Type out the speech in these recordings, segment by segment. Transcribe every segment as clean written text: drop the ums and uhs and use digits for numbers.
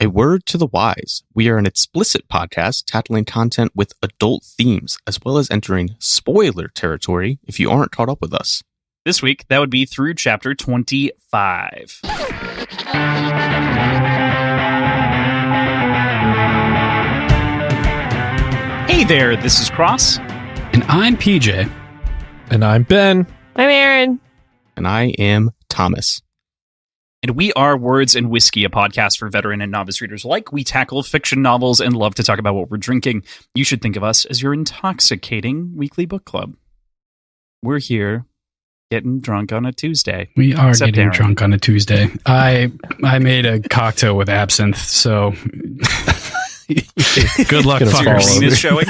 A word to the wise. We are an explicit podcast tackling content with adult themes, as well as entering spoiler territory if you aren't caught up with us. This week, that would be through chapter 25. Hey there, this is Cross. And I'm PJ. And I'm Ben. I'm Aaron. And I am Thomas. And we are Words and Whiskey, a podcast for veteran and novice readers alike. We tackle fiction novels and love to talk about what we're drinking. You should think of us as your intoxicating weekly book club. We're here getting drunk on a Tuesday. We are Except getting Aaron. drunk on a Tuesday. I made a cocktail with absinthe, so good luck, Gonna So your fuckers. scene is showing.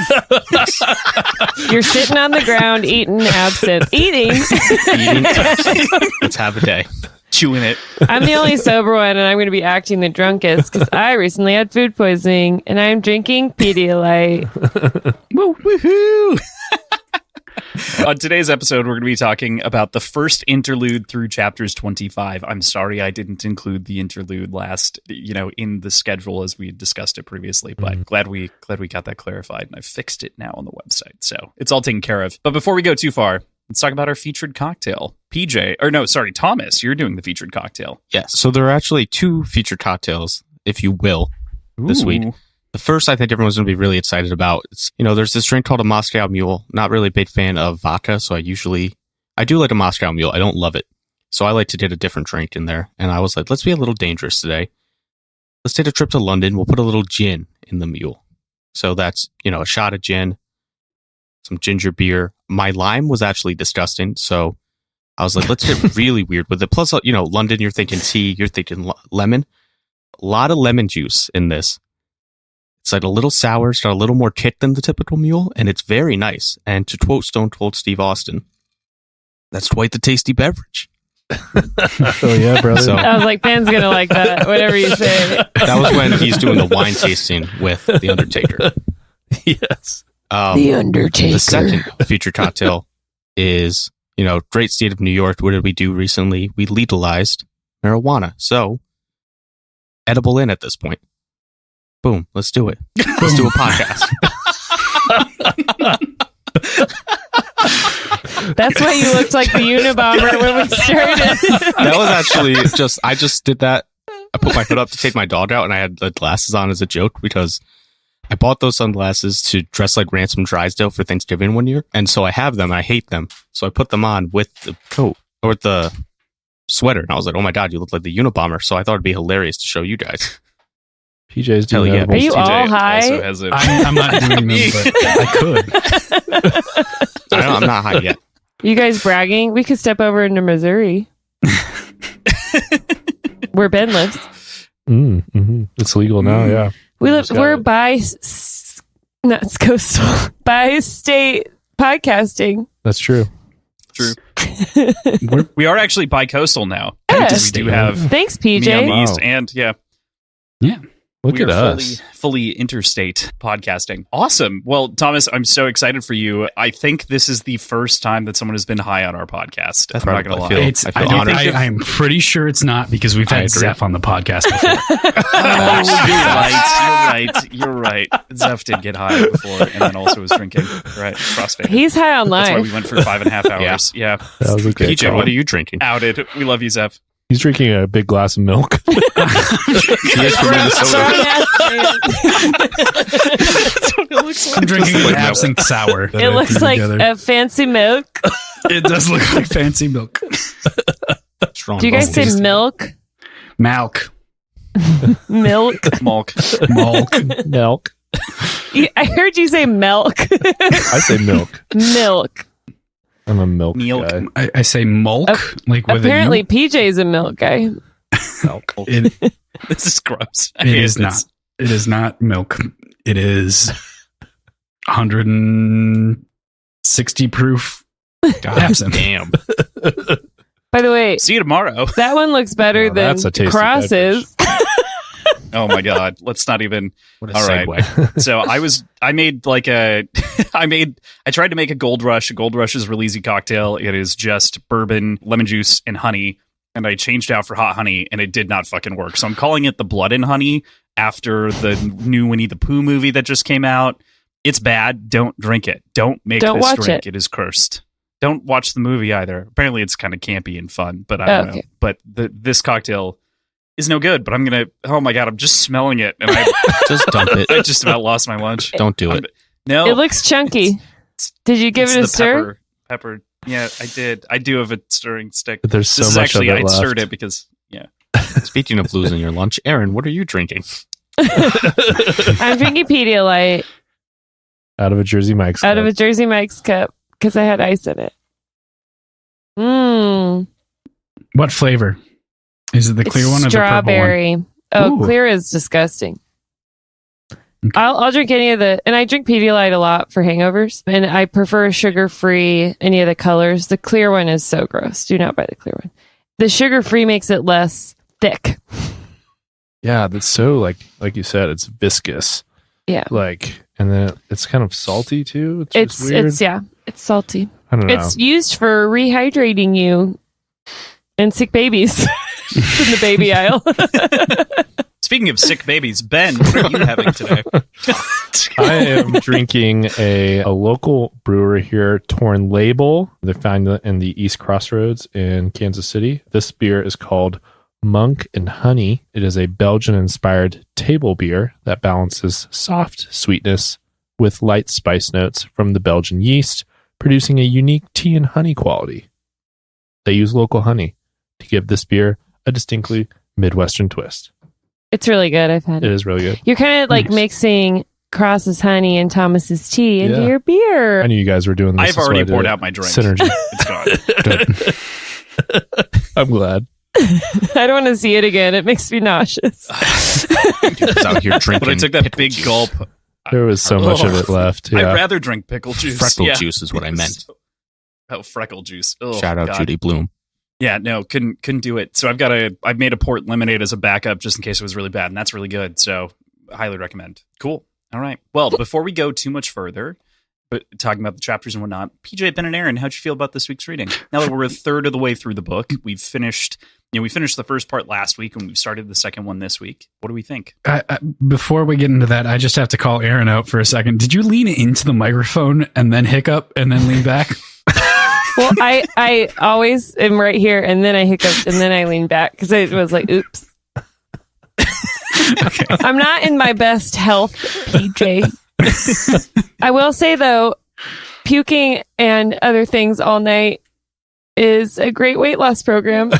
You're sitting on the ground eating absinthe. Eating. Let's have a day. Chewing it. I'm the only sober one, and I'm going to be acting the drunkest because I recently had food poisoning, and I'm drinking Pedialyte. Woohoo! On today's episode, we're going to be talking about the first interlude through chapters 25. I'm sorry I didn't include the interlude last, in the schedule as we had discussed it previously, but glad we got that clarified, and I've fixed it now on the website, so it's all taken care of. But before we go too far, let's talk about our featured cocktail. Thomas, you're doing the featured cocktail. Yes. So there are actually two featured cocktails, if you will, this week. Ooh. The first, I think everyone's going to be really excited about. It's, there's this drink called a Moscow Mule. Not really a big fan of vodka, so I do like a Moscow Mule. I don't love it. So I like to get a different drink in there. And I was like, let's be a little dangerous today. Let's take a trip to London. We'll put a little gin in the mule. So that's, a shot of gin, some ginger beer. My lime was actually disgusting. So I was like, let's get really weird with it. Plus, London, you're thinking tea, you're thinking lemon. A lot of lemon juice in this. It's like a little sour, it's got a little more kick than the typical mule, and it's very nice. And to quote Stone Cold Steve Austin, that's quite the tasty beverage. Oh, yeah, brother. So I was like, Ben's going to like that, whatever you say. that was when he's doing the wine tasting with The Undertaker. Yes. The Undertaker. The second featured cocktail is, great state of New York. What did we do recently? We legalized marijuana. So, edible in at this point. Boom, let's do it. Let's do a podcast. That's why you looked like the Unabomber when we started. That was actually I just did that. I put my hood up to take my dog out, and I had the glasses on as a joke because I bought those sunglasses to dress like Ransom Drysdale for Thanksgiving one year. And so I have them, and I hate them. So I put them on with the coat or with the sweater. And I was like, oh my God, you look like the Unabomber. So I thought it'd be hilarious to show you guys. PJ's Hell doing yeah. edibles. Are you TJ all high? also has a- I'm not doing them, but I could. I'm not high yet. You guys bragging? We could step over into Missouri. Where Ben lives. It's legal now, yeah. We're by not coastal, by state podcasting. That's true. True. We are actually bi-coastal now. Yeah. We do have Thanks, me on the PJ. Wow. east, and Yeah. Look we at are us. fully interstate podcasting. Awesome. Well, Thomas, I'm so excited for you. I think this is the first time that someone has been high on our podcast. That's I'm not right. going to I lie. feel- I feel honored. I'm pretty sure it's not because we've I had agree. Zeph on the podcast before. You're right. Zeph did get high before and then also was drinking. Right. Crossfade. He's high on That's why life. we went for 5.5 hours. Yeah. That was okay. PJ, what are you drinking? Outed. We love you, Zeph. He's drinking a big glass of milk. He is from Minnesota. I'm drinking an absinthe sour. that It I looks threw like together. a fancy milk. It does look like fancy milk. Strong Do you guys say bones. milk? Milk. Milk? Malk. Milk. Milk. I heard you say milk. I say milk. Milk. I'm a milk Milk. guy. I say mulk, like with Apparently, a PJ's a milk guy. Milk. U. It, This is gross. it is not. It is not milk. It is 160 proof God absinthe. damn. By the way, See you tomorrow. that one looks better Wow, than that's a tasty Cross's. Oh my God. Let's not even. What a All right. segue. So I made like I tried to make a Gold Rush. A Gold Rush is a real easy cocktail. It is just bourbon, lemon juice, and honey. And I changed out for hot honey, and it did not fucking work. So I'm calling it the Blood and Honey. after the new Winnie the Pooh movie that just came out. It's bad. Don't drink it. Don't make this watch drink. it. It is cursed. Don't watch the movie either. Apparently, it's kind of campy and fun, but I don't know. But this cocktail is no good. But I'm gonna. Oh my god! I'm just smelling it, and I Just dump it. I just about lost my lunch. Don't do it. No, It looks chunky. Did you give it's it a the stir? Pepper. Yeah, I did. I do have a stirring stick. But there's so This is much actually of it I stirred left. it because Speaking of losing your lunch, Aaron, what are you drinking? I'm drinking Pedialyte Out of a Jersey Mike's. out of cup. a Jersey Mike's cup because I had ice in it. What flavor? Is it the clear one or the purple one? Strawberry. Oh, Ooh. clear is disgusting. Okay. I'll drink any of the, and I drink Pedialyte a lot for hangovers, and I prefer sugar-free, any of the colors. The clear one is so gross. Do not buy the clear one. The sugar-free makes it less thick. Yeah, that's so like you said, it's viscous. Yeah. And then it's kind of salty too. It's just weird. It's salty. I don't know. It's used for rehydrating you and sick babies. It's in the baby aisle. speaking of sick babies, Ben, what are you having today? I am drinking a local brewery here, Torn Label. They're found in the East Crossroads in Kansas City. This beer is called Monk and Honey. It is a Belgian-inspired table beer that balances soft sweetness with light spice notes from the Belgian yeast, producing a unique tea and honey quality. They use local honey to give this beer a distinctly Midwestern twist. It's really good. I've had It it. is really good. You're kind of like Nice. mixing Cross's honey and Thomas's tea into Yeah. your beer. I knew you guys were doing this. I've that's why already I did poured it. out my drink. Synergy. It's gone. I'm glad. I don't want to see it again. It makes me nauseous. Dude's out here drinking. But I took that pickle big juice. gulp. There was so much of it left. Yeah. I'd rather drink pickle juice. Freckle Yeah. juice is what I meant. Oh, freckle juice. Oh, Shout out God. Judy Bloom. Yeah, no, couldn't do it. So I've made a port lemonade as a backup just in case it was really bad, and that's really good. So highly recommend. Cool. All right. Well, before we go too much further, but talking about the chapters and whatnot, PJ, Ben, and Aaron, how'd you feel about this week's reading? Now that we're a third of the way through the book, we finished the first part last week and we've started the second one this week. What do we think? Before we get into that, I just have to call Aaron out for a second. Did you lean into the microphone and then hiccup and then lean back? Well, I always am right here, and then I hiccup, and then I lean back because I was like, oops. Okay. I'm not in my best health, PJ. I will say, though, puking and other things all night is a great weight loss program.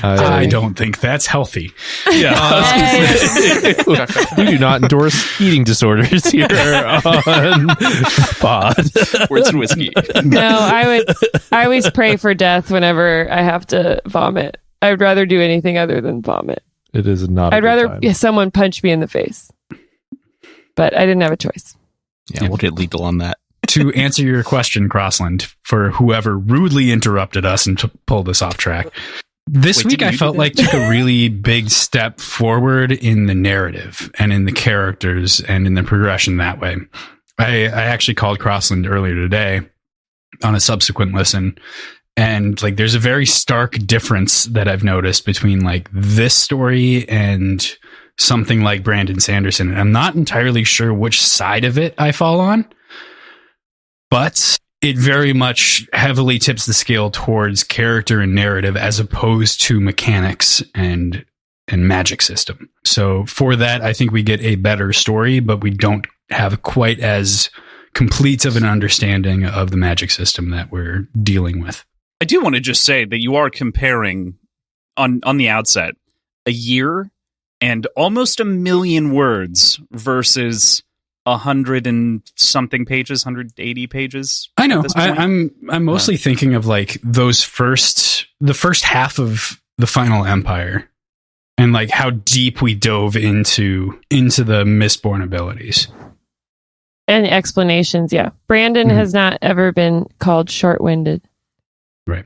I don't think that's healthy. Hey. We do not endorse eating disorders here on pod. Words and whiskey. No, I always pray for death whenever I have to vomit. I would rather do anything other than vomit. It is not. I'd rather someone punch me in the face. But I didn't have a choice. Yeah, we'll get legal on that. To answer your question, Crossland, for whoever rudely interrupted us and pulled us off track. This Wait, week, didn't I you felt do like took a really big step forward in the narrative and in the characters and in the progression that way. I actually called Crossland earlier today on a subsequent listen. And like, there's a very stark difference that I've noticed between like this story and something like Brandon Sanderson. And I'm not entirely sure which side of it I fall on, but it very much heavily tips the scale towards character and narrative as opposed to mechanics and magic system. So for that, I think we get a better story, but we don't have quite as complete of an understanding of the magic system that we're dealing with. I do want to just say that you are comparing on the outset a year and almost 1 million words versus 100 and something pages, 180 pages. I know. at this point. I'm mostly thinking of like the first half of the Final Empire and like how deep we dove into the Mistborn abilities. And explanations, yeah. Brandon has not ever been called short-winded. Right.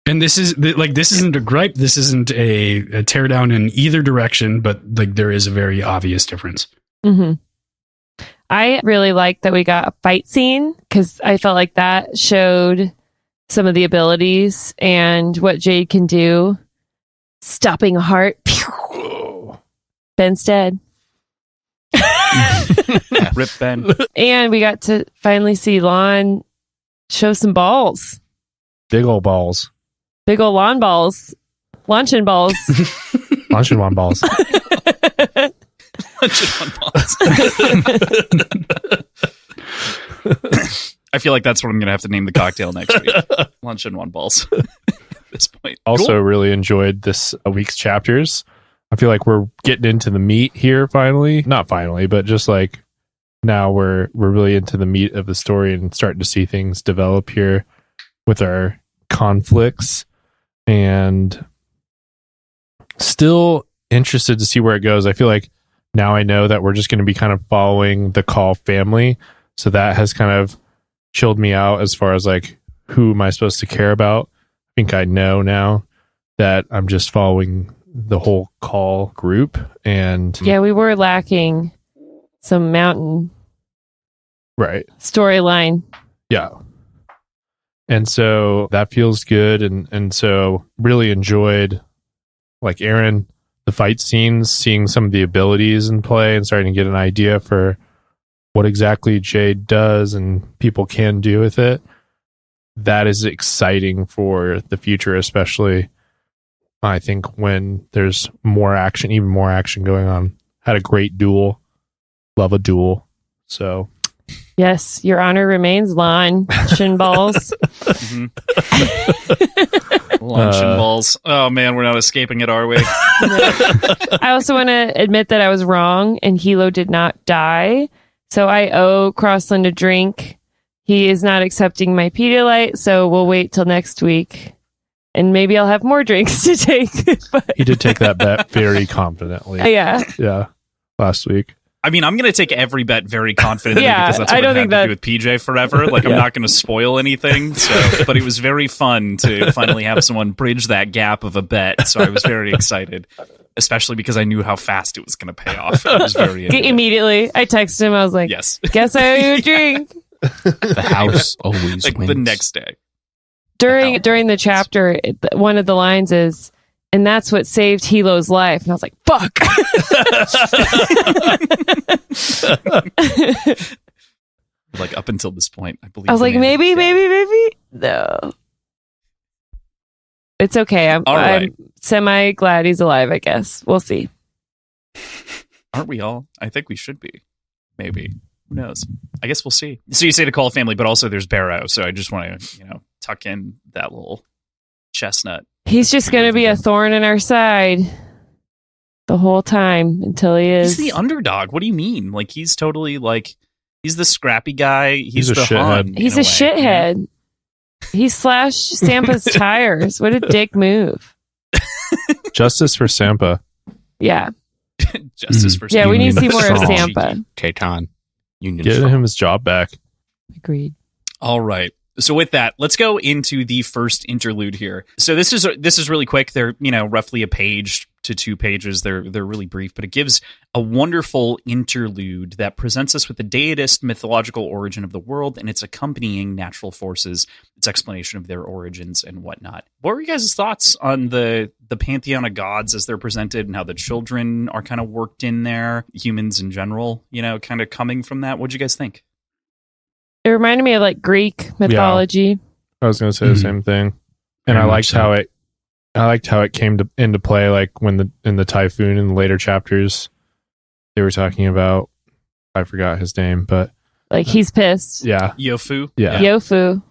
And this isn't a gripe. This isn't a teardown in either direction, but like there is a very obvious difference. Mm-hmm. I really liked that we got a fight scene because I felt like that showed some of the abilities and what Jade can do stopping a heart. Pew! Ben's dead. Rip Ben. And we got to finally see Lon show some balls. Big old balls. Big old lawn balls. Luncheon balls. Luncheon one balls. Luncheon balls. I feel like that's what I'm going to have to name the cocktail next week. Luncheon one balls. At this point. Also, Cool. really enjoyed this week's chapters. I feel like we're getting into the meat here finally. Not finally, but just like now we're really into the meat of the story and starting to see things develop here with our conflicts, and still interested to see where it goes. I feel like now I know that we're just going to be kind of following the Call family. So that has kind of chilled me out as far as like, who am I supposed to care about? I think I know now that I'm just following the whole Call group. And Yeah, we were lacking some mountain right. storyline. Yeah. And so that feels good. And so really enjoyed, like Aaron, the fight scenes, seeing some of the abilities in play and starting to get an idea for what exactly Jade does and people can do with it. That is exciting for the future, especially I think when there's more action, even more action going on. Had a great duel. Love a duel. So Yes, your honor remains Lon. Shin balls. Luncheon balls. Oh man, we're not escaping it, are we? I also want to admit that I was wrong and Hilo did not die. So I owe Crossland a drink. He is not accepting my Pedialyte, so we'll wait till next week. And maybe I'll have more drinks to take. But he did take that bet very confidently. yeah. Yeah. Last week. I mean, I'm going to take every bet very confidently Yeah, because that's I what don't I think had to that- do with PJ forever. Like, I'm not going to spoil anything. So, but it was very fun to finally have someone bridge that gap of a bet. So I was very excited, especially because I knew how fast it was going to pay off. I was very into it. Immediately, I texted him. I was like, Yes. guess I owe you a drink. The house always Like wins. the next day. During the chapter, one of the lines is, and that's what saved Hilo's life. And I was like, fuck. Like up until this point, I believe. I was like, the man is maybe. dead. No. It's okay. I'm All right. semi glad he's alive, I guess. We'll see. Aren't we all? I think we should be. Maybe. Who knows? I guess we'll see. So you say the Call family, but also there's Barrow. So I just want to, tuck in that little chestnut. He's just going to be a thorn in our side the whole time until he is. He's the underdog. What do you mean? Like, he's totally like, he's the scrappy guy. He's a the shithead. Hun, in He's a way. shithead. He slashed Sampa's tires. What a dick move. Justice for Sampa. Yeah. Justice for Yeah, we need to see Union more of strong. Sampa. Tayton. Union Get strong. him his job back. Agreed. All right. So with that, let's go into the first interlude here. So this is really quick. They're, roughly a page to 2 pages. They're really brief, but it gives a wonderful interlude that presents us with the deist mythological origin of the world and its accompanying natural forces, its explanation of their origins and whatnot. What were you guys' thoughts on the pantheon of gods as they're presented and how the children are kind of worked in there, humans in general, kind of coming from that? What'd you guys think? It reminded me of like Greek mythology. I was going to say the same thing. And Very I much liked so. how it came into play, like when in the typhoon in the later chapters, they were talking about, I forgot his name, but Like he's pissed. yeah. Yofu? Yeah. Yofu.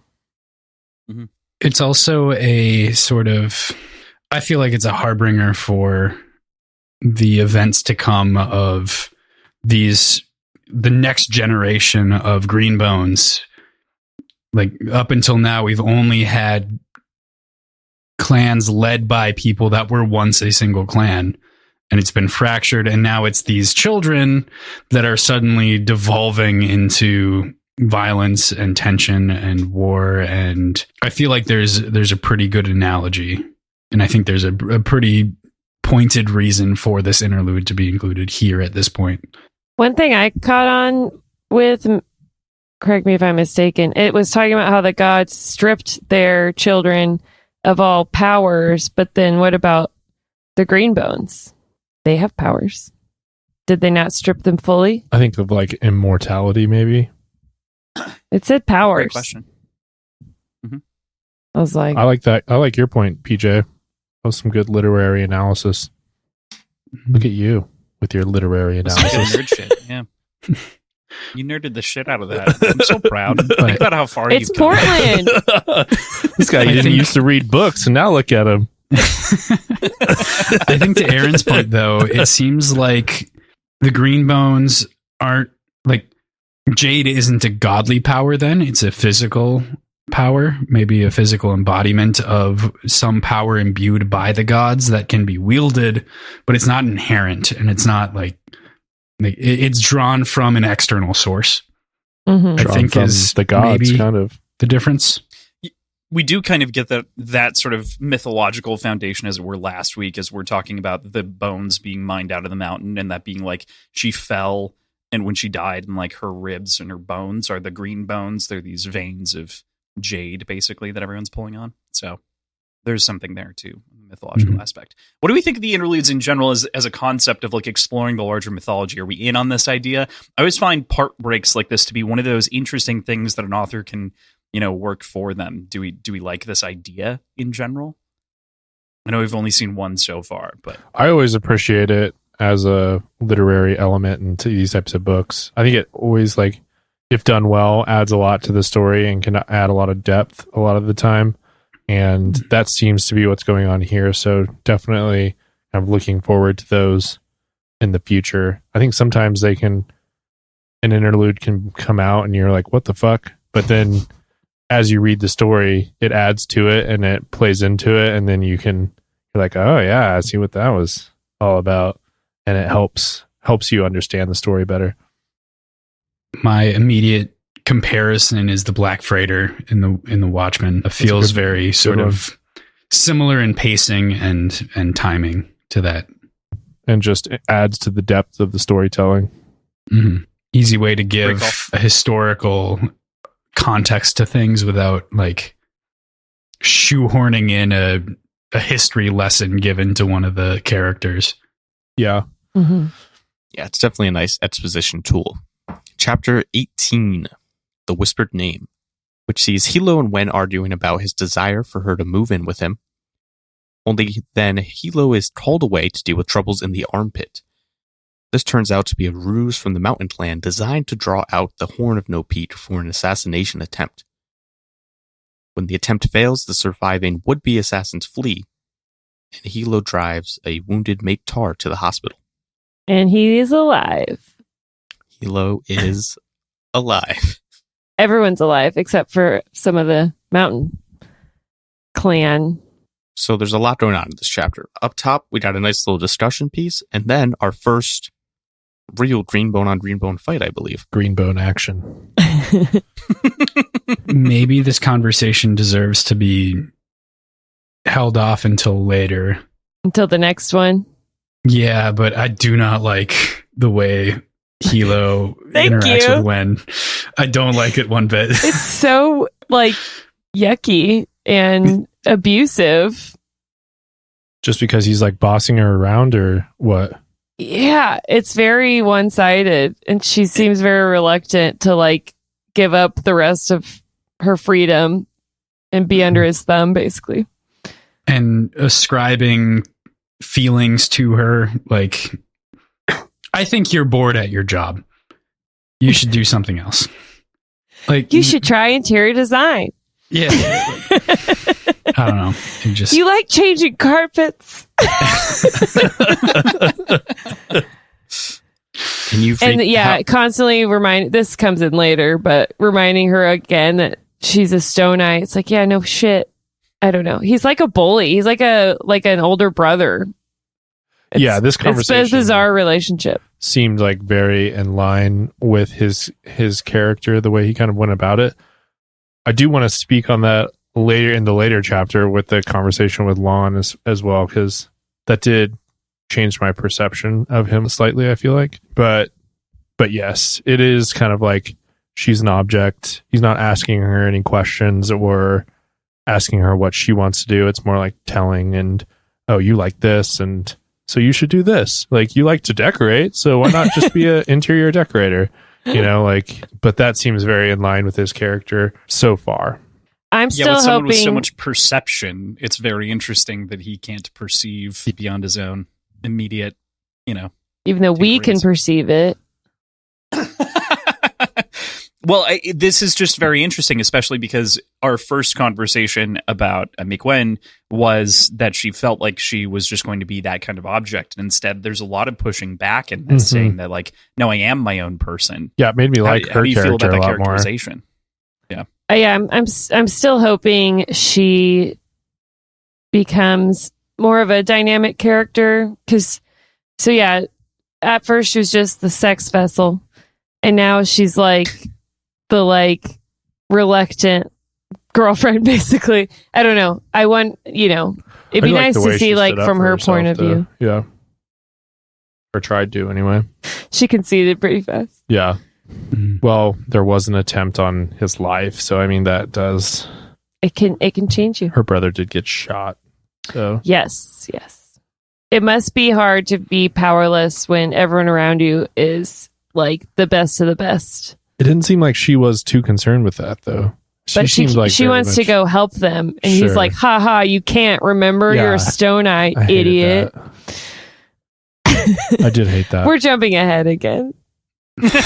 It's also a sort of, I feel like it's a harbinger for the events to come of the next generation of green bones. Like up until now, we've only had clans led by people that were once a single clan, and it's been fractured. And now it's these children that are suddenly devolving into violence and tension and war. And I feel like there's a pretty good analogy, and I think there's a pretty pointed reason for this interlude to be included here at this point. One thing I caught on with, correct me if I'm mistaken, it was talking about how the gods stripped their children of all powers, but then what about The green bones. They have powers. Did they not strip them fully? I think of like immortality, maybe. It said powers. Great question. I was like, I like that. I like your point, PJ. That was some good literary analysis. Look at you with your literary That's some analysis. good nerd shit. Yeah. You nerded the shit out of that. I'm so proud. Think about how far it's you've come. Portland. This guy didn't used to read books, and now look at him. I think to Aaron's point, though, it seems like the green bones aren't like Jade isn't a godly power. Then it's a physical power, maybe a physical embodiment of some power imbued by the gods that can be wielded, but it's not inherent, and it's not like it's drawn from an external source. Mhm. I Drawn think from is the gods, maybe kind of. the difference. We do kind of get that sort of mythological foundation, as it were, last week, as we're talking about the bones being mined out of the mountain, and that being like she fell, and when she died, and like her ribs and her bones are the green bones. They're these veins of jade, basically, that everyone's pulling on. So there's something there too, the mythological aspect. What do we think of the interludes in general as a concept of like exploring the larger mythology? Are we in on this idea? I always find part breaks like this to be one of those interesting things that an author can, work for them. Do we like this idea in general? I know we've only seen one so far, but I always appreciate it as a literary element into these types of books. I think it always, like, if done well, adds a lot to the story and can add a lot of depth a lot of the time. And that seems to be what's going on here. So definitely I'm looking forward to those in the future. I think sometimes an interlude can come out and you're like, what the fuck? But then as you read the story, it adds to it and it plays into it. And then you're like, oh yeah, I see what that was all about. And it helps you understand the story better. My immediate comparison is the Black Freighter in the Watchmen. It feels very sort of similar in pacing and timing to that, and just adds to the depth of the storytelling. Mm-hmm. Easy way to give a historical context to things without like shoehorning in a history lesson given to one of the characters. Yeah. Mm-hmm. Yeah, it's definitely a nice exposition tool. Chapter 18, The Whispered Name, which sees Hilo and Wen arguing about his desire for her to move in with him. Only then Hilo is called away to deal with troubles in the armpit. This turns out to be a ruse from the Mountain Clan designed to draw out the Horn of No Peak for an assassination attempt. When the attempt fails, the surviving would-be assassins flee, and Hilo drives a wounded mate Tar to the hospital. And he is alive. Hilo is alive. Everyone's alive except for some of the Mountain Clan. So there's a lot going on in this chapter. Up top, we got a nice little discussion piece, and then our first real green bone on green bone fight, I believe. Green bone action. Maybe this conversation deserves to be held off until later. Until the next one. Yeah, but I do not like the way Hilo Thank interacts you. with Wen. I don't like it one bit. It's so like yucky and abusive. Just because he's like bossing her around or what? Yeah, it's very one-sided, and she seems very reluctant to like give up the rest of her freedom and be under his thumb, basically. And ascribing feelings to her, like, I think you're bored at your job. You should do something else. Like, You should try interior design. yeah. I don't know. It just You like changing carpets. Constantly this comes in later, but reminding her again that she's a stone eye. It's like, yeah, no shit. I don't know. He's like a bully. He's like an older brother. This conversation it's a bizarre relationship. seemed like very in line with his character, the way he kind of went about it. I do want to speak on that later in the later chapter with the conversation with Lon as well, because that did change my perception of him slightly, I feel like. But yes, it is kind of like she's an object. He's not asking her any questions or asking her what she wants to do. It's more like telling and oh, you like this, and so you should do this. Like, you like to decorate, so why not just be an interior decorator? You know, like, but that seems very in line with his character so far. I'm still with someone hoping with so much perception, it's very interesting that he can't perceive beyond his own immediate, even though we can inquiries. perceive it. Well, this is just very interesting, especially because our first conversation about Mikwen was that she felt like she was just going to be that kind of object. And instead, there's a lot of pushing back in this, saying that, like, no, I am my own person. Yeah, it made me like How her do you feel character about a that lot more. characterization? Yeah, I'm still hoping she becomes more of a dynamic character. So yeah, at first she was just the sex vessel, and now she's like the reluctant girlfriend, basically. I don't know. It'd be nice to see like from her point of view. Yeah. Or tried to anyway. She conceded pretty fast. Yeah. Well, there was an attempt on his life, so I mean that does. It can change you. Her brother did get shot. So Yes. It must be hard to be powerless when everyone around you is like the best of the best. it didn't seem like she was too concerned with that, though. But seemed like she very wants to much- go help them, and Sure. he's like, "Ha ha! You can't remember. Yeah, You're a stone eye I hated idiot." that. I did hate that. We're jumping ahead again.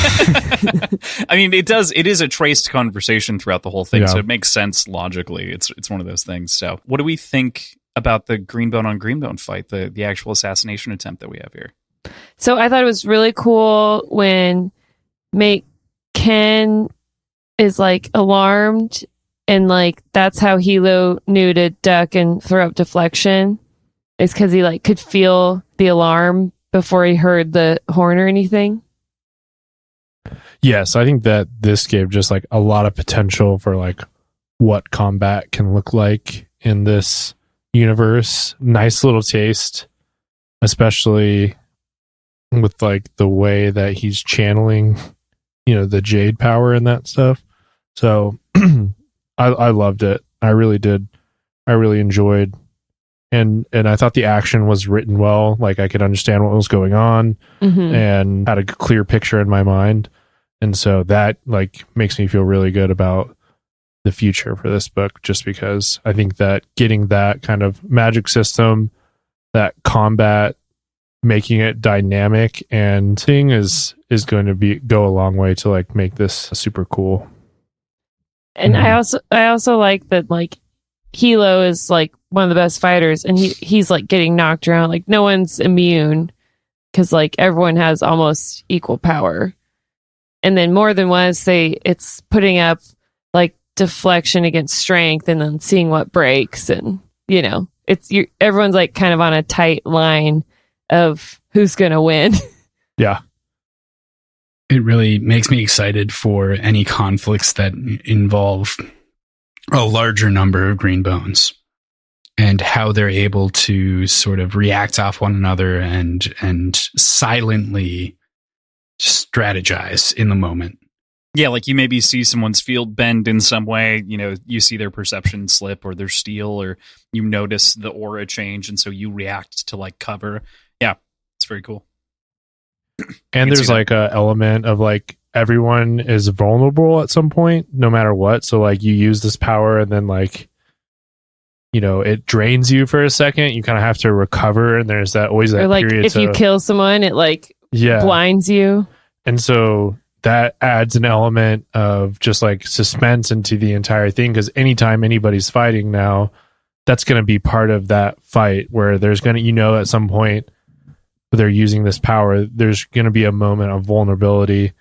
I mean, it is a traced conversation throughout the whole thing, Yeah. so it makes sense logically. It's one of those things. So, what do we think about the Greenbone on Greenbone fight, the actual assassination attempt that we have here? So I thought it was really cool when Ken is like alarmed, and like that's how Hilo knew to duck and throw up deflection. It's because he like could feel the alarm before he heard the horn or anything. Yes, I think that this gave just like a lot of potential for like what combat can look like in this universe. Nice little taste, especially with like the way that he's channeling, the Jade power and that stuff. So I loved it. I really did. I really enjoyed, and I thought the action was written well. Like I could understand what was going on Mhm. and had a clear picture in my mind. And so that like makes me feel really good about the future for this book, just because I think that getting that kind of magic system, that combat, making it dynamic and thing is going to go a long way to like make this super cool. And I also like that like Hilo is like one of the best fighters, and he's like getting knocked around. Like no one's immune because like everyone has almost equal power. And then more than once, it's putting up like deflection against strength, and then seeing what breaks, and everyone's like kind of on a tight line of who's gonna win. Yeah. It really makes me excited for any conflicts that involve a larger number of green bones and how they're able to sort of react off one another and silently strategize in the moment. Yeah, like you maybe see someone's field bend in some way, you see their perception slip or their steel, or you notice the aura change, and so you react to like cover. Yeah, it's very cool. And there's like a element of like everyone is vulnerable at some point, no matter what. So like you use this power and then like, it drains you for a second. You kind of have to recover. And there's always that Or like period. if you kill someone, it like blinds you. And so that adds an element of just like suspense into the entire thing. Because anytime anybody's fighting now, that's going to be part of that fight where there's going to, at some point they're using this power, there's going to be a moment of vulnerability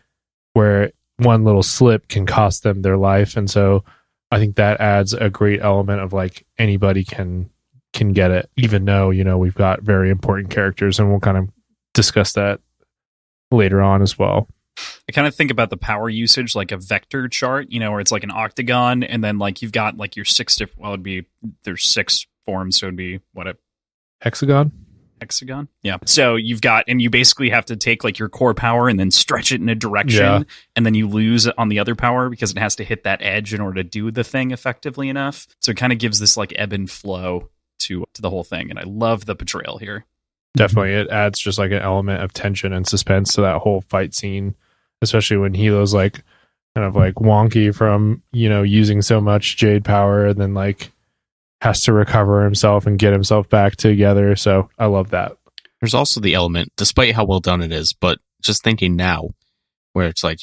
where one little slip can cost them their life. And so I think that adds a great element of like anybody can get it, even though, we've got very important characters, and we'll kind of discuss that later on as well. I kind of think about the power usage like a vector chart, where it's like an octagon, and then like you've got like your six different, there's six forms, so it'd be Hexagon? Hexagon? Yeah. So you've got, and you basically have to take like your core power and then stretch it in a direction, and then you lose on the other power because it has to hit that edge in order to do the thing effectively enough. So it kind of gives this like ebb and flow to the whole thing. And I love the portrayal here. Definitely. It adds just like an element of tension and suspense to that whole fight scene, especially when Hilo's like kind of like wonky from, using so much Jade power and then like has to recover himself and get himself back together. So I love that. There's also the element, despite how well done it is, but just thinking now, where it's like,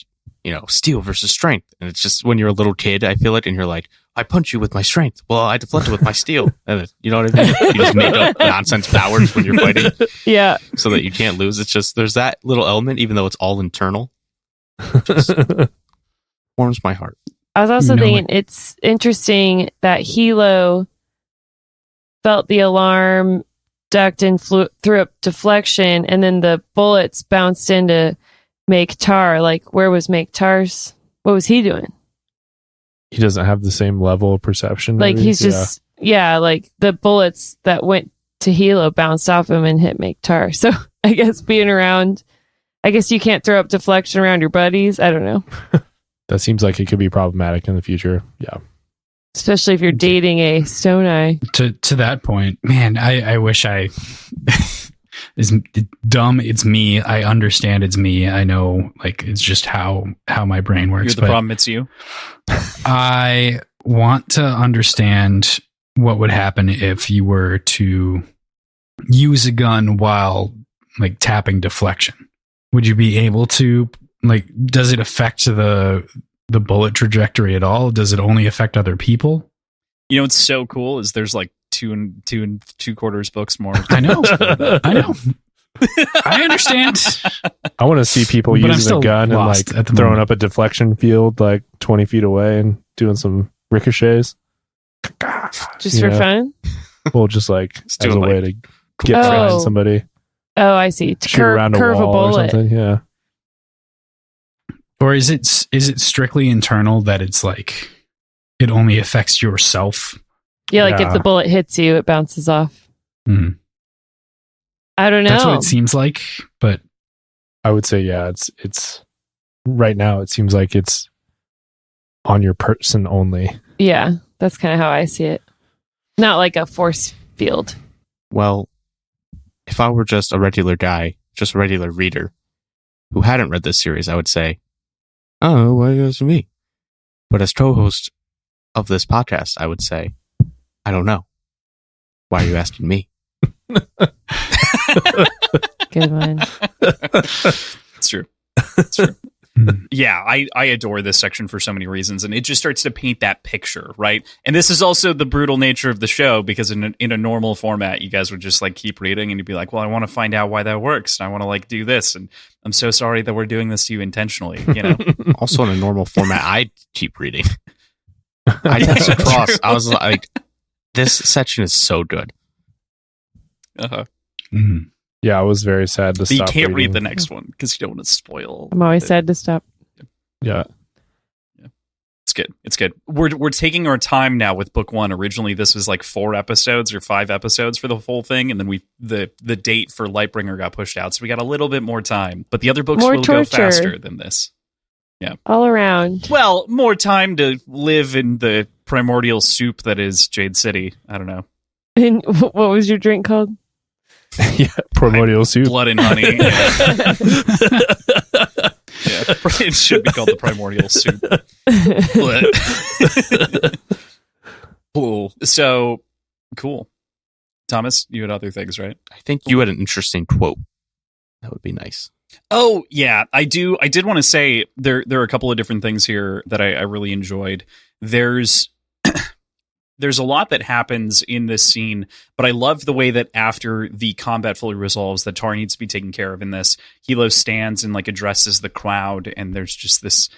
steel versus strength. And it's just when you're a little kid, I feel it, and you're like, I punch you with my strength. Well, I deflect it with my steel. And you know what I mean? You just make up nonsense powers when you're fighting. Yeah. So that you can't lose. It's just, there's that little element, even though it's all internal. Just warms my heart. I was also thinking it's interesting that Hilo felt the alarm, ducked and threw up deflection, and then the bullets bounced into Make-Tar. Like, where was Make-Tar's? What was he doing? He doesn't have the same level of perception. Like, maybe? he's just, like the bullets that went to Hilo bounced off him and hit Make-Tar. So I guess being around, I guess you can't throw up deflection around your buddies. I don't know. That seems like it could be problematic in the future. Yeah. Especially if you're dating a Stone Eye. To that point, man, I wish I... It's dumb. It's me. I understand it's me. I know, like, it's just how my brain works. You're the problem. It's you. I want to understand what would happen if you were to use a gun while, like, tapping deflection. Would you be able to, like, does it affect the bullet trajectory at all? Does it only affect other people? You know what's so cool is there's like 2 and 2.75 books more. I know. I understand. I want to see people But I'm using still a gun and lost like at the throwing moment. up a deflection field like 20 feet away and doing some ricochets. Just for fun? Well, just like Just as a doing, way like, to get behind somebody. Oh, I see. To Shoot around a curve a wall or bullet. something. Yeah. Or is it strictly internal that it's like it only affects yourself? Yeah, like Yeah. if the bullet hits you, it bounces off. Mhm. I don't know. That's what it seems like, but I would say, yeah, it's right now it seems like it's on your person only. Yeah, that's kind of how I see it. Not like a force field. Well, if I were just a regular guy, just a regular reader who hadn't read this series, I would say, oh, why goes to me? But as co-host of this podcast, I would say, I don't know. Why are you asking me? Good one. It's true. It's true. Mhm. Yeah, I adore this section for so many reasons, and it just starts to paint that picture, right? And this is also the brutal nature of the show, because in a normal format, you guys would just like keep reading, and you'd be like, well, I want to find out why that works, and I want to like do this, and I'm so sorry that we're doing this to you intentionally, you know? Also, in a normal format, I keep reading. I just across. I was like, this section is so good. Uh-huh. Mhm. Yeah, I was very sad to But you stop can't read reading. the next one because you don't want to spoil. I'm always it. sad to stop. Yeah. It's good. It's good. We're taking our time now with book 1. Originally, this was like 4 episodes or 5 episodes for the whole thing, and then the date for Lightbringer got pushed out, so we got a little bit more time. But the other books More will go torture. faster than this. All around. Well, more time to live in the primordial soup that is Jade City. I don't know. And what was your drink called? Yeah. Primordial soup. Blood and honey. Yeah. It should be called the primordial soup. Cool. So cool. Thomas, you had other things, right? I think you had an interesting quote. That would be nice. Oh, yeah, I do. I did want to say there are a couple of different things here that I really enjoyed. There's a lot that happens in this scene, but I love the way that after the combat fully resolves, that Tar needs to be taken care of in this. Hilo stands and like addresses the crowd, and there's just this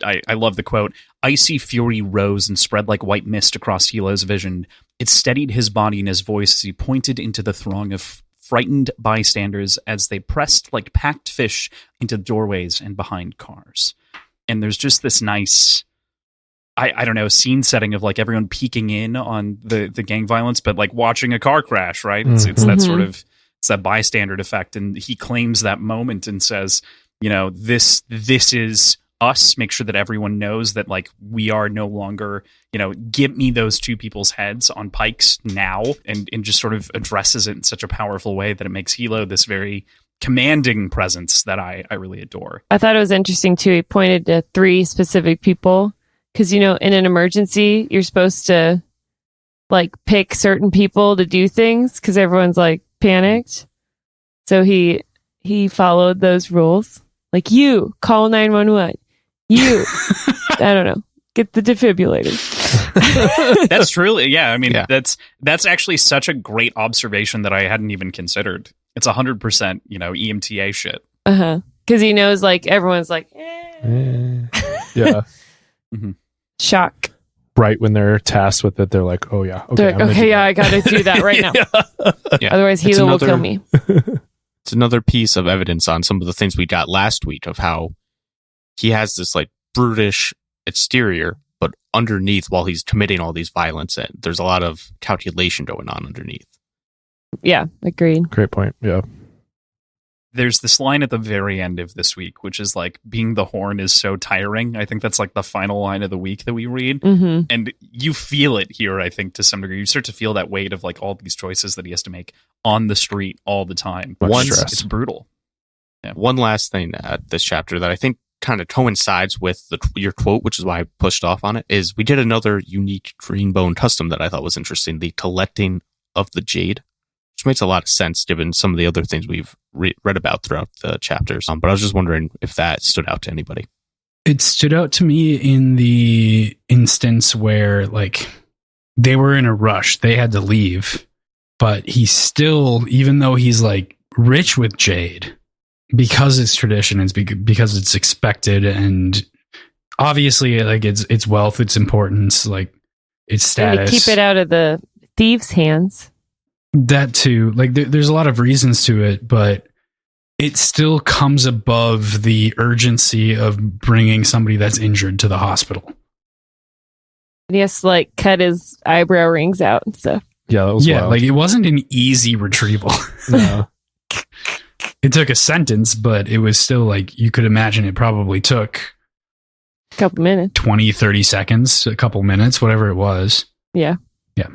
I love the quote. Icy fury rose and spread like white mist across Hilo's vision. It steadied his body and his voice as he pointed into the throng of frightened bystanders as they pressed like packed fish into doorways and behind cars. And there's just this nice, I don't know, scene setting of like everyone peeking in on the gang violence, but like watching a car crash, right? It's that sort of, it's that bystander effect. And he claims that moment and says, you know, this is us, make sure that everyone knows that like we are no longer, give me those two people's heads on pikes now, and just sort of addresses it in such a powerful way that it makes Hilo this very commanding presence that I really adore. I thought it was interesting too. He pointed to 3 specific people because, in an emergency, you're supposed to like pick certain people to do things because everyone's like panicked. So he followed those rules. Like, you call 911. You, I don't know, get the defibrillator. That's truly, yeah. I mean, that's actually such a great observation that I hadn't even considered. It's 100%, EMTA shit. Because he knows, like, everyone's like, Yeah. shock. Right when they're tasked with it, they're like, "Oh yeah, okay, I got to do that right now. Yeah. Otherwise, Hilo will kill me." It's another piece of evidence on some of the things we got last week of how he has this like brutish exterior, but underneath, while he's committing all these violence, there's a lot of calculation going on underneath. Yeah, agreed. Great point. Yeah. There's this line at the very end of this week, which is like, being the horn is so tiring. I think that's like the final line of the week that we read. Mm-hmm. And you feel it here, I think, to some degree. You start to feel that weight of like all these choices that he has to make on the street all the time. It's brutal. Yeah. One last thing at this chapter that I think kind of coincides with your quote, which is why I pushed off on it, is we did another unique Greenbone custom that I thought was interesting, the collecting of the jade, which makes a lot of sense given some of the other things we've read about throughout the chapters. But I was just wondering if that stood out to anybody. It stood out to me in the instance where, like, they were in a rush. They had to leave. But he still, even though he's, like, rich with jade, because it's tradition, it's because it's expected, and obviously, like, it's wealth, its importance, like, its status. And to keep it out of the thieves' hands. That too, like there's a lot of reasons to it, but it still comes above the urgency of bringing somebody that's injured to the hospital. And he has to like cut his eyebrow rings out and stuff. Yeah, that was wild. Like it wasn't an easy retrieval. No. It took a sentence, but it was still like, you could imagine it probably took a couple minutes, 20, 30 seconds, a couple minutes, whatever it was. Yeah. Yeah.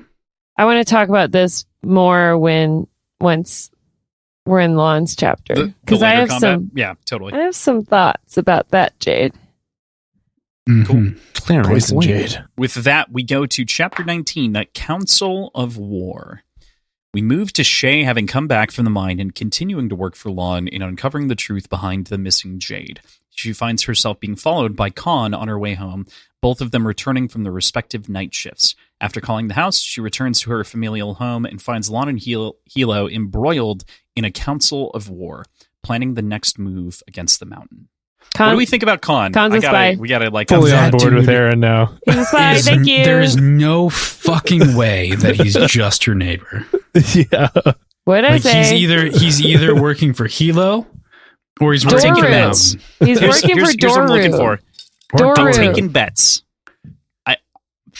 I want to talk about this more once we're in Lon's chapter, because I have totally. I have some thoughts about that jade. Mm-hmm. Cool. Poison jade. With that, we go to chapter 19, the Council of War. We move to Shay having come back from the mine and continuing to work for Lon in uncovering the truth behind the missing jade. She finds herself being followed by Khan on her way home, both of them returning from their respective night shifts. After calling the house, she returns to her familial home and finds Lon and Hilo embroiled in a council of war, planning the next move against the mountain. What do we think about Khan? Khan's a spy. We gotta like fully on board with Aaron now. He's a spy. Thank you. There is no fucking way that he's just your neighbor. Yeah. What did I say? He's either working for Hilo or he's taking bets. He's working for Doru. Here's what I'm looking for. Doru. I'm taking bets.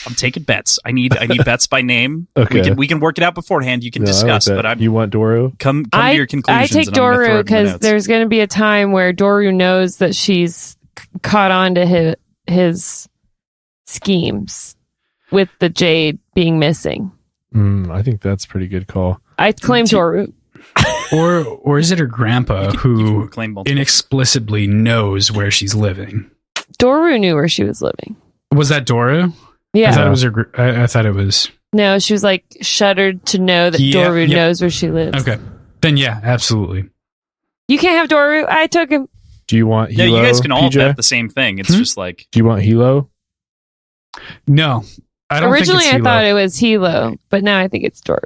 I'm taking bets. I need bets by name. Okay. We can work it out beforehand. You can discuss, but you want Doru? Come to your conclusions. I take Doru because there's going to be a time where Doru knows that she's caught on to his schemes with the jade being missing. I think that's a pretty good call. I claim Doru. Or is it her grandpa who inexplicably knows where she's living? Doru knew where she was living. Was that Doru? Yeah. I thought it was her. I thought it was. No, she was like shuddered to know that Doru knows where she lives. Okay. Then yeah, absolutely. You can't have Doru. I took him. Do you want Hilo? No, you guys can all PJ? bet the same thing. It's just like. Do you want Hilo? No. I don't Originally, think it's I thought it was Hilo, but now I think it's Doru.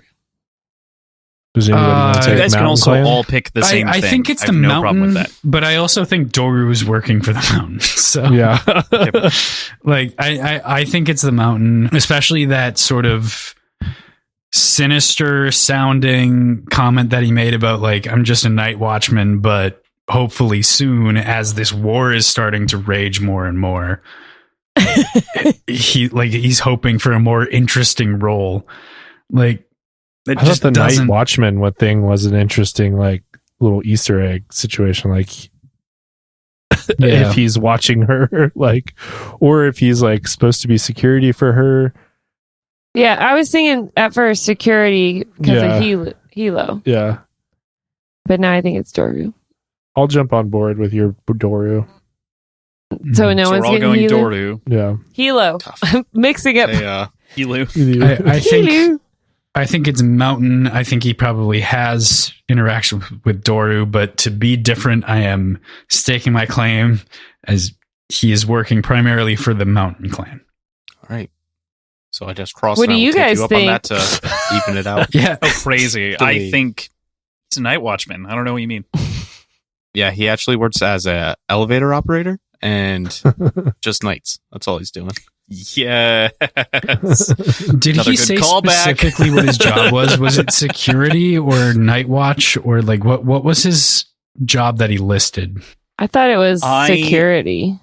Does anybody want to take you guys can also Clan? all pick the same thing. I think it's the no mountain, problem with that. but I also think Doru's working for the mountain. So Yeah. like I think it's the mountain, especially that sort of sinister sounding comment that he made about like, I'm just a night watchman, but hopefully soon, as this war is starting to rage more and more, he's hoping for a more interesting role. Like, I thought the Night Watchman thing was an interesting like little Easter egg situation. Like if he's watching her, like, or if he's like supposed to be security for her. Yeah, I was thinking at first security because of Hilo. Yeah. But now I think it's Doru. I'll jump on board with your Doru. So no So one's we're all getting going Hilo? Doru. Yeah. Hilo. I'm mixing up. Hilo. I think it's Mountain. I think he probably has interaction with Doru, but to be different, I am staking my claim as he is working primarily for the Mountain clan. All right. So I just cross. What do you guys up think? on that to even it out? Yeah. Oh, crazy. I think he's a night watchman. I don't know what you mean. Yeah, he actually works as a elevator operator and just nights. That's all he's doing. Yes. Did Another he good say callback. specifically what his job was? Was it security or night watch or like what was his job that he listed? I thought it was security.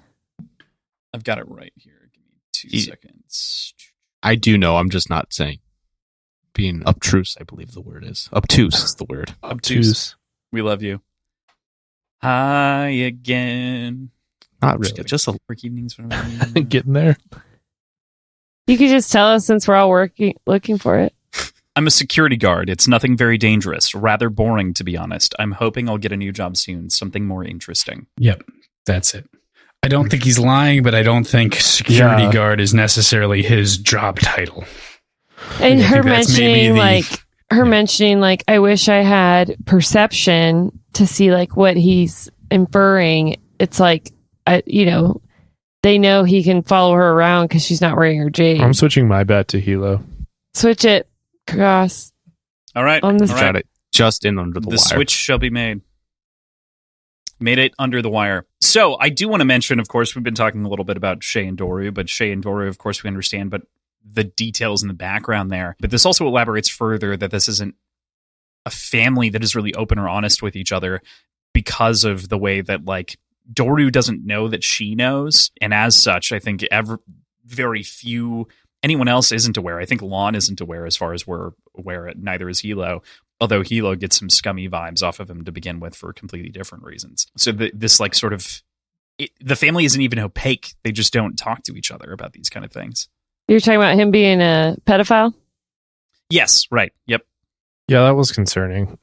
I've got it right here. Give me 2 seconds. I do know. I'm just not saying. Being obtruse, I believe the word is. Obtuse is the word. Obtuse. We love you. Hi again. Not really. Just a work evenings. Getting there. You could just tell us since we're all looking for it. I'm a security guard. It's nothing very dangerous. Rather boring, to be honest. I'm hoping I'll get a new job soon. Something more interesting. Yep. That's it. I don't think he's lying, but I don't think security guard is necessarily his job title. And her mentioning like, I wish I had perception to see like what he's inferring. It's like, they know he can follow her around because she's not wearing her jade. I'm switching my bet to Hilo. Switch it, Cross. All right. On the got it just in under the wire. The switch shall be made. Made it under the wire. So I do want to mention, of course, we've been talking a little bit about Shay and Doru, but Shay and Doru, of course, we understand, but the details in the background there. But this also elaborates further that this isn't a family that is really open or honest with each other because of the way that, like, Doru doesn't know that she knows. And as such, I think very few, anyone else isn't aware. I think Lon isn't aware as far as we're aware. Neither is Hilo. Although Hilo gets some scummy vibes off of him to begin with for completely different reasons. So this like sort of, the family isn't even opaque. They just don't talk to each other about these kind of things. You're talking about him being a pedophile? Yes, right. Yep. Yeah, that was concerning.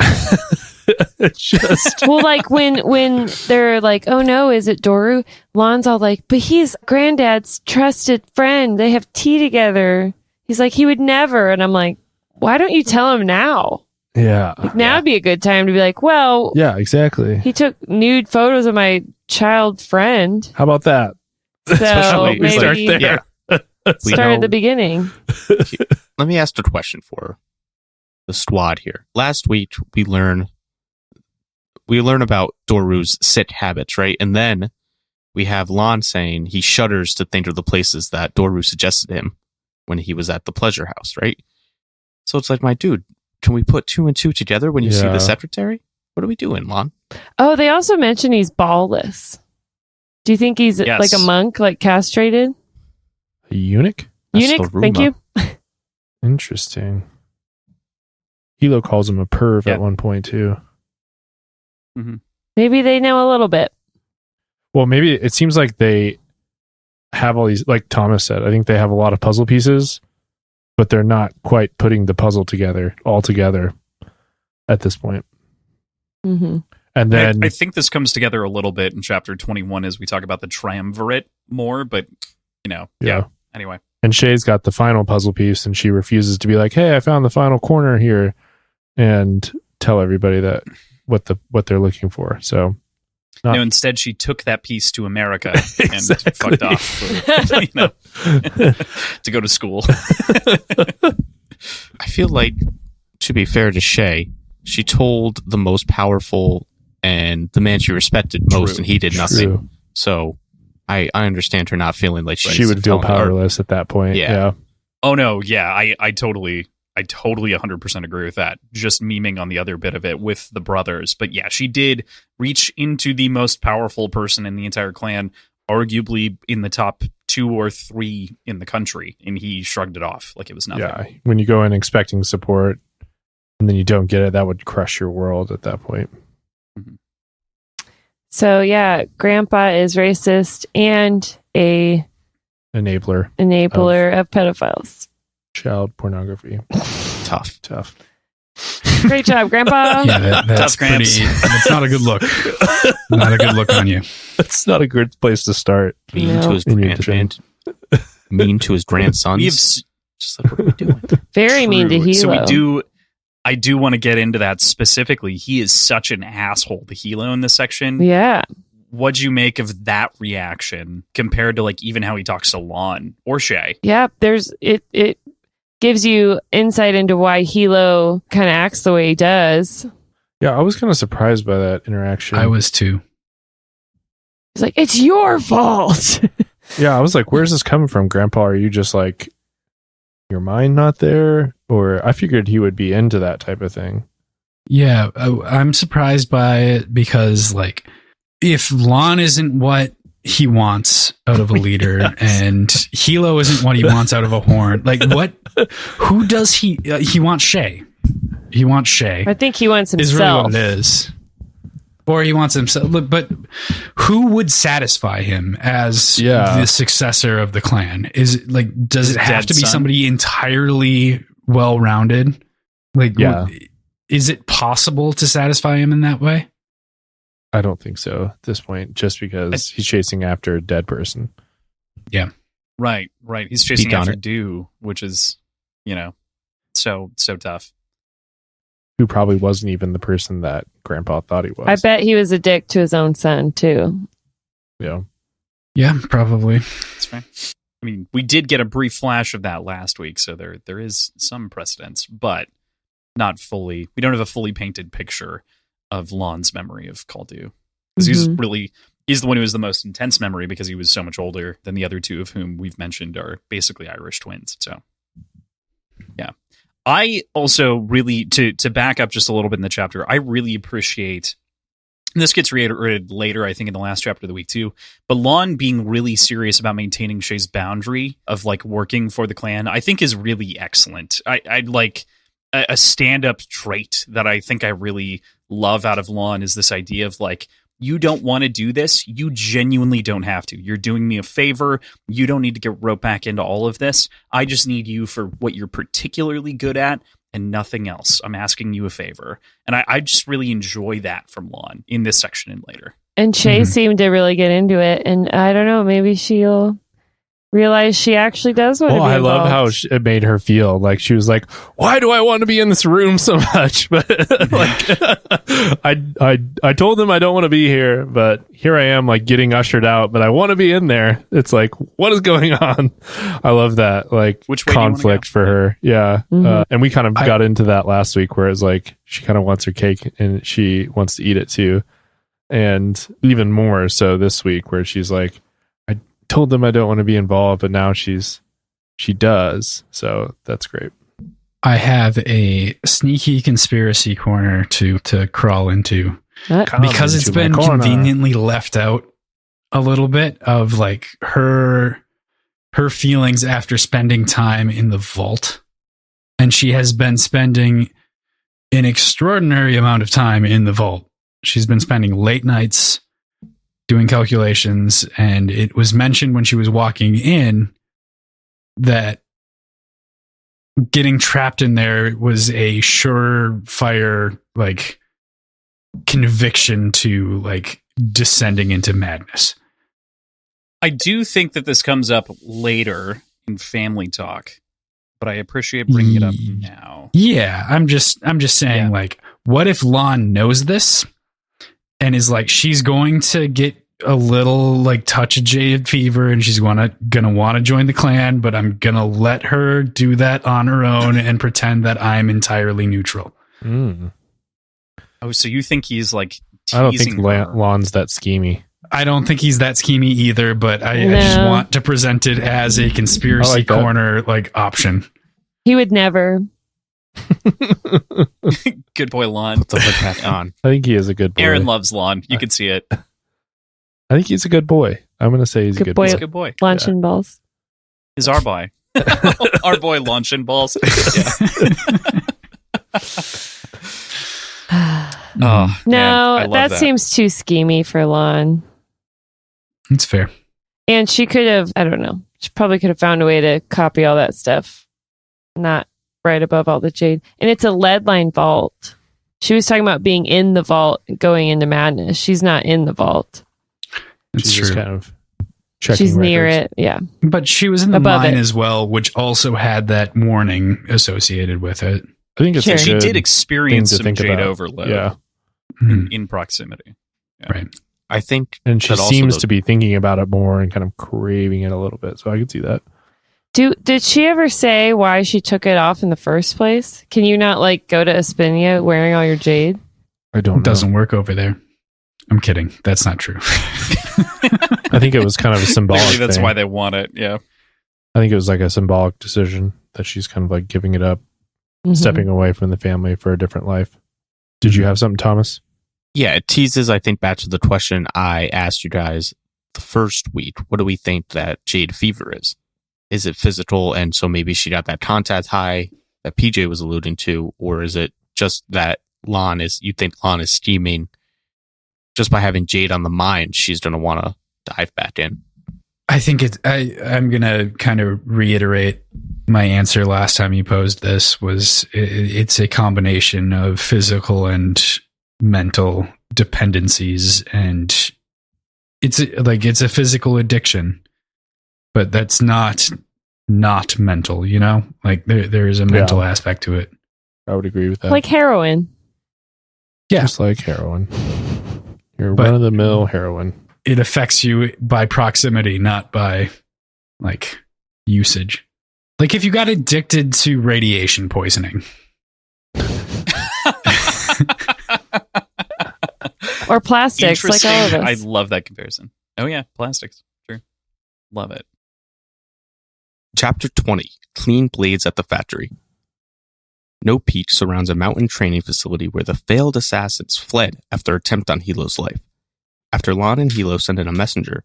Well, like when they're like, oh no, is it Doru? Lon's all like, but he's granddad's trusted friend. They have tea together. He's like, he would never. And I'm like, why don't you tell him now? Yeah. Like, now would be a good time to be like, well, yeah, exactly. he took nude photos of my child friend. How about that? So Especially maybe start there. Yeah. start at the beginning. Let me ask a question for the squad here. Last week we learn about Doru's sick habits, right? And then we have Lon saying he shudders to think of the places that Doru suggested him when he was at the pleasure house, right? So it's like, my dude, can we put 2 and 2 together when you see the secretary? What are we doing, Lon? Oh, they also mentioned he's ballless. Do you think he's like a monk, like castrated? A eunuch? Eunuch, thank you. Interesting. Hilo calls him a perv at one point, too. Mm-hmm. Maybe they know a little bit. Well, maybe it seems like they have all these, like Thomas said, I think they have a lot of puzzle pieces, but they're not quite putting the puzzle all together at this point. Mm-hmm. And then I think this comes together a little bit in chapter 21 as we talk about the triumvirate more, but yeah. Anyway. And Shay's got the final puzzle piece and she refuses to be like, hey, I found the final corner here and tell everybody that what they're looking for. So no, instead she took that piece to America and fucked off to go to school. I feel like, to be fair to Shay, she told the most powerful and the man she respected most, and he did nothing. True. So I understand her not feeling like she would feel powerless at that point. Yeah. Oh no, yeah, I totally 100% agree with that. Just memeing on the other bit of it with the brothers. But yeah, she did reach into the most powerful person in the entire clan, arguably in the top 2 or 3 in the country, and he shrugged it off like it was nothing. Yeah, when you go in expecting support and then you don't get it, that would crush your world at that point. Mm-hmm. So yeah, Grandpa is racist and a Enabler of pedophiles. child pornography. Tough. Great job, Grandpa. Yeah, that's Tough, Gramps. That's not a good look. Not a good look on you. That's not a good place to start. Mean No. to his mean to his grandsons. Just like, what are we doing? Very mean to True. Hilo. So I do want to get into that specifically. He is such an asshole to Hilo in this section. Yeah. What'd you make of that reaction compared to like even how he talks to Lon or Shay? Yeah. It gives you insight into why Hilo kind of acts the way he does. Yeah, I was kind of surprised by that interaction. I was too. He's like, it's your fault. Yeah, I was like, where's this coming from, Grandpa? Are you just like, your mind not there? Or I figured he would be into that type of thing. Yeah, I'm surprised by it because, like, if Lon isn't what he wants out of a leader and Hilo isn't what he wants out of a horn, like, what? Who does he wants Shay. He wants Shay. I think he wants himself. Is really what it is. Or he wants himself. But who would satisfy him as the successor of the clan? Is it like, does it have to be somebody entirely well-rounded? Like, is it possible to satisfy him in that way? I don't think so at this point, just because he's chasing after a dead person. Yeah. Right. He's chasing after Dew, which is, so tough. Who probably wasn't even the person that Grandpa thought he was. I bet he was a dick to his own son, too. Yeah. Yeah, probably. That's fine. I mean, we did get a brief flash of that last week, so there is some precedence, but not fully. We don't have a fully painted picture of Lon's memory of Kaldu. Because he's the one who has the most intense memory because he was so much older than the other two of whom we've mentioned are basically Irish twins. So, yeah. I also really, to back up just a little bit in the chapter, I really appreciate, and this gets reiterated later, I think in the last chapter of the week too, but Lon being really serious about maintaining Shay's boundary of like working for the clan, I think is really excellent. I'd like a stand-up trait that I think I really love out of Lon is this idea of like, you don't want to do this. You genuinely don't have to. You're doing me a favor. You don't need to get roped back into all of this. I just need you for what you're particularly good at and nothing else. I'm asking you a favor. And I just really enjoy that from Lon in this section and later. And Shay seemed to really get into it. And I don't know, maybe she'll realize she actually does want to be I involved. love how it made her feel. Like she was like, why do I want to be in this room so much? But like, I told them I don't want to be here, but here I am like getting ushered out, but I want to be in there. It's like, what is going on? I love that like Which way conflict for her. Yeah. And we kind of got into that last week where it's like, she kind of wants her cake and she wants to eat it too. And even more so this week where she's like, told them I don't want to be involved, but now she does. So that's great. I have a sneaky conspiracy corner to crawl into because it's been conveniently left out a little bit of like her feelings after spending time in the vault. And she has been spending an extraordinary amount of time in the vault. She's been spending late nights doing calculations, and it was mentioned when she was walking in that getting trapped in there was a surefire like conviction to like descending into madness. I do think that this comes up later in family talk, but I appreciate bringing it up now. Yeah, I'm just saying, like, what if Lon knows this and is like, she's going to get a little like touch of jade fever and she's gonna want to join the clan, but I'm gonna let her do that on her own and pretend that I'm entirely neutral. Oh, so you think he's like I don't think her. Lon's that schemy. I don't think he's that schemy either, but I just want to present it as a conspiracy corner like option. He would never. Good boy, Lon. Put the hood back on. I think he is a good boy. Aaron loves Lon. You can see it. I think he's a good boy. I'm going to say he's a good boy. He's a good boy. Luncheon balls. Is our boy. Our boy luncheon balls. Yeah. Oh, man, I No, love that seems too schemy for Lon. It's fair. And she could have, I don't know, she probably could have found a way to copy all that stuff. Not right above all the jade. And it's a lead line vault. She was talking about being in the vault, going into madness. She's not in the vault. It's She's true. just kind of checking She's near records. it. Yeah. But she was in the Above mine it. as well, which also had that warning associated with it. I think it's Sure. a She good did experience thing to some think jade about. overload Yeah. in proximity. Yeah. Right. I think And she that also seems the- to be thinking about it more and kind of craving it a little bit. So I could see that. Did she ever say why she took it off in the first place? Can you not like go to Espinia wearing all your jade? I don't know. It doesn't work over there. I'm kidding. That's not true. I think it was kind of a symbolic Clearly, that's thing. why they want it. Yeah. I think it was like a symbolic decision that she's kind of like giving it up, Mhm. stepping away from the family for a different life. Did you have something, Thomas? Yeah, it teases, I think, back to the question I asked you guys the first week. What do we think that jade fever is? Is it physical, and so maybe she got that contact high that PJ was alluding to, or is it just that you think Lon is scheming just by having jade on the mind, she's going to want to dive back in? I think I'm going to kind of reiterate my answer last time you posed this was it's a combination of physical and mental dependencies, and it's a physical addiction, but that's not mental, you know, like there is a mental aspect to it. I would agree with that. Like heroin. Yeah. Just like heroin. You're But- run-of-the-mill heroin. It affects you by proximity, not by like usage. Like if you got addicted to radiation poisoning, Or plastics, like all of Interesting. us. I love that comparison. Oh yeah, plastics. True. Love it. Chapter 20, Clean Blades at the Factory. No Peach surrounds a mountain training facility where the failed assassins fled after attempt on Hilo's life. After Lon and Hilo send in a messenger,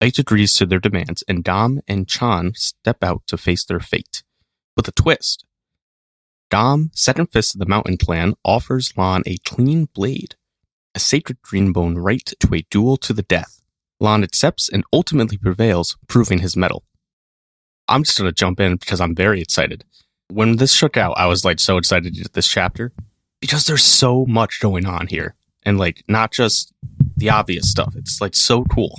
Light agrees to their demands, and Dom and Chan step out to face their fate. With a twist. Dom, second fist of the mountain clan, offers Lon a clean blade, a sacred greenbone right to a duel to the death. Lon accepts and ultimately prevails, proving his mettle. I'm just going to jump in because I'm very excited. When this shook out, I was like so excited to get this chapter because there's so much going on here. And like, not just the obvious stuff. It's like so cool.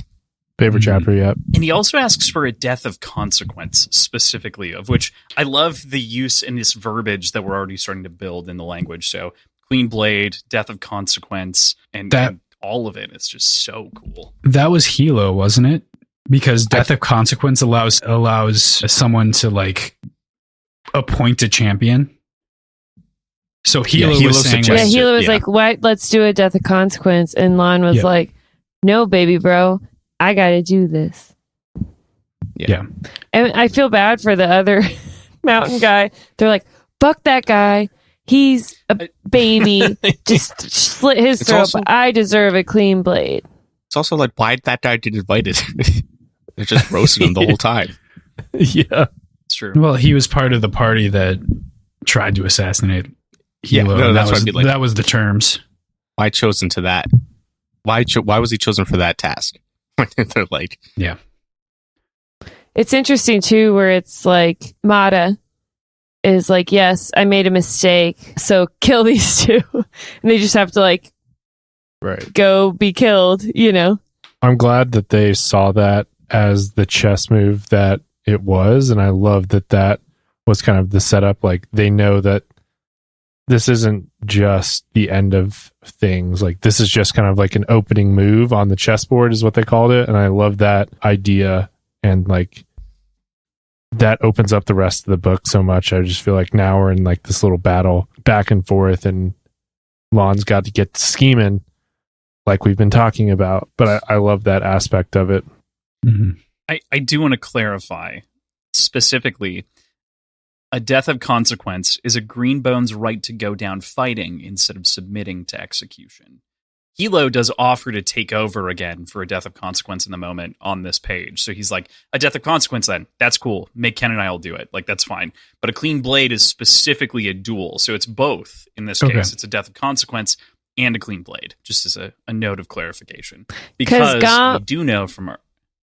Favorite chapter yet? And he also asks for a death of consequence, specifically, of which I love the use in this verbiage that we're already starting to build in the language. So, clean blade, death of consequence, and all of it is just so cool. that was Hilo, wasn't it? Because death of consequence allows someone to like appoint a champion. So Hilo Hilo was saying, Yeah, suggested- Hilo was yeah. like, "What? Let's do a death of consequence." And Lon was Yeah. like, "No, baby, bro, I got to do this." Yeah. And I feel bad for the other mountain guy. They're like, "Fuck that guy. He's a baby. Just slit his It's throat. also- But I deserve a clean blade." It's also like, why did that guy get invited? They're just roasting him the whole time. Yeah. It's true. well, he was part of the party that tried to assassinate Yeah, Hilo. no, and that's what I mean, like- that was the terms. Why chosen to that? Why was he chosen for that task? They're like, It's interesting too, where it's like Mata is like, "Yes, I made a mistake, so kill these two," and they just have to like Right. go be killed. You know? I'm glad that they saw that as the chess move that it was. And I love that that was kind of the setup. Like they know that this isn't just the end of things. Like this is just kind of like an opening move on the chessboard is what they called it. And I love that idea. And like that opens up the rest of the book so much. I just feel like now we're in like this little battle back and forth, and Lon's got to get scheming like we've been talking about. But I love that aspect of it. Mhm. I do want to clarify specifically. A death of consequence is a Greenbone's right to go down fighting instead of submitting to execution. Hilo does offer to take over again for a death of consequence in the moment on this page. So he's like, a death of consequence then. That's cool. Make Ken and I will do it. Like, that's fine. But a clean blade is specifically a duel. So it's both in this Okay. case. It's a death of consequence and a clean blade, just as a note of clarification. Because we do know from our...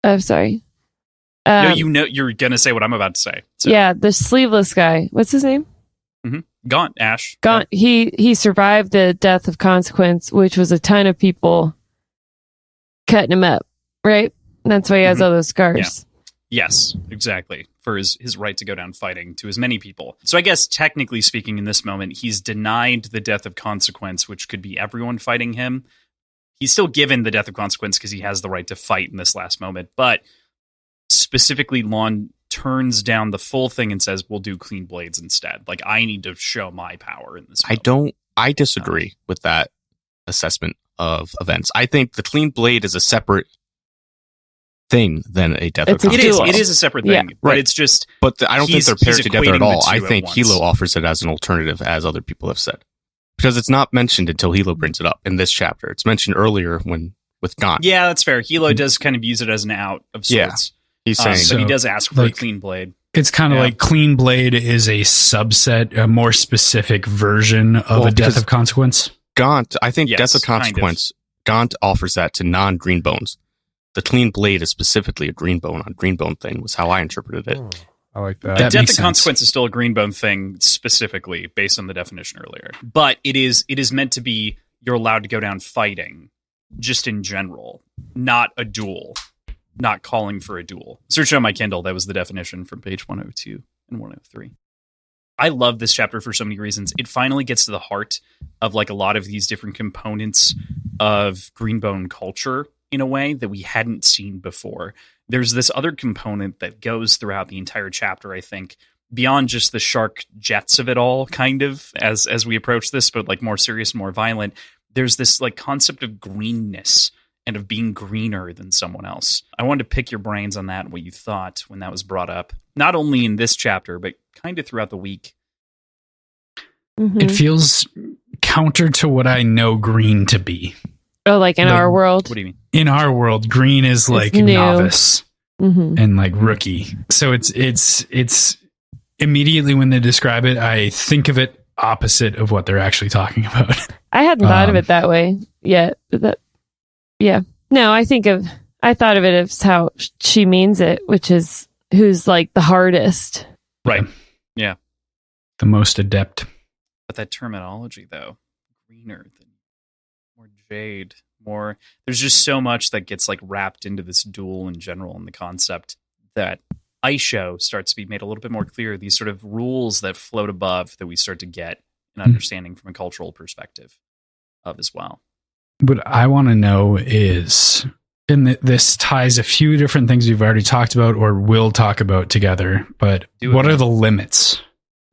I'm sorry. No, you're going to say what I'm about to say. So. Yeah, the sleeveless guy. What's his name? Mm-hmm. Gaunt, Ash. Gaunt. Yeah. He survived the death of consequence, which was a ton of people cutting him up, right? And that's why he has all those scars. Yeah. Yes, exactly. For his right to go down fighting to as many people. So I guess technically speaking in this moment, he's denied the death of consequence, which could be everyone fighting him. He's still given the death of consequence because he has the right to fight in this last moment. But specifically, Lon turns down the full thing and says, we'll do clean blades instead. Like, I need to show my power in this moment. I disagree with that assessment of events. I think the clean blade is a separate thing than a death of consequence. It is a separate thing, but it's just... But I don't think they're paired together at all. I think Hilo offers it as an alternative, as other people have said. Because it's not mentioned until Hilo brings it up in this chapter. It's mentioned earlier with Gaunt. Yeah, that's fair. Hilo does kind of use it as an out of sorts. Yeah, he's saying... but he does ask for a clean blade. It's kind of like clean blade is a subset, a more specific version of a death of consequence. Gaunt, I think death of consequence, Gaunt offers that to non-green bones. The clean blade is specifically a green bone on green bone thing, was how I interpreted it. Oh, I like that. Death of consequence is still a green bone thing specifically based on the definition earlier. But it is meant to be you're allowed to go down fighting just in general, not a duel, not calling for a duel. Search on my Kindle, that was the definition from page 102 and 103. I love this chapter for so many reasons. It finally gets to the heart of like a lot of these different components of greenbone culture in a way that we hadn't seen before. There's this other component that goes throughout the entire chapter, I think, beyond just the shark jets of it all, kind of, as we approach this, but like more serious, more violent. There's this like concept of greenness and of being greener than someone else. I wanted to pick your brains on that and what you thought when that was brought up, not only in this chapter, but kind of throughout the week. Mm-hmm. It feels counter to what I know green to be. Oh, like in our world? What do you mean? In our world, green is like novice and like rookie. So it's immediately when they describe it, I think of it opposite of what they're actually talking about. I hadn't thought of it that way yet. No, I thought of it as how she means it, which is who's like the hardest. Right. Yeah. The most adept. But that terminology, though, greener than more Jade, more. There's just so much that gets like wrapped into this duel in general and the concept that Aisho starts to be made a little bit more clear. These sort of rules that float above that we start to get an understanding from a cultural perspective of as well. What I want to know is, and this ties a few different things we've already talked about or will talk about together, but what are the limits?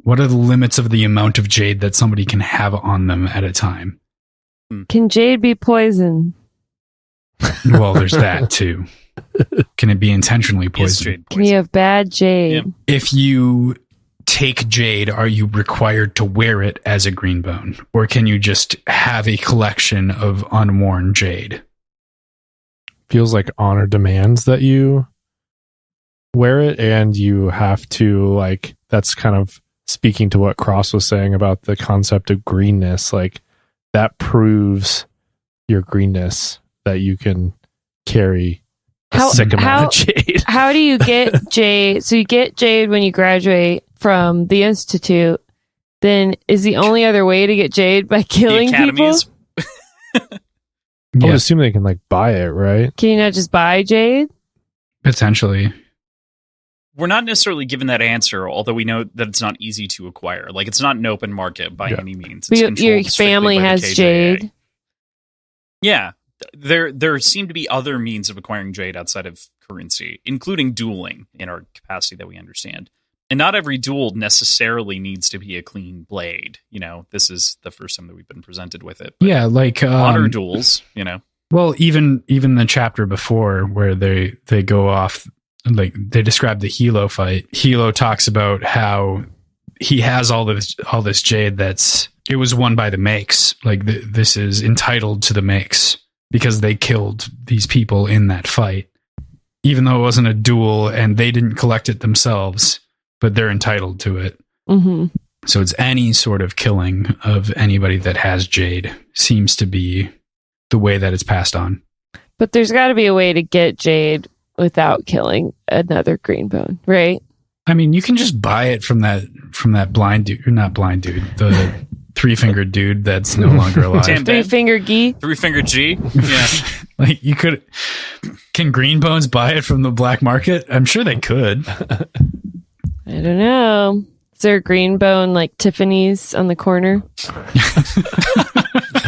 What are the limits of the amount of Jade that somebody can have on them at a time? Can Jade be poison? Well, there's that too. Can it be intentionally poisoned? Can you have bad Jade? Yeah. If you take Jade, are you required to wear it as a green bone? Or can you just have a collection of unworn Jade? Feels like honor demands that you wear it, and you have to, like, that's kind of speaking to what Cross was saying about the concept of greenness. Like, that proves your greenness, that you can carry a sick amount of Jade. How do you get Jade? So you get Jade when you graduate from the Institute. Then is the only other way to get Jade by killing people? I would assume they can like buy it, right? Can you not just buy Jade? Potentially. We're not necessarily given that answer, although we know that it's not easy to acquire. Like, it's not an open market by any means. It's your family has Jade. Yeah. There seem to be other means of acquiring Jade outside of currency, including dueling in our capacity that we understand. And not every duel necessarily needs to be a clean blade. You know, this is the first time that we've been presented with it. Yeah, like honor duels, you know. Well, even the chapter before where they go off, like they describe the Hilo fight. Hilo talks about how he has all this Jade it was won by the Makes. Like this is entitled to the Makes because they killed these people in that fight, even though it wasn't a duel and they didn't collect it themselves, but they're entitled to it. Mm-hmm. So it's any sort of killing of anybody that has Jade seems to be the way that it's passed on. But there's got to be a way to get Jade without killing another Greenbone, right? I mean, you can just buy it from that blind dude, or not blind dude, the three-fingered dude that's no longer alive. Three-finger G. Three-finger G? Yeah. Like, you could... Can Greenbones buy it from the black market? I'm sure they could. I don't know. Is there a Greenbone, like Tiffany's on the corner?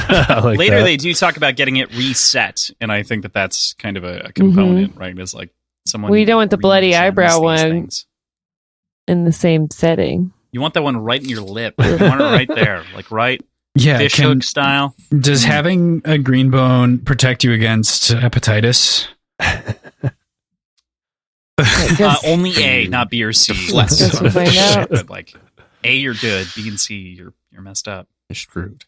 Like later, they do talk about getting it reset, and I think that's kind of a component, right? It's like someone... We don't want the bloody eyebrow one things. In the same setting. You want that one right in your lip. You want it right there, like right fish hook style. Does having a green bone protect you against hepatitis? Only A, not B or C. Guess we'll find out. But like A, you're good. B and C, you're messed up. You're screwed.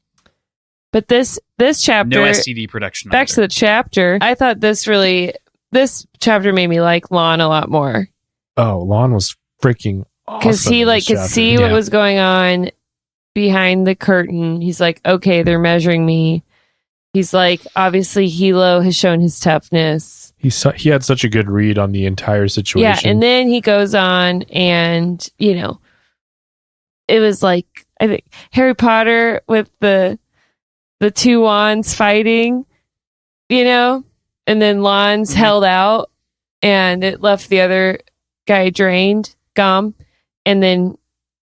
But this chapter, no STD protection. Back to the chapter, I thought this chapter made me like Lon a lot more. Oh, Lon was freaking awesome. Because he could see what was going on behind the curtain. He's like, okay, they're measuring me. He's like, obviously Hilo has shown his toughness. He had such a good read on the entire situation. Yeah, and then he goes on and, it was like, I think Harry Potter with the two wands fighting, and then Lon's held out and it left the other guy drained, and then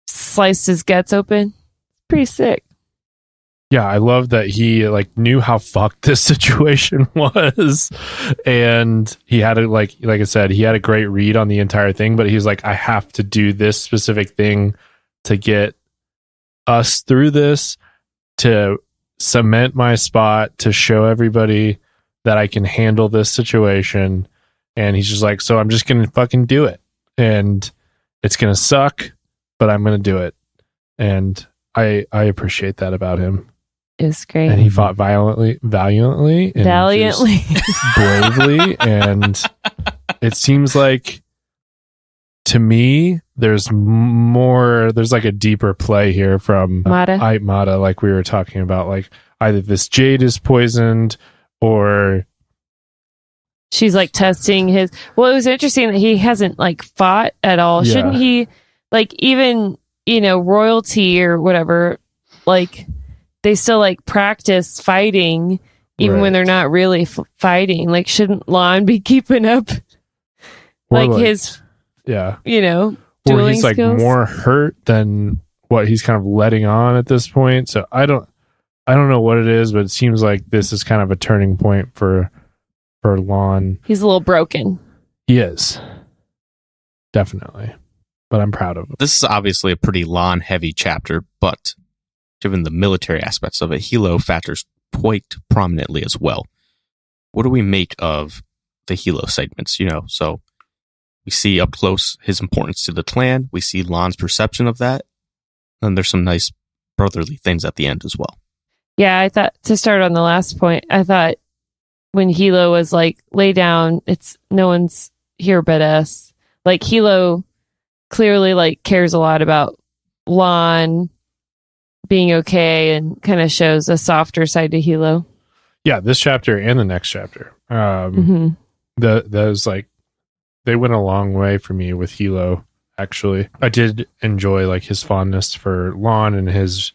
sliced his guts open. Pretty sick. Yeah, I love that he knew how fucked this situation was, and he had like I said, he had a great read on the entire thing. But he was like, I have to do this specific thing to get us through this, to cement my spot, to show everybody that I can handle this situation. And he's just like, so I'm just gonna fucking do it, and it's gonna suck, but I'm gonna do it. And I appreciate that about him. It was great. And he fought valiantly, and bravely. And it seems like, to me, there's like a deeper play here from Mata, like we were talking about. Like, either this Jade is poisoned, or she's like testing his... Well, it was interesting that he hasn't fought at all. Yeah. Shouldn't he, even, royalty or whatever, they still practice fighting even when they're not really fighting. Shouldn't Lon be keeping up his dueling or he's skills? More hurt than what he's kind of letting on at this point. So I don't know what it is, but it seems like this is kind of a turning point for Lon. He's a little broken. He is, definitely, but I'm proud of him. This is obviously a pretty Lon heavy chapter, but given the military aspects of it, Hilo factors quite prominently as well. What do we make of the Hilo segments? So we see up close his importance to the clan. We see Lon's perception of that. And there's some nice brotherly things at the end as well. Yeah, I thought, to start on the last point, I thought when Hilo was lay down, it's no one's here but us. Hilo clearly cares a lot about Lon being okay, and kind of shows a softer side to Hilo. Yeah, this chapter and the next chapter. Those they went a long way for me with Hilo. Actually, I did enjoy his fondness for Lon and his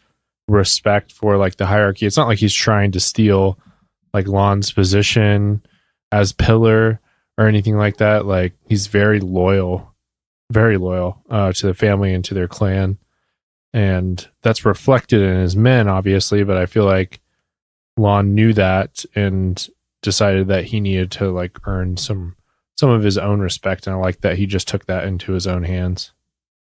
respect for the hierarchy. It's not like he's trying to steal Lon's position as pillar or anything like that. He's very loyal to the family and to their clan. And that's reflected in his men, obviously, but I feel like Lon knew that and decided that he needed to earn some of his own respect, and I like that he just took that into his own hands.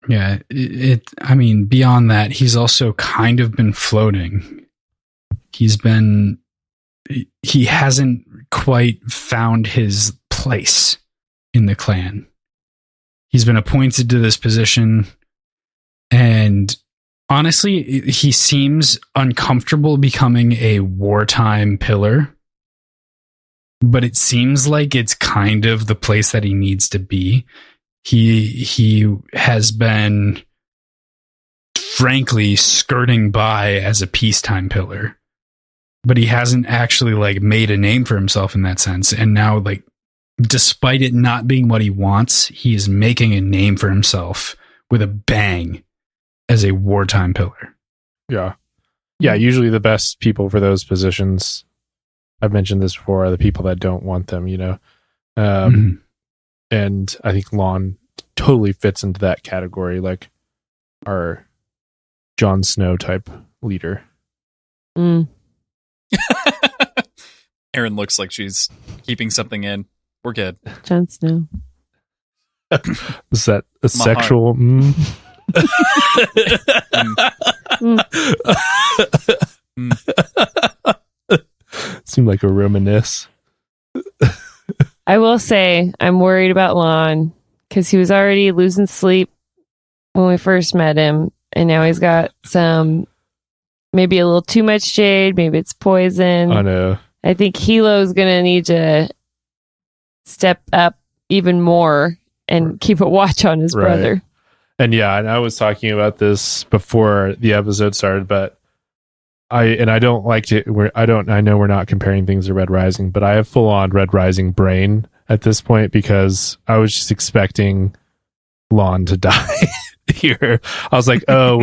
Yeah, beyond that, he's also kind of been floating. He hasn't quite found his place in the clan. He's been appointed to this position, and honestly, he seems uncomfortable becoming a wartime pillar, but it seems like it's kind of the place that he needs to be. He has been frankly skirting by as a peacetime pillar. But he hasn't actually like made a name for himself in that sense. And now, like, despite it not being what he wants, he is making a name for himself with a bang as a wartime pillar. Yeah. Yeah, usually the best people for those positions, I've mentioned this before, are the people that don't want them, you know? And I think Lon totally fits into that category, like our Jon Snow type leader. Erin looks like she's keeping something in. We're good. Jon Snow. Is that a sexual? Seemed like a reminisce. I will say I'm worried about Lon because he was already losing sleep when we first met him, and now he's got some, maybe a little too much jade, maybe it's poison. I know. I think Hilo's gonna need to step up even more and keep a watch on his brother. And yeah, and I was talking about this before the episode started, but I don't like to. I know we're not comparing things to Red Rising, but I have full on Red Rising brain at this point because I was just expecting Lon to die here. I was like, oh,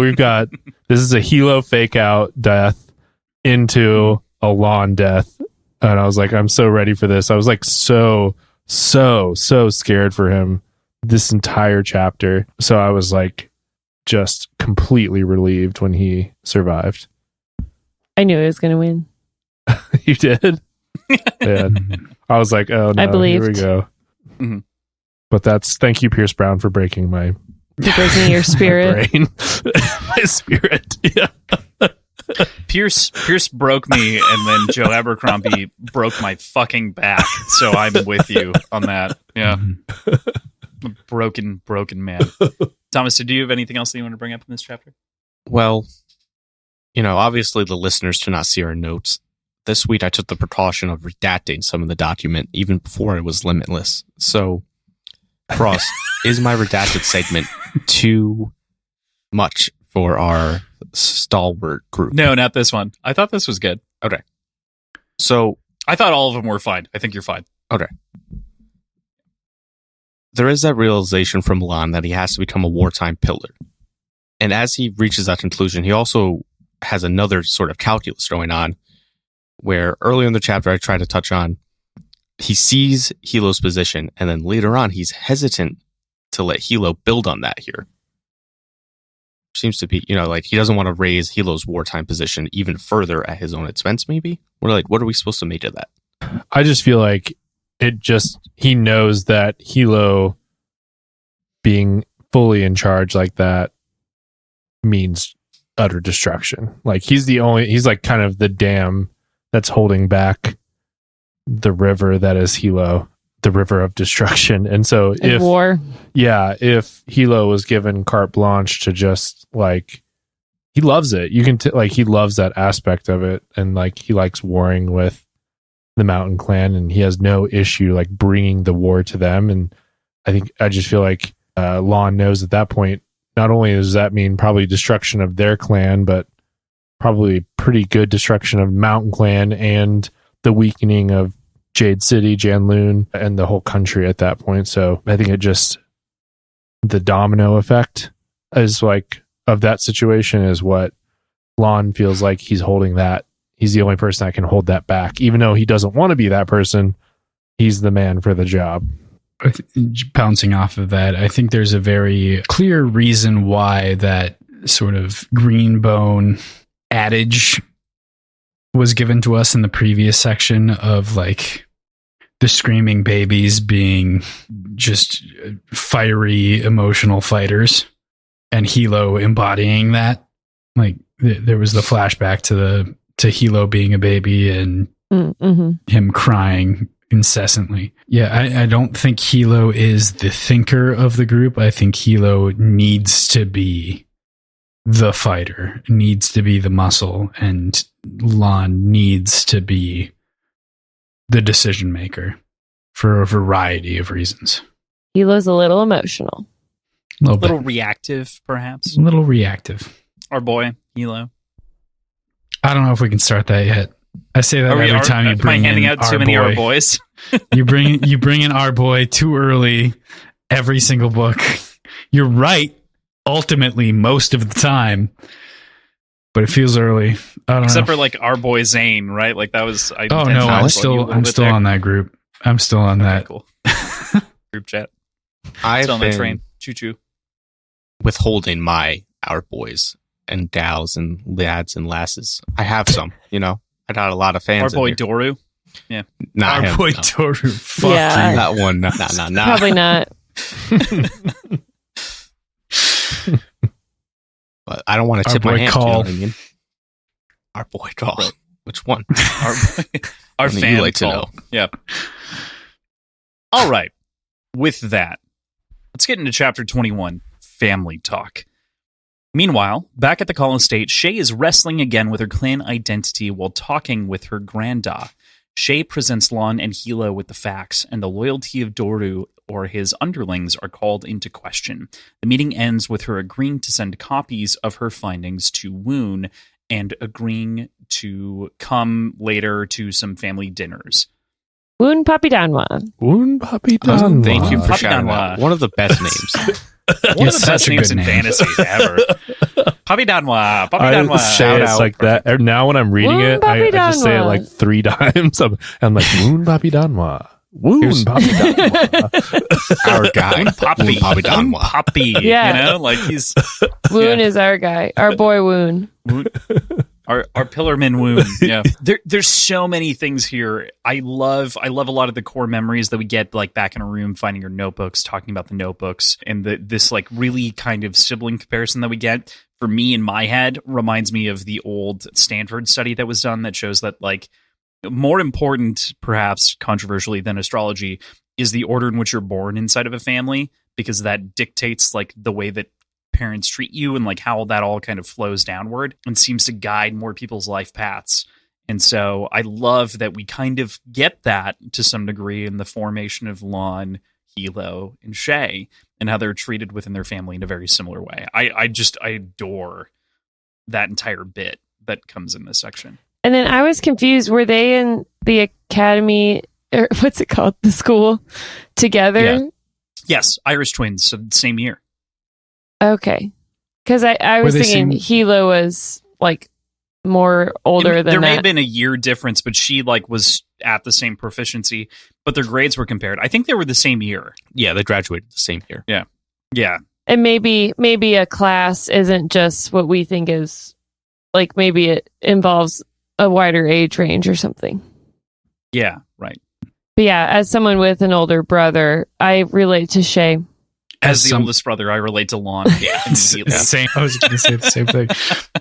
this is a Hilo fake out death into a Lon death, and I was like, I'm so ready for this. I was like, so scared for him this entire chapter. So I was like, just completely relieved when he survived. I knew he was going to win. You did? Yeah. I was like, oh no, I believed. Here we go. Mm-hmm. But thank you, Pierce Brown, for breaking my breaking your spirit. brain. My spirit. Yeah. Pierce broke me, and then Joe Abercrombie broke my fucking back. So I'm with you on that. Yeah. A broken man. Thomas, do you have anything else that you want to bring up in this chapter? Well, obviously the listeners do not see our notes. This week I took the precaution of redacting some of the document even before it was limitless. So, Cross, is my redacted segment too much for our stalwart group? No, not this one. I thought this was good. Okay. So, I thought all of them were fine. I think you're fine. Okay. There is that realization from Lon that he has to become a wartime pillar. And as he reaches that conclusion, he also has another sort of calculus going on where earlier in the chapter I try to touch on, he sees Hilo's position, and then later on he's hesitant to let Hilo build on that here. Seems to be, like he doesn't want to raise Hilo's wartime position even further at his own expense, maybe? What are we supposed to make of that? I just feel like he knows that Hilo being fully in charge like that means utter destruction. Like he's like kind of the dam that's holding back the river that is Hilo, the river of destruction. And so if Hilo was given carte blanche to just like, he loves it. You can he loves that aspect of it. And like, he likes warring with the Mountain Clan, and he has no issue like bringing the war to them. And I just feel like Lon knows at that point, not only does that mean probably destruction of their clan, but probably pretty good destruction of Mountain Clan and the weakening of Jade City, Janloon, and the whole country at that point. So I think the domino effect is like of that situation is what Lon feels like he's holding that. He's the only person that can hold that back. Even though he doesn't want to be that person, he's the man for the job. Bouncing off of that, I think there's a very clear reason why that sort of green bone adage was given to us in the previous section of like the screaming babies being just fiery, emotional fighters, and Hilo embodying that. Like there was the flashback to Hilo being a baby and him crying incessantly. Yeah, I don't think Hilo is the thinker of the group. I think Hilo needs to be the fighter, needs to be the muscle, and Lon needs to be the decision maker for a variety of reasons. Hilo's a little emotional. A little reactive, perhaps. A little reactive. Our boy, Hilo. I don't know if we can start that yet. I say that every time you bring handing in out our too many boy. our boys. you bring in our boy too early every single book. You're right, ultimately, most of the time. But it feels early. I don't Except know. for like our boy Zane, right? Like that was. Oh no, I'm still on that group. I'm still on that. Cool. Group chat. I've Still on that been train. Choo choo. withholding my our boys and dals and lads and lasses. I have some, I got a lot of fans. Our boy in here. Doru. Not Our him, boy no. Toru. Fuck Yeah. you. That one. Nah. Probably not. But I don't want to Our tip my boy hand. Call. You know what I mean? Our boy Call. Right. Which one? Our Only you fan like to call. know. Yep. All right. With that, let's get into chapter 21, Family Talk. Meanwhile, back at the Call estate, Shay is wrestling again with her clan identity while talking with her granda. Shay presents Lon and Hilo with the facts, and the loyalty of Doru or his underlings are called into question. The meeting ends with her agreeing to send copies of her findings to Woon and agreeing to come later to some family dinners. Woon Papi Danwa. Woon Papi Danwa. Thank you for Papi shouting Danwa. out. One of the best names. One It's of the such best a names good in name. fantasy ever. Papi Danwa. Papi I Danwa. say Shout it out. like that. Now when I'm reading Woon it, I Papi just say it Danwa. like 3 times. I'm like, Woon Papi Danwa. Woon Here's- Papi Danwa. Our guy. Papi. Papi Danwa. Papi. Yeah. Like he's Woon is our guy. Our boy Woon. our Pillarman Woon. Yeah. There's so many things here. I love a lot of the core memories that we get like back in a room, finding your notebooks, talking about the notebooks, and this like really kind of sibling comparison that we get. For me in my head, reminds me of the old Stanford study that was done that shows that like more important, perhaps controversially than astrology, is the order in which you're born inside of a family, because that dictates like the way that parents treat you and like how that all kind of flows downward and seems to guide more people's life paths. And so I love that we kind of get that to some degree in the formation of Lon, Hilo, and Shay, and how they're treated within their family in a very similar way. I adore that entire bit that comes in this section. And then I was confused. Were they in the academy, or what's it called? The school together? Yeah. Yes, Irish twins, so same year. Okay. Because I was Were they thinking same- Hilo was like more older than there may that. have been a year difference, but she like was at the same proficiency, but their grades were compared. I think they were the same year. Yeah, they graduated the same year. Yeah. And maybe a class isn't just what we think is, like maybe it involves a wider age range or something. Yeah, right. But yeah, as someone with an older brother, I relate to Shay. As the oldest brother, I relate to Lon. Yeah, immediately. Same. I was going to say the same thing.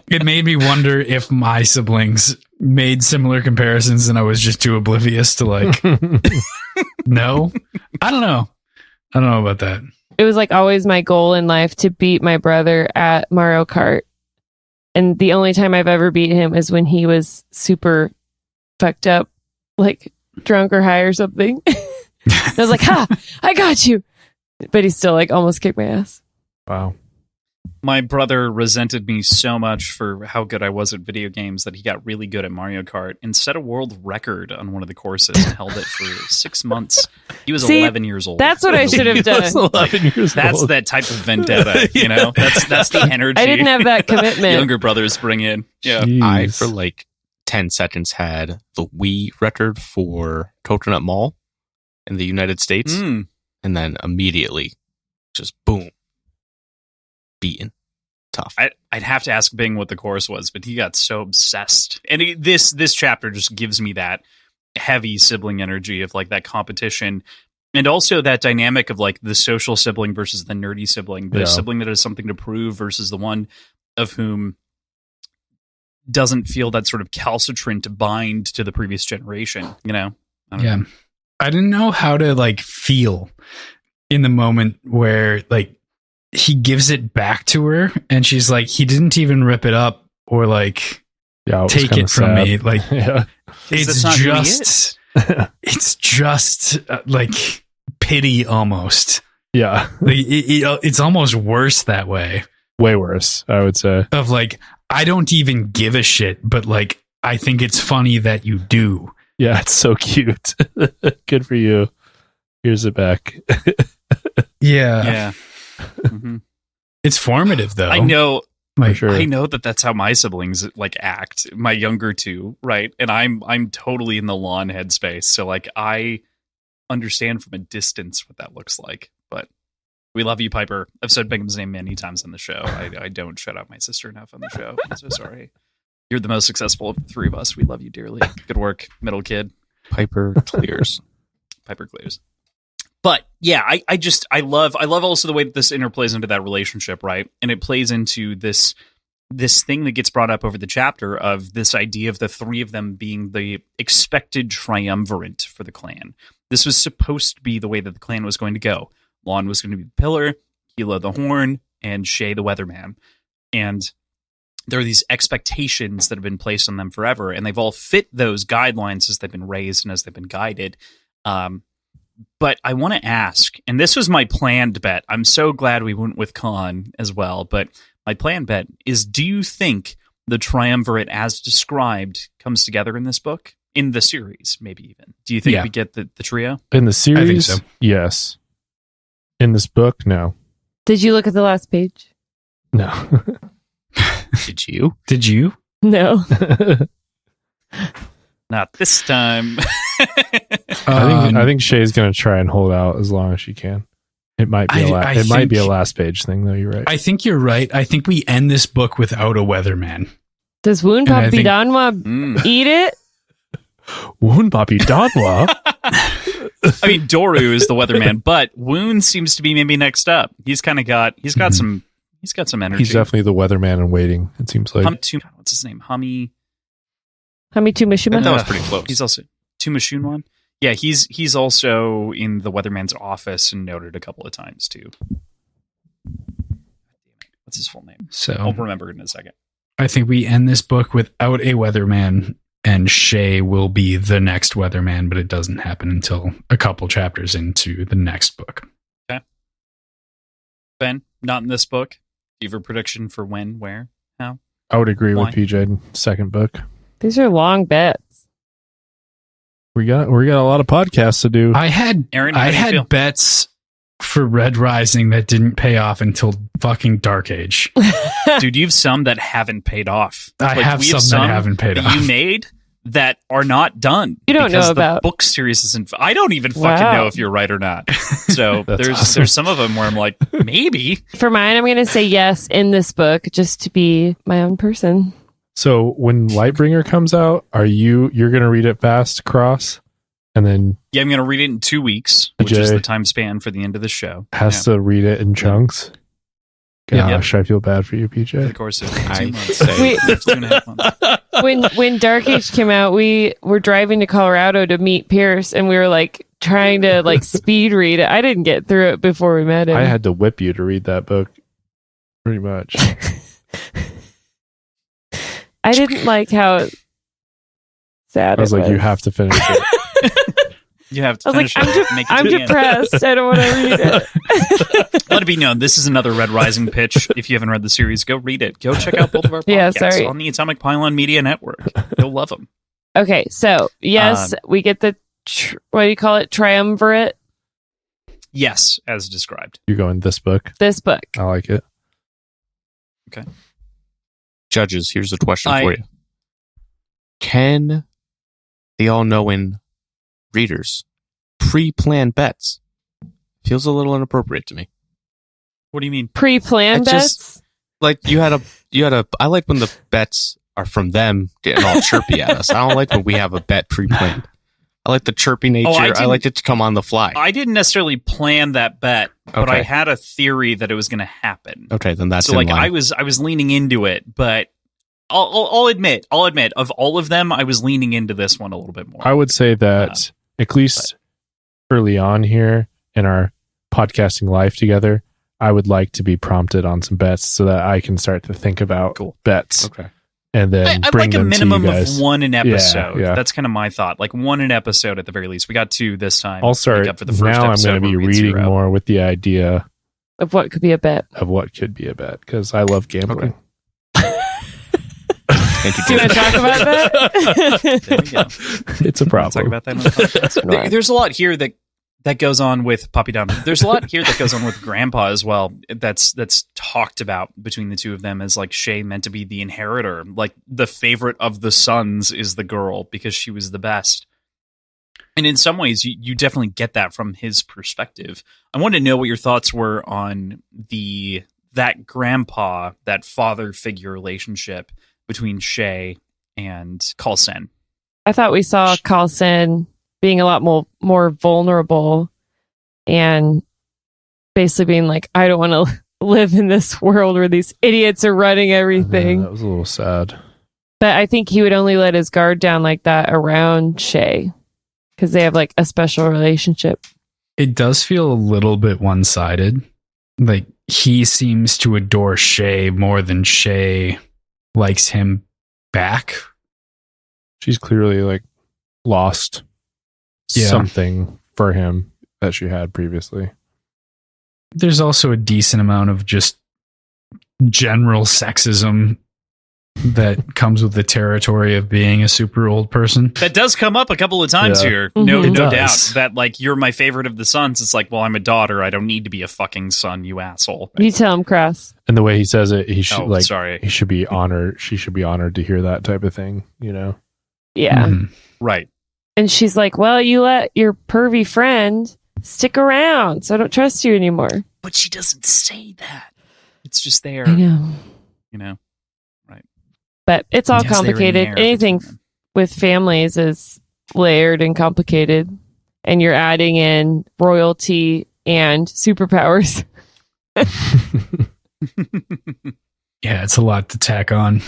It made me wonder if my siblings made similar comparisons and I was just too oblivious to like, no, I don't know. I don't know about that. It was like always my goal in life to beat my brother at Mario Kart. And the only time I've ever beat him is when he was super fucked up, like drunk or high or something. I was like, ha, I got you. But he still like almost kicked my ass. Wow. My brother resented me so much for how good I was at video games that he got really good at Mario Kart and set a world record on one of the courses and held it for 6 months. He was See, 11 years old. That's what I should have He done. was 11 years That's old. that type of vendetta, you know? That's the energy I didn't have that commitment. younger brothers bring in. Yeah. I, Jeez. for like 10 seconds, had the Wii record for Coconut Mall in the United States. Mm. And then immediately, just boom, beaten. Tough. I'd have to ask Bing what the course was, but he got so obsessed. And this chapter just gives me that heavy sibling energy of like that competition. And also that dynamic of like the social sibling versus the nerdy sibling, the Yeah. sibling that has something to prove versus the one of whom doesn't feel that sort of calcitrant bind to the previous generation, you know? I don't know. I didn't know how to like feel in the moment where like he gives it back to her and she's like, he didn't even rip it up or like Yeah, was take kinda it from sad. me. Like Yeah. it's that's not who he just, it's just like pity almost. Yeah. Like it's almost worse that way. way worse, I would say. Of like, I don't even give a shit, but like, I think it's funny that you do. Yeah, it's so cute. Good for you. Here's it back. Yeah. Mm-hmm. It's formative, though. I know. Like, sure. I know that that's how my siblings like act. My younger two, right? And I'm totally in the lawn headspace. So like I understand from a distance what that looks like. But we love you, Piper. I've said Bingham's name many times on the show. I don't shout out my sister enough on the show. I'm so sorry. You're the most successful of the three of us. We love you dearly. Good work, middle kid. Piper clears. Piper clears. But yeah, I love also the way that this interplays into that relationship, right? And it plays into this thing that gets brought up over the chapter of this idea of the three of them being the expected triumvirate for the clan. This was supposed to be the way that the clan was going to go. Lon was going to be the pillar, Hilo the horn, and Shay the weatherman. And there are these expectations that have been placed on them forever, and they've all fit those guidelines as they've been raised and as they've been guided. But I want to ask, and this was my planned bet. I'm so glad we went with Khan as well. But my planned bet is, do you think the triumvirate as described comes together in this book? In the series, maybe even. Do you think we get the trio? In the series, I think so. Yes. In this book, no. Did you look at the last page? No. Did you? Did you? No. Not this time. I think Shay's going to try and hold out as long as she can. It might be might be a last page thing, though. You're right. I think you're right. I think we end this book without a weatherman. Does Woon And I Papi think- Danwa eat it? Woon Papi Danwa. I mean, Doru is the weatherman, but Woon seems to be maybe next up. He's got some energy. He's definitely the weatherman in waiting. It seems like. What's his name? Hami Tumashima? That was pretty close. He's also Tumashunwan. Yeah, he's also in the weatherman's office and noted a couple of times too. What's his full name? So I'll remember it in a second. I think we end this book without a weatherman, and Shay will be the next weatherman, but it doesn't happen until a couple chapters into the next book. Okay. Ben, not in this book. Do you have a prediction for when, where, how? I would agree Why? with PJ. Second book. These are long bets. We got a lot of podcasts to do. I had Aaron, how do you feel? bets for Red Rising that didn't pay off until fucking Dark Age. Dude, you have some that haven't paid off. I have we some that haven't paid that off. you made that are not done. You don't because know the about. book series isn't. I don't even fucking Wow. know if you're right or not. So That's there's awesome. there's some of them where I'm like, maybe. For mine, I'm going to say yes in this book just to be my own person. So when Lightbringer comes out, you're going to read it fast, Cross, and then Yeah, I'm going to read it in 2 weeks, which Jay is the time span for the end of the show. has to read it in chunks. Yeah. Gosh, I feel bad for you, For the PJ. course of I 2 months. say- Wait. 2.5 months. When Dark Age came out, we were driving to Colorado to meet Pierce, and we were like trying to like speed read it. I didn't get through it before we met him. I had to whip you to read that book, pretty much. I didn't like how sad I was it like, was. you have to finish it. You have to I was like, finish it. Make it I'm to the end. depressed. I don't want to read it. Let it be known, this is another Red Rising pitch. If you haven't read the series, go read it. Go check out both of our podcasts Yeah, sorry. on the Atomic Pylon Media Network. You'll love them. Okay, so yes, we get the what do you call it? Triumvirate. Yes, as described. You're going this book. This book. I like it. Judges, here's a question I- for you. Can the all-knowing readers pre-plan bets? Feels a little inappropriate to me. What do you mean? Pre-planned I just- bets. Like you had a. I like when the bets are from them getting all chirpy at us. I don't like when we have a bet pre-planned. I like the chirpy nature. I didn't- like it to come on the fly. I didn't necessarily plan that bet, but Okay. I had a theory that it was going to happen. Okay, then that's So in like line. I was leaning into it, but I'll admit of all of them, I was leaning into this one a little bit more. I would say that at least early on here in our podcasting life together, I would like to be prompted on some bets so that I can start to think about Cool. bets Okay. and then I'd bring like a them minimum to you of guys. one an episode. yeah. That's kind of my thought. Like one an episode at the very least. We got 2 this time. I'll Make start up for the first now. I'm episode going to be where we read reading 0. more with the idea of what could be a bet. Of what could be a bet, because I love gambling. Thank you, Do you want to talk about that? There we go. It's a problem. Talk about that on the podcast. There's a lot here that goes on with Poppy Down. There's a lot here that goes on with Grandpa as well. That's talked about between the two of them as like Shay meant to be the inheritor. Like the favorite of the sons is the girl because she was the best. And in some ways, you definitely get that from his perspective. I wanted to know what your thoughts were on that grandpa, that father figure relationship between Shay and Coulson. I thought we saw Coulson being a lot more vulnerable and basically being like, I don't want to live in this world where these idiots are running everything. That was a little sad. But I think he would only let his guard down like that around Shay because they have like a special relationship. It does feel a little bit one-sided. Like he seems to adore Shay more than Shay likes him back. She's clearly like lost something for him that she had previously. There's also a decent amount of just general sexism that comes with the territory of being a super old person. That does come up a couple of times here. Mm-hmm. No It doubt does. that like you're my favorite of the sons. It's like, well, I'm a daughter. I don't need to be a fucking son, you asshole. You tell him, Cross. And the way he says it, he should sorry. he should be honored. She should be honored to hear that type of thing, you know? Yeah. Mhm. Right. And she's like, well, you let your pervy friend stick around, so I don't trust you anymore. But she doesn't say that. It's just there. I know. You know? But it's all Yes, they were in complicated. there Anything between them. with families is layered and complicated. And you're adding in royalty and superpowers. Yeah, it's a lot to tack on.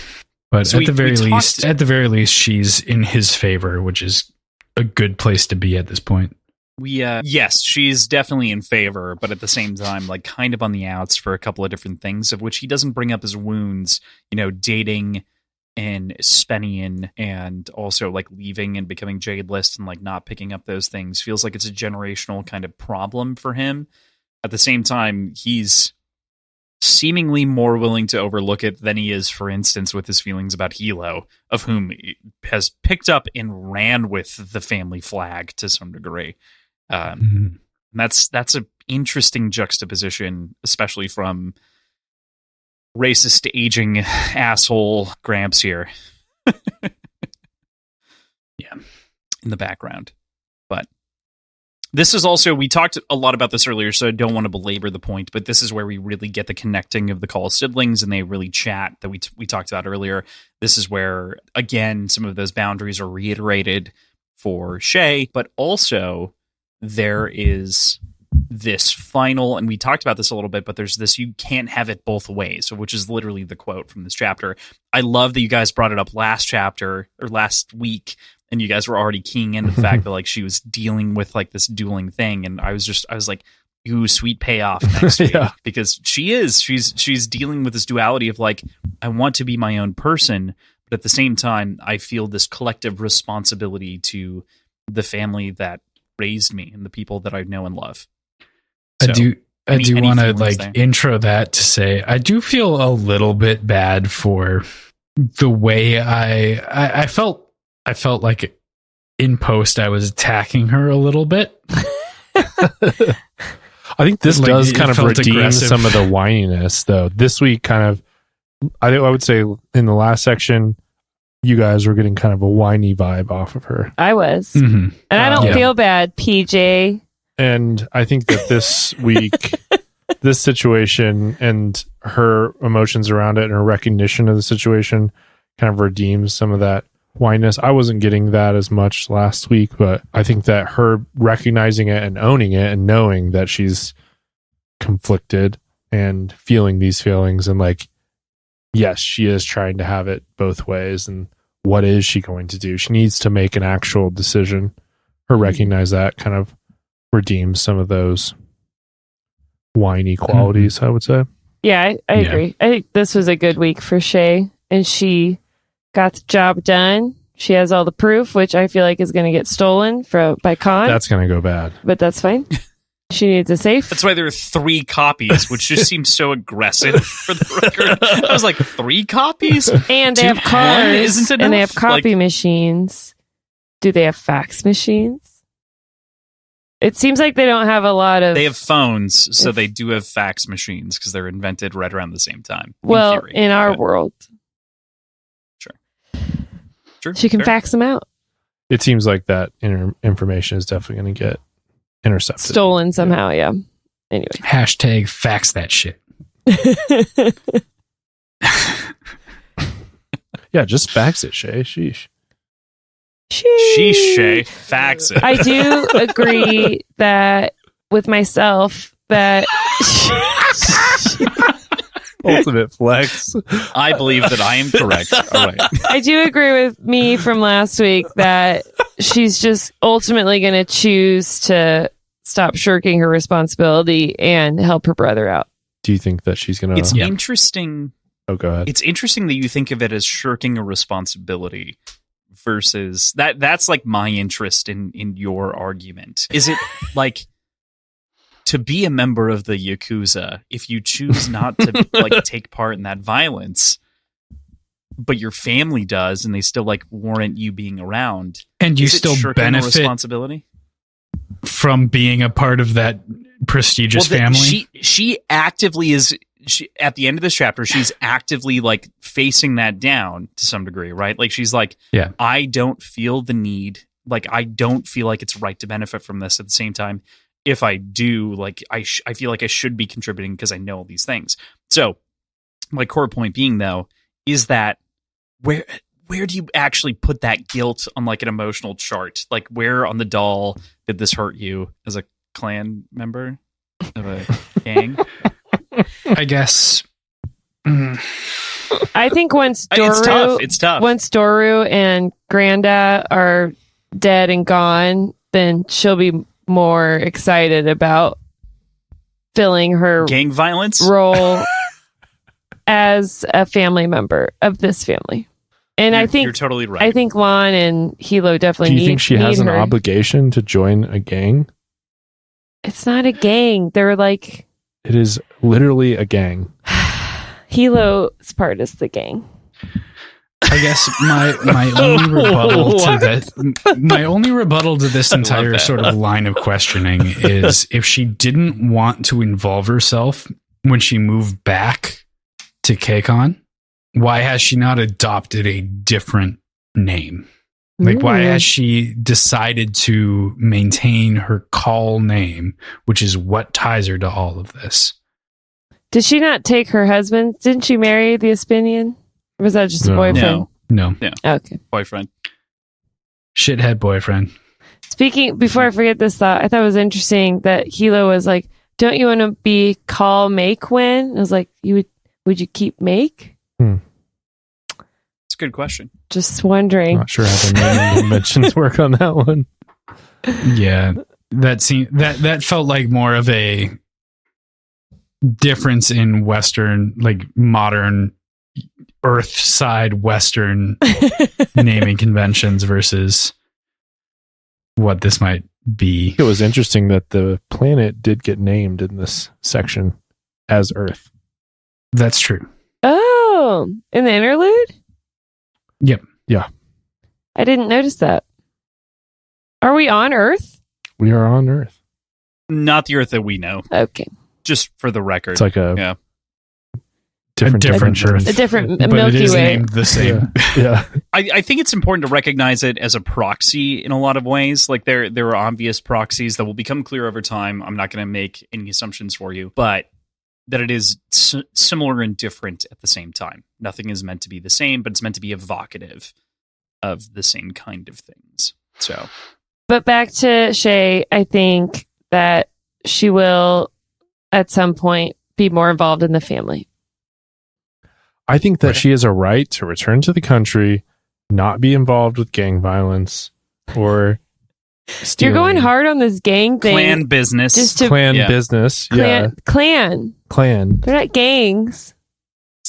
But So at the very we least, she's in his favor, which is a good place to be at this point. Yes, she's definitely in favor, but at the same time, like kind of on the outs for a couple of different things, of which he doesn't bring up his wounds, you know, dating and Spenian and also like leaving and becoming Jadeless and like not picking up those things. Feels like it's a generational kind of problem for him. At the same time, he's seemingly more willing to overlook it than he is, for instance, with his feelings about Hilo, of whom he has picked up and ran with the family flag to some degree. That's an interesting juxtaposition, especially from racist aging asshole Gramps here. Yeah, in the background. But this is also, we talked a lot about this earlier, so I don't want to belabor the point, but this is where we really get the connecting of the Call siblings and they really chat that we talked about earlier. This is where, again, some of those boundaries are reiterated for Shay, but also there is this final, and we talked about this a little bit, but there's this, you can't have it both ways, which is literally the quote from this chapter. I love that you guys brought it up last chapter or last week, and you guys were already keying into the fact that like she was dealing with like this dueling thing, and I was like, ooh, sweet payoff next week. Yeah. Because she's dealing with this duality of like, I want to be my own person, but at the same time I feel this collective responsibility to the family that raised me and the people that I know and love. I do want to feelings like there? intro that to say I do feel a little bit bad for the way I felt like in post I was attacking her a little bit. I think this Like, does it kind of felt redeem aggressive. some of the whininess, though. This week, kind of, I would say in the last section, you guys were getting kind of a whiny vibe off of her. I was. Mhm. And I don't Yeah. feel bad, PJ. And I think that this week, this situation and her emotions around it and her recognition of the situation kind of redeems some of that whininess. I wasn't getting that as much last week, but I think that her recognizing it and owning it and knowing that she's conflicted and feeling these feelings and like, yes, she is trying to have it both ways. And what is she going to do? She needs to make an actual decision. Her recognize that kind of redeems some of those whiny qualities, I would say. Yeah, I Yeah. agree. I think this was a good week for Shay, and she got the job done. She has all the proof, which I feel like is going to get stolen by Khan, That's going to go bad. but that's fine. She needs a safe. That's why there are 3 copies, which just seems so aggressive for the record. I was like, 3 copies? And they have cars. Isn't enough? And they have copy Like, machines. Do they have fax machines? It seems like they don't have a lot of... they have phones, so they do have fax machines because they're invented right around the same time. Well, theory, in our but- world. Sure. She can fair. fax them out. It seems like that information is definitely going to get intercepted. Stolen somehow, yeah. Anyway. Hashtag fax that shit. Yeah, just fax it, Shay. Sheesh. Sheesh, Shay. Fax it. I do agree that with myself that Ultimate flex. I believe that I am correct. All right. I do agree with me from last week that she's just ultimately going to choose to stop shirking her responsibility and help her brother out. Do you think that she's going It's to... interesting. Oh, go ahead. It's interesting that you think of it as shirking a responsibility versus that's like my interest in your argument. Is it like to be a member of the Yakuza, if you choose not to like take part in that violence, but your family does and they still like warrant you being around, And you is it still shirking a benefit responsibility? from being a part of that prestigious family? She actively is. She, at the end of this chapter, she's actively like facing that down to some degree, right? Like she's like, Yeah. I don't feel the need, like I don't feel like it's right to benefit from this. At the same time, if I do, like I feel like I should be contributing because I know all these things. So my core point being though is that where do you actually put that guilt on like an emotional chart? Like where on the doll did this hurt you as a clan member of a gang? I guess. I think once Doru, It's tough. once Doru and Granda are dead and gone, then she'll be more excited about filling her Gang violence? role as a family member of this family. And I think you're totally right. I think Lon and Hilo Do definitely you think she has need an her. obligation to join a gang? It's not a gang. They're like It is literally a gang. Hilo's part is the gang. I guess my only rebuttal to that, my only rebuttal to this entire sort of line of questioning is if she didn't want to involve herself when she moved back to Keikon, why has she not adopted a different name? Like, why has she decided to maintain her call name, which is what ties her to all of this? Did she not take her husband? Didn't she marry the Aspinian? Or was that just a No. boyfriend? No. Okay. Boyfriend. Shithead boyfriend. Speaking, before I forget this thought, I thought it was interesting that Hilo was like, don't you want to be call make when? I was like, would you keep make? It's a good question. Just wondering. Not sure how the naming conventions work on that one. Yeah, that felt like more of a difference in Western, like modern Earth side Western naming conventions versus what this might be. It was interesting that the planet did get named in this section as Earth. That's true. Oh, in the interlude? Yep. Yeah. I didn't notice that. Are we on Earth? We are on Earth. Not the Earth that we know. Okay. Just for the record. It's like a yeah. different Earth. A different But Milky it is Way. named the same. Yeah. I think it's important to recognize it as a proxy in a lot of ways. Like there are obvious proxies that will become clear over time. I'm not going to make any assumptions for you, but that it is similar and different at the same time. Nothing is meant to be the same, but it's meant to be evocative of the same kind of things. So, But back to Shay, I think that she will at some point be more involved in the family. I think that she has a right to return to the country, not be involved with gang violence or stealing. You're going hard on this gang thing. clan business. Just to Clan Yeah. business. clan. Clan. They're not gangs.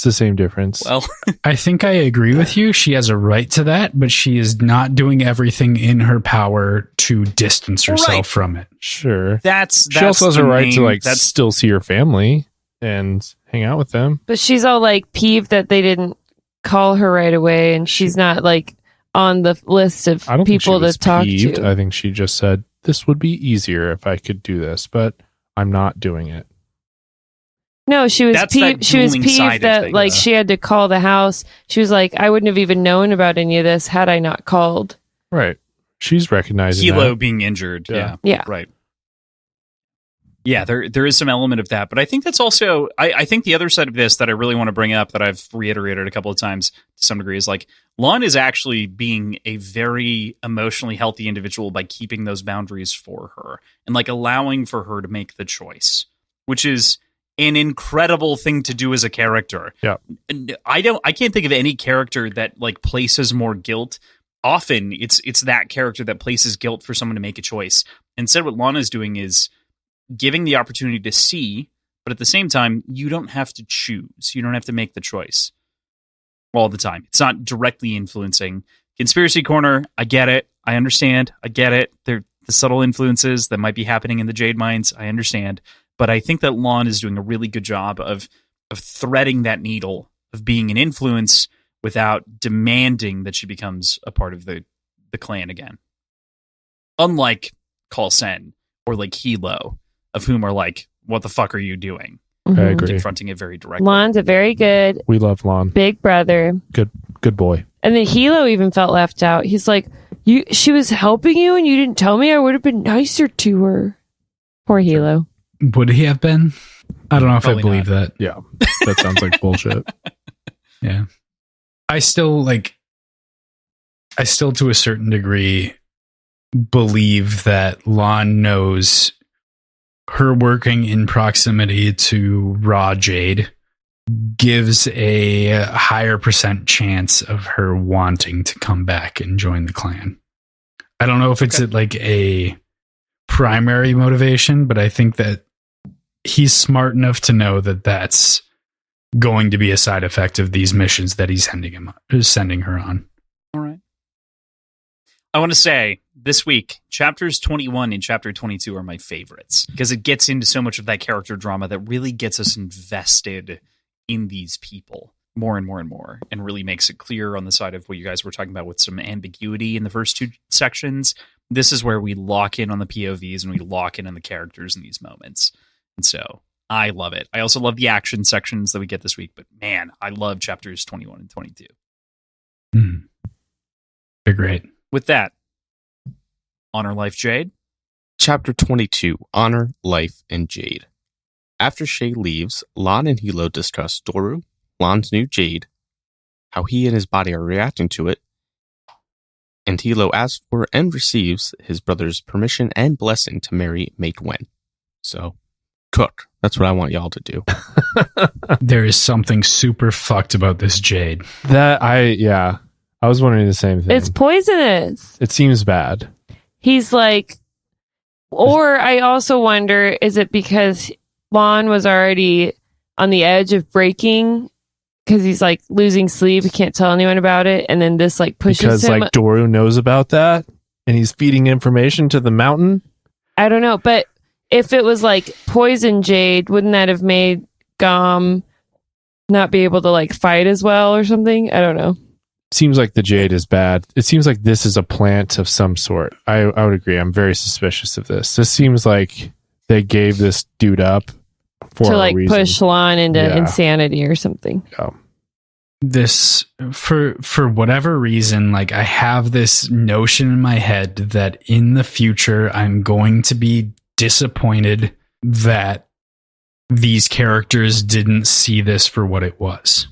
It's the same difference. Well, I think I agree with you. She has a right to that, but she is not doing everything in her power to distance herself Right. from it. Sure. that's She also has the a right main- to like that's still see her family and hang out with them. But she's all like peeved that they didn't call her right away, and she's not like on the list of I don't think she people was to talk peeved. to. I think she just said this would be easier if I could do this, but I'm not doing it. No, she was That's that peeved. She was dueling side peeved of that things. like she had to call the house. She was like, I wouldn't have even known about any of this had I not called. Right. She's recognizing Hilo that. being injured. Yeah. Yeah. Right. Yeah, there is some element of that, but I think that's also I think the other side of this that I really want to bring up that I've reiterated a couple of times to some degree is like Lon is actually being a very emotionally healthy individual by keeping those boundaries for her and like allowing for her to make the choice, which is an incredible thing to do as a character. Yeah. And I can't think of any character that like places more guilt. Often it's that character that places guilt for someone to make a choice. Instead, what Lana's doing is giving the opportunity to see, but at the same time, you don't have to choose. You don't have to make the choice all the time. It's not directly influencing. Conspiracy Corner, I get it. I understand. I get it. They're the subtle influences that might be happening in the Jade Mines. I understand. But I think that Lon is doing a really good job of threading that needle of being an influence without demanding that she becomes a part of the clan again. Unlike Coulson or like Hilo, of whom are like, what the fuck are you doing? I Mhm. agree. Confronting it very directly. Lon's a very good We love Lon. big brother. Good boy. And then Hilo even felt left out. He's like, she was helping you and you didn't tell me. I would have been nicer to her. Poor Hilo. Would he have been? I don't know if Probably I believe that. Yeah. That sounds like bullshit. Yeah. I still to a certain degree believe that Lon knows her working in proximity to Raw Jade gives a higher percent chance of her wanting to come back and join the clan. I don't know if it's like a primary motivation, but I think that he's smart enough to know that that's going to be a side effect of these missions that he's sending her on. All right. I want to say this week, chapters 21 and chapter 22 are my favorites because it gets into so much of that character drama that really gets us invested in these people more and more and more, and really makes it clear on the side of what you guys were talking about with some ambiguity in the first two sections. This is where we lock in on the POVs and we lock in on the characters in these moments. And so I love it. I also love the action sections that we get this week, but man, I love chapters 21 and 22. They're great. With that, Honor Life Jade. Chapter 22, Honor, Life, and Jade. After Shay leaves, Lon and Hilo discuss Doru, Lon's new Jade, how he and his body are reacting to it, and Hilo asks for and receives his brother's permission and blessing to marry Mate Wen. So, cook. That's what I want y'all to do. There is something super fucked about this Jade. I was wondering the same thing. It's poisonous. It seems bad. He's like, or I also wonder, is it because Lon was already on the edge of breaking because he's like losing sleep, he can't tell anyone about it, and then this like pushes Because him. like Doru knows about that and he's feeding information to the mountain. I don't know, but if it was like poison Jade, wouldn't that have made Gom not be able to like fight as well or something? I don't know. Seems like the jade is bad. It seems like this is a plant of some sort. I would agree. I'm very suspicious of this. This seems like they gave this dude up for To a like reason. push Lon into Yeah. insanity or something. This for whatever reason, like I have this notion in my head that in the future I'm going to be disappointed that these characters didn't see this for what it was.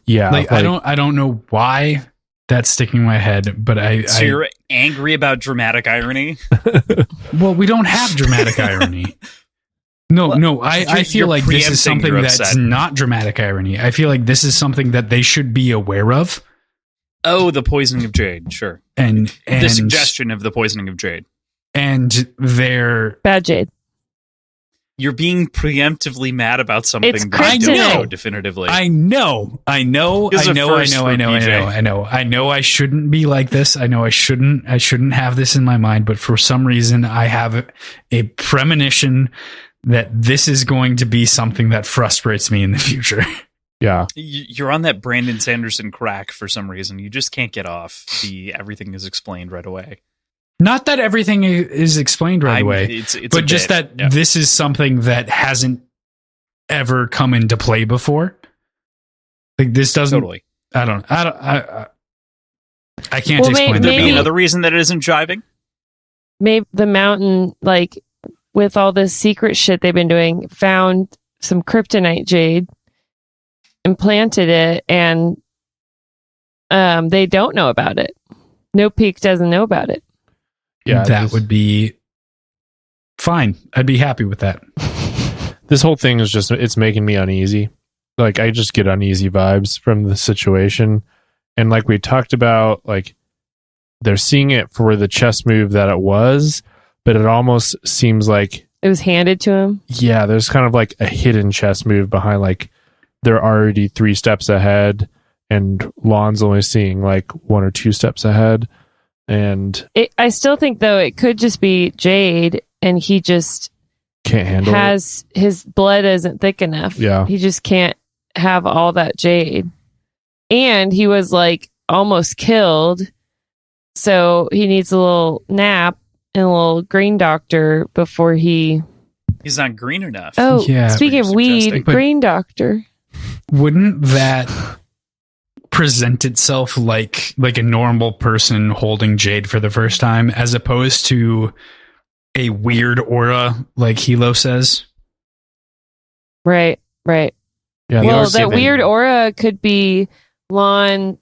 Yeah, Like I don't know why that's sticking in my head, but So you're angry about dramatic irony? well, we don't have dramatic irony. No, I feel you're like this is preempting something your that's upset. not dramatic irony. I feel like this is something that they should be aware of. Oh, the poisoning of Jade. Sure. And The suggestion of the poisoning of Jade. and they're Bad Jade. You're being preemptively mad about something It's that you don't kryptonite. know definitively. I know. I know I shouldn't be like this. I know I shouldn't have this in my mind, but for some reason I have a premonition that this is going to be something that frustrates me in the future. Yeah. You're on that Brandon Sanderson crack for some reason. You just can't get off the everything is explained right away. Not that everything is explained right away, it's but just that this is something that hasn't ever come into play before. Like this doesn't. Totally. I can't explain that. Maybe another reason that it isn't jiving. Maybe the mountain, like with all this secret shit they've been doing, found some kryptonite jade, implanted it, and they don't know about it. No Peak doesn't know about it. Yeah, that would be fine. I'd be happy with that. This whole thing is just, it's making me uneasy. Like, I just get uneasy vibes from the situation. And like we talked about, like, they're seeing it for the chess move that it was, but it almost seems like it was handed to him. Yeah, there's kind of like a hidden chess move behind, like, they're already 3 steps ahead, and Lon's only seeing like 1 or 2 steps ahead. And I still think, though, it could just be Jade, and he just can't handle it. His blood isn't thick enough. Yeah. He just can't have all that Jade. And he was like almost killed. So he needs a little nap and a little green doctor before he's not green enough. Oh, yeah. Speaking of weed, green doctor. Wouldn't that present itself like a normal person holding Jade for the first time, as opposed to a weird aura, like Hilo says? Right. Yeah, well, that weird aura could be Lon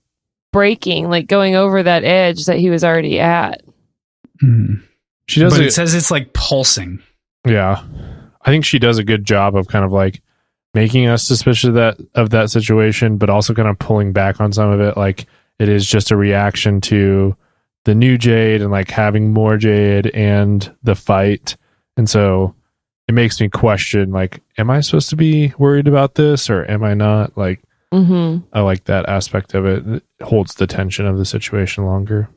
breaking, like going over that edge that he was already at. She does. But it says it's like pulsing. Yeah, I think she does a good job of kind of like making us suspicious of that situation, but also kind of pulling back on some of it. Like, it is just a reaction to the new Jade and like having more Jade and the fight. And so it makes me question, like, am I supposed to be worried about this or am I not? Like, I like that aspect of it. It holds the tension of the situation longer.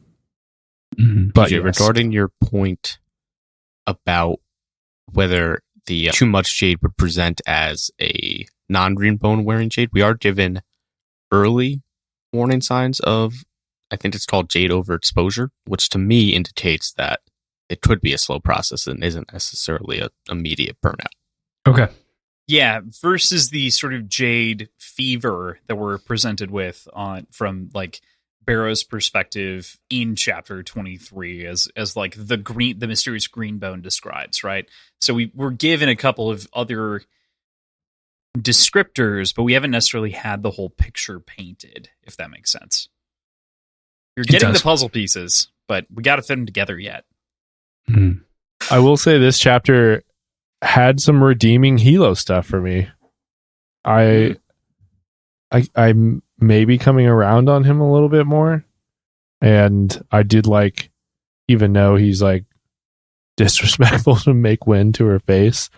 But regarding your point about whether the too much Jade would present as a non-green bone wearing Jade, we are given early warning signs of, I think it's called Jade overexposure, which to me indicates that it could be a slow process and isn't necessarily an immediate burnout. Okay. Yeah, versus the sort of Jade fever that we're presented with from like Barrow's perspective in chapter 23 as like the mysterious green bone describes, right? So we're given a couple of other descriptors, but we haven't necessarily had the whole picture painted, if that makes sense. You're getting the puzzle pieces, but we got to fit them together yet. I will say this chapter had some redeeming Hilo stuff for me. I'm maybe coming around on him a little bit more, and I did like, even though he's like disrespectful to make wind to her face,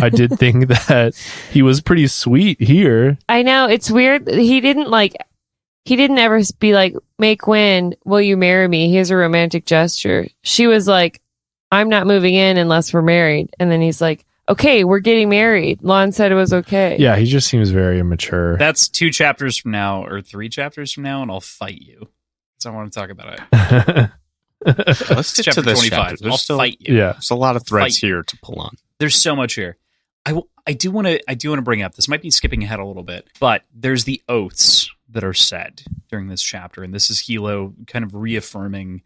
I did think that he was pretty sweet here. I know, it's weird. He didn't ever be like, make wind, will you marry me? Here's a romantic gesture. She was like, I'm not moving in unless we're married. And then he's like, okay, we're getting married. Lon said it was okay. Yeah, he just seems very immature. That's 2 chapters from now or 3 chapters from now, and I'll fight you. So I want to talk about it. Let's get to this 25. I'll fight you. Yeah, there's a lot of threads here to pull on. There's so much here. I do want to bring up, this might be skipping ahead a little bit, but there's the oaths that are said during this chapter, and this is Hilo kind of reaffirming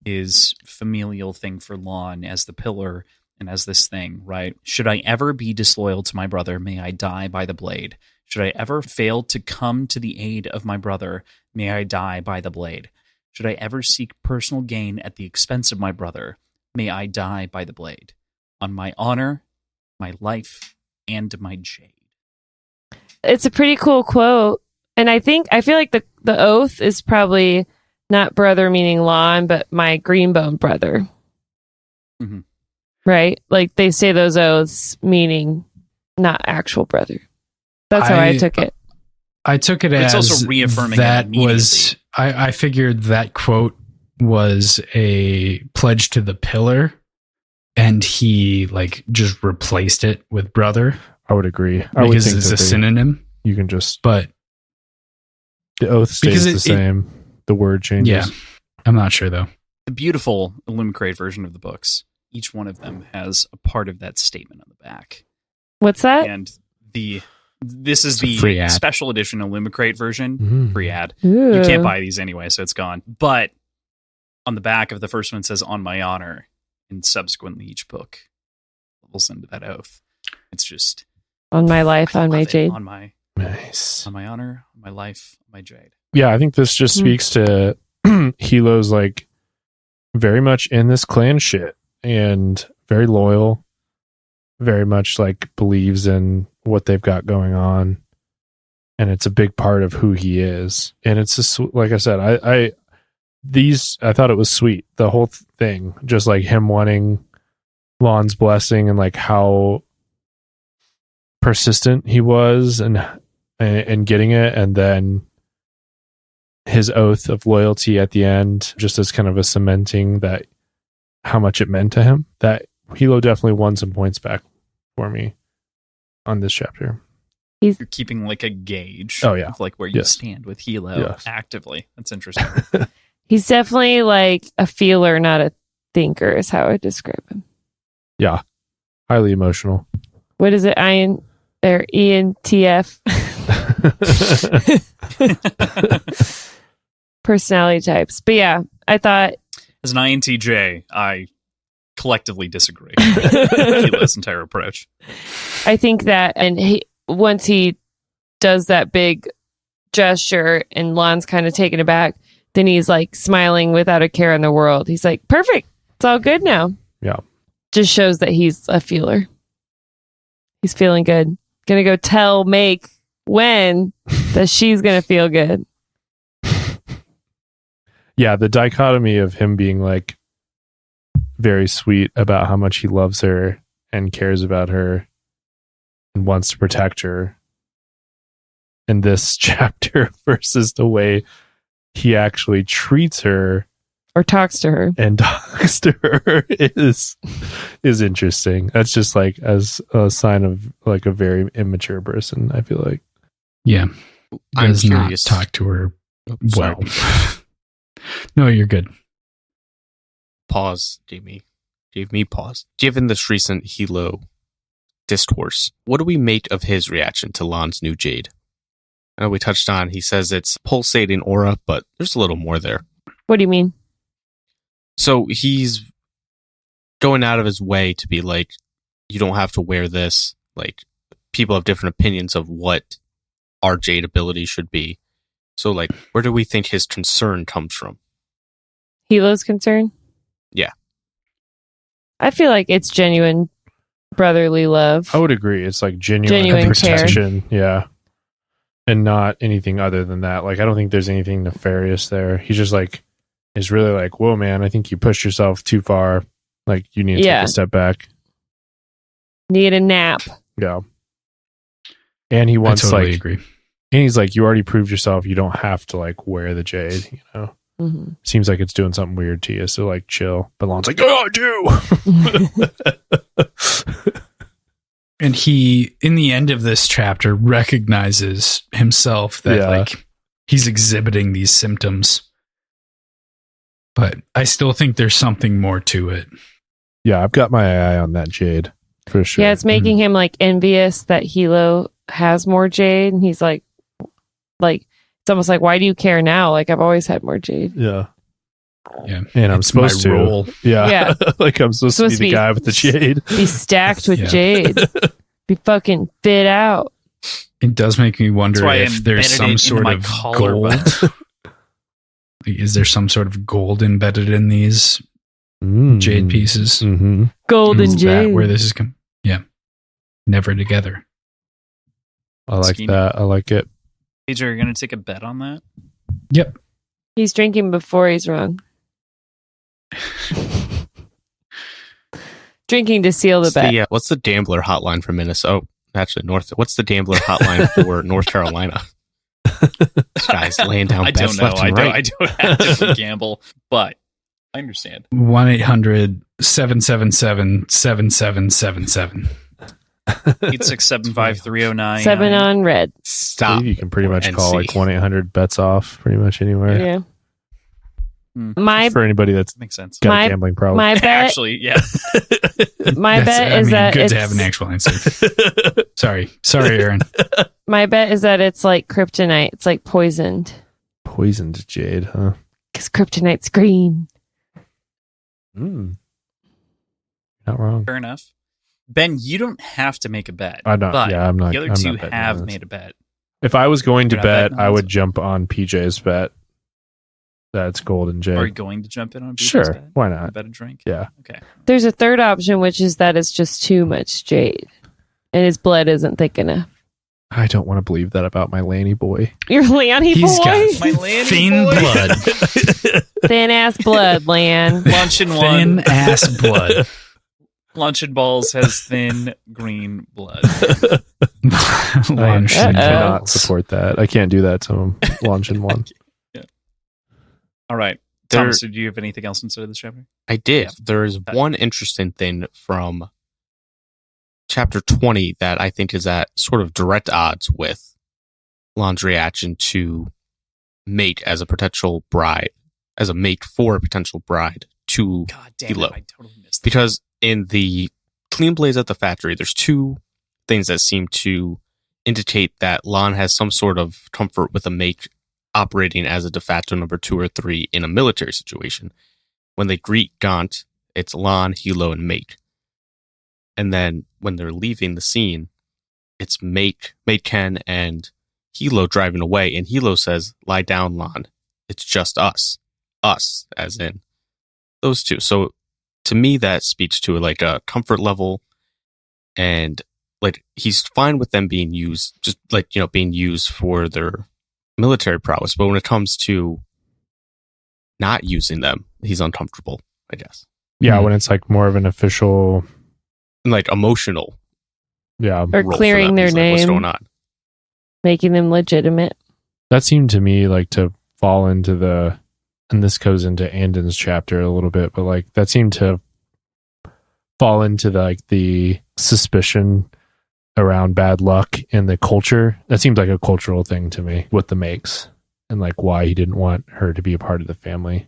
his familial thing for Lon as the pillar and as this thing, right? Should I ever be disloyal to my brother, may I die by the blade. Should I ever fail to come to the aid of my brother, may I die by the blade. Should I ever seek personal gain at the expense of my brother, may I die by the blade. On my honor, my life, and my Jade. It's a pretty cool quote. And I feel like the oath is probably not brother meaning Lon, but my greenbone brother. Mm-hmm. right? Like they say those oaths meaning not actual brother. That's how I took it. I took it It's as also reaffirming that it was. I figured that quote was a pledge to the pillar, and he like just replaced it with brother. I would agree. I would Because think it's that a synonym. you can just But the oath stays because the same. The word changes. yeah, I'm not sure though. The beautiful Illumicrate version of the books, each one of them has a part of that statement on the back. What's that? And this is It's a free the ad. special edition Illumicrate version. Mhm. Free ad. Ooh. You can't buy these anyway, so it's gone. But on the back of the first one says "On my honor," and subsequently each book levels into that oath. It's just On my life, I on my love it. jade. on my Nice. on my honor, on my life, on my jade. Yeah, I think this just Hmm. speaks to Hilo's like very much in this clan shit and very loyal, very much like believes in what they've got going on, and it's a big part of who he is. And it's just like I said, I thought it was sweet, the whole thing, just like him wanting Lon's blessing and like how persistent he was and getting it, and then his oath of loyalty at the end, just as kind of a cementing that how much it meant to him. That Hilo definitely won some points back for me on this chapter. You're keeping like a gauge Oh, yeah. of like where you Yes. stand with Hilo Yes. actively. That's interesting. He's definitely like a feeler, not a thinker, is how I describe him. Yeah, highly emotional. What is it? ENTF. Personality types. But yeah, I thought As an INTJ, I collectively disagree with Hilo's entire approach. I think that, and once he does that big gesture and Lon's kind of taken aback, then he's like smiling without a care in the world. He's like, perfect. It's all good now. Yeah. Just shows that he's a feeler. He's feeling good. Gonna go tell Make when that she's gonna feel good. Yeah, the dichotomy of him being like very sweet about how much he loves her and cares about her and wants to protect her in this chapter versus the way he actually treats her Or talks to her. and talks to her is interesting. That's just like as a sign of like a very immature person, I feel like. Yeah, I'm does not curious. talk to her Sorry. well. No, you're good. Pause, Jamie. Gave me pause. Given this recent Hilo discourse, what do we make of his reaction to Lon's new Jade? I know we touched on, he says it's pulsating aura, but there's a little more there. What do you mean? So he's going out of his way to be like, you don't have to wear this. Like, people have different opinions of what our Jade ability should be. So, like, where do we think his concern comes from? Hilo's concern? Yeah. I feel like it's genuine brotherly love. I would agree. It's like genuine Genuine care. protection. Yeah. And not anything other than that. Like, I don't think there's anything nefarious there. He's just like, is really like, whoa, man, I think you pushed yourself too far. Like, you need to Yeah. take a step back. Need a nap. Yeah. And he wants I totally like, agree. and he's like, you already proved yourself. You don't have to like wear the jade, you know? Mm-hmm. Seems like it's doing something weird to you. So like, chill. But Lon's like, oh, I do. And he, in the end of this chapter, recognizes himself that Yeah. like he's exhibiting these symptoms. But I still think there's something more to it. Yeah, I've got my eye on that jade for sure. Yeah, it's making him like envious that Hilo has more jade, and he's like it's almost like, why do you care now? Like, I've always had more jade. Yeah. Yeah. And I'm It's supposed my to. role. Yeah. Yeah. Like I'm supposed to be the guy with the jade. Be stacked with Yeah. jade. Be fucking fit out. It does make me wonder That's why I if there's embedded some it into sort my of collar gold. Is there some sort of gold embedded in these jade pieces? Mm-hmm. Golden Is that jade. where this is coming? Yeah. Never together. I like Scheme. that. I like it. AJ, are you going to take a bet on that? Yep. He's drinking before he's wrong. drinking to seal the bet. What's the Gambler hotline for Minnesota? Actually, What's the Gambler hotline for North Carolina? This guy's laying down bets left and right. I don't actively gamble, but I understand. 1-800-777-7777. 8675309. 7 on red. I Stop. believe you can pretty much call NC. like 1-800-BETS-OFF pretty much anywhere. Yeah. Hmm. For anybody that's Makes sense. got My- a gambling problem. My bet, Actually, yeah. my bet is that good it's, to have an actual answer. Sorry, Aaron. my bet is that it's like kryptonite. It's like poisoned Poisoned Jade, huh? because kryptonite's green. Not wrong. Fair enough. Ben, you don't have to make a bet. I'm not. But Yeah, I'm not. the other I'm two not betting have on this. made a bet. If I was going to You're not bet, betting on I this? would jump on PJ's bet. That's Golden Jade. Are you going to jump in on people's Sure, bet? why not? Bet a drink? Yeah. Okay. There's a third option, which is that it's just too much jade, and his blood isn't thick enough. I don't want to believe that about my Lanny boy. Your Lanny He's boy, got My Lanny thin boy. blood. thin ass blood, Lan. Lunch and Thin one. ass blood. Lunch and balls has thin green blood. Lunch I and cannot balls. support that. I can't do that to him. Launch in one. All right. There- Thomas, did you have anything else inside of this chapter? I did. Yeah. There's one interesting thing from chapter 20 that I think is at sort of direct odds with Lon's reaction to mate as a potential bride, as a mate for a potential bride to God damn Hilo. it. I totally missed that. because in the Clean Blaze at the factory, there's two things that seem to indicate that Lon has some sort of comfort with a mate operating as a de facto number 2 or 3 in a military situation. When they greet Gaunt, it's Lon, Hilo, and mate. And then when they're leaving the scene, it's mate Ken, and Hilo driving away. And Hilo says, "Lie down, Lon. It's just us." Us, as in those two. So to me, that speaks to like a comfort level, and like he's fine with them being used, just like, being used for their military prowess. But when it comes to not using them, he's uncomfortable, I guess. Yeah, when it's like more of an official. And like emotional. Yeah, Or role for clearing them. their He's like, what's name. going on? Making them legitimate. that seemed to me like to fall into the. And this goes into Andon's chapter a little bit, but like that seemed to fall into the suspicion around bad luck in the culture. That seems like a cultural thing to me with the makes, and like why he didn't want her to be a part of the family,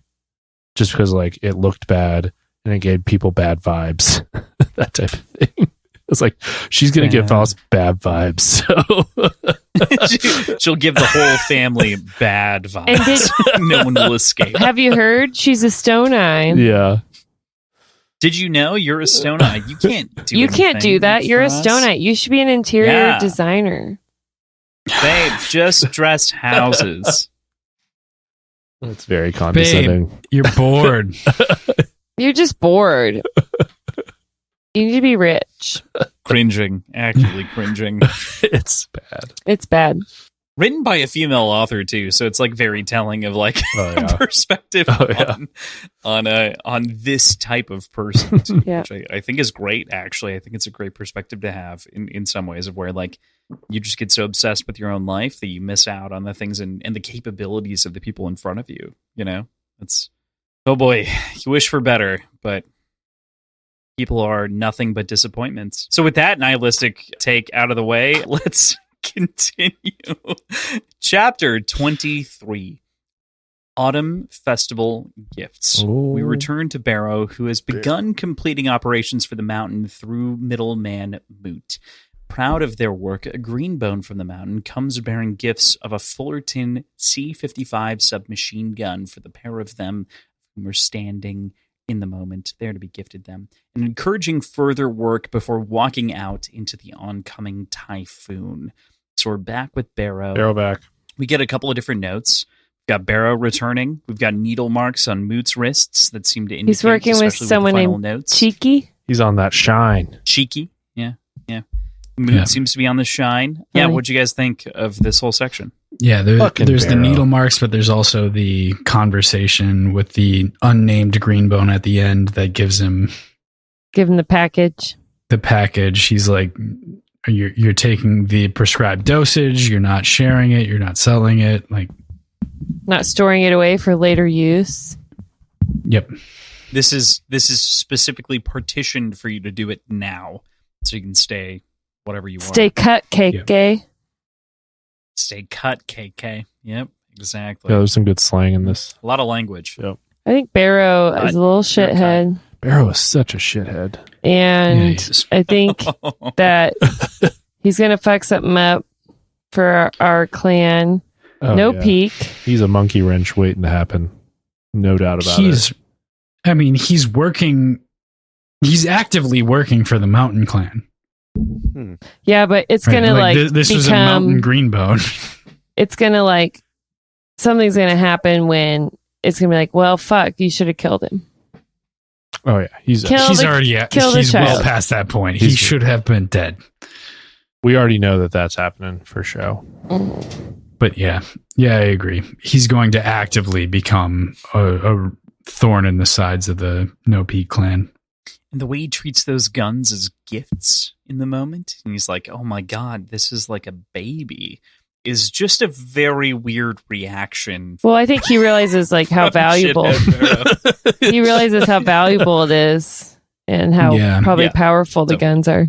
just because like it looked bad and it gave people bad vibes, that type of thing. It's like she's gonna give us bad vibes, so She'll give the whole family bad vibes. And No one will escape. Have you heard? She's a stone eye. yeah. Did you know you're a stone eye? You can't do You can't do anything that. You're for a us. stone eye. You should be an interior Yeah. designer. Babe, just dress houses. It's very condescending. You're bored. You're just bored. You need to be rich. Cringing. Actually cringing. It's bad. It's bad. Written by a female author too, so it's like very telling of like Oh, yeah. perspective Oh, yeah. on this type of person, too, Yeah. which I think is great. Actually, I think it's a great perspective to have in some ways, of where like you just get so obsessed with your own life that you miss out on the things and the capabilities of the people in front of you. You know, it's oh boy, you wish for better, but people are nothing but disappointments. So with that nihilistic take out of the way, let's continue. Chapter 23. Autumn Festival Gifts. We Ooh. return to Barrow, who has begun completing operations for the mountain through middleman Moot. Proud of their work, a greenbone from the mountain comes bearing gifts of a Fullerton C-55 submachine gun for the pair of them who were standing in the moment, there to be gifted them, and encouraging further work before walking out into the oncoming typhoon. So we're back with Barrow. Arrow back. We get a couple of different notes. We've got Barrow returning. We've got needle marks on Moot's wrists that seem to indicate, He's working with especially someone the final named notes. Cheeky. He's on that shine. Cheeky. Yeah. Moot Yeah. seems to be on the shine. Yeah, Really? what'd you guys think of this whole section? Yeah, Fucking there's the Barrow. needle marks, but there's also the conversation with the unnamed greenbone at the end that gives him Give him the package. The package. He's like, you're taking the prescribed dosage. You're not sharing it. You're not selling it. Like, not storing it away for later use. Yep. This is specifically partitioned for you to do it now, so you can stay whatever you want. Stay cut, KK. Yep. Stay cut, KK. Yep, exactly. Yeah, there's some good slang in this. A lot of language. Yep. I think Barrow is a little shithead. Barrow is such a shithead. And I think that he's going to fuck something up for our clan. Oh, peak. He's a monkey wrench waiting to happen. No doubt about it. I mean, he's working. He's actively working for the Mountain Clan. Yeah, but it's Right, gonna this was a Mountain Greenbone. It's gonna something's gonna happen when it's gonna be like, well, fuck, you should have killed him. Oh yeah, he's already he's well past that point. He should have been dead. We already know that that's happening for show. But yeah, I agree. He's going to actively become a thorn in the sides of the No Peak clan. And the way he treats those guns as gifts in the moment, and he's like, oh my god, this is like a baby, is just a very weird reaction. Well, I think he realizes how valuable he realizes how valuable it is and how probably powerful the guns are.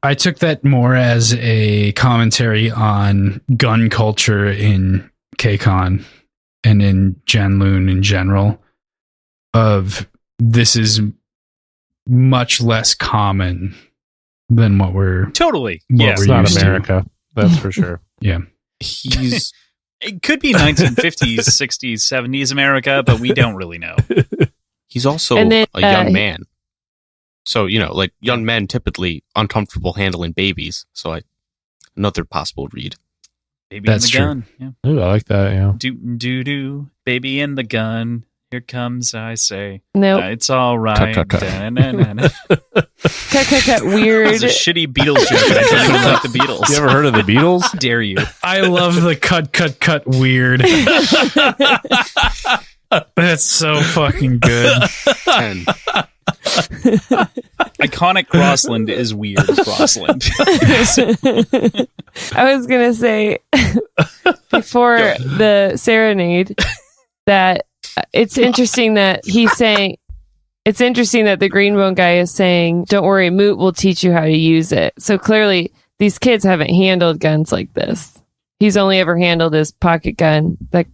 I took that more as a commentary on gun culture in KCON and in Janloon in general. Of this is much less common than what we're totally. It's not America. That's for sure. Yeah. It could be 1950s, 60s, 70s America, but we don't really know. He's also a young man. So, young men typically uncomfortable handling babies. So another possible read. Baby in the gun. Yeah. Ooh, I like that, yeah. Do, baby in the gun. Here comes, I say. Nope. It's all right. Cut. Weird. It's a shitty Beatles joke. I don't even like the Beatles. You ever heard of the Beatles? How dare you? I love the cut weird. That's so fucking good. 10. Iconic Crossland is weird Crossland. I was going to say before the serenade that it's interesting that he's saying, it's interesting that the Greenbone guy is saying, don't worry, Moot will teach you how to use it. So clearly these kids haven't handled guns like this. He's only ever handled his pocket gun that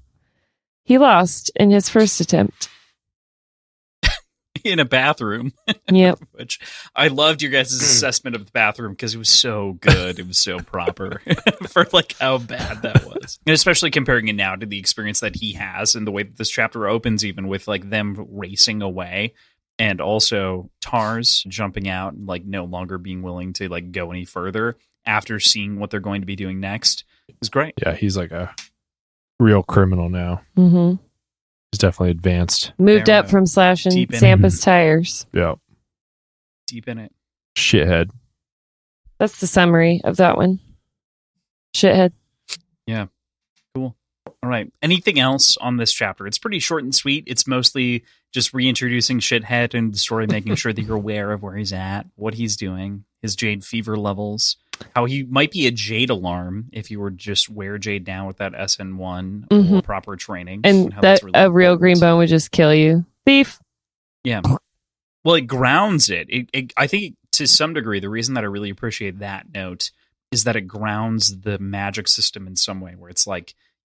he lost in his first attempt. In a bathroom. Yep. Which I loved your guys' assessment of the bathroom because it was so good. It was so proper for how bad that was. And especially comparing it now to the experience that he has and the way that this chapter opens, even with them racing away and also Tars jumping out and no longer being willing to go any further after seeing what they're going to be doing next is great. Yeah, he's like a real criminal now. Mm-hmm. He's definitely advanced. Moved up from slashing Sampa's tires. Yeah. Deep in it. Shithead. That's the summary of that one. Shithead. Yeah. Cool. All right. Anything else on this chapter? It's pretty short and sweet. It's mostly just reintroducing Shithead and the story, making sure that you're aware of where he's at, what he's doing, his Jade fever levels, how he might be a Jade alarm if you were just wear Jade down with that SN1 or proper training. And that really a real Greenbone would just kill you. Thief. Yeah. Well, it grounds it. I think to some degree, the reason that I really appreciate that note is that it grounds the magic system in some way where it's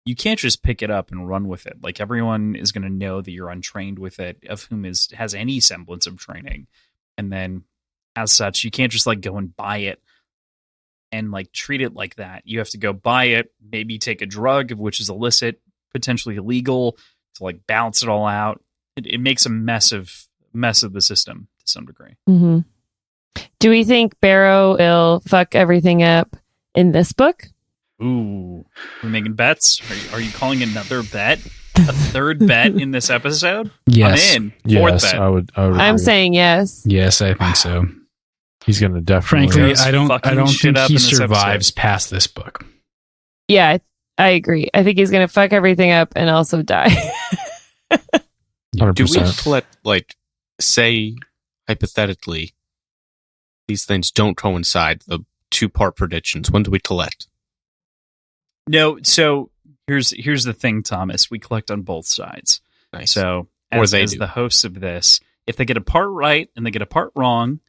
you can't just pick it up and run with it. Everyone is going to know that you're untrained with it, of whom has any semblance of training. And then as such, you can't just go and buy it and treat it like that. You have to go buy it, maybe take a drug, which is illicit, potentially illegal, to balance it all out. It makes a mess of the system to some degree. Mm-hmm. Do we think Barrow will fuck everything up in this book? Ooh, we're making bets. Are you calling another bet? A third bet in this episode? Yes. I'm in. Fourth bet. I would I'm agree. saying yes. Yes, I think so. He's going to definitely. Frankly, I don't think he episode. survives past this book. Yeah, I agree. I think he's going to fuck everything up and also die. 100%. Do we say hypothetically these things don't coincide. The 2-part predictions. When do we collect? No, so here's the thing, Thomas. We collect on both sides. Nice. So Or as they do. the hosts of this, if they get a part right and they get a part wrong,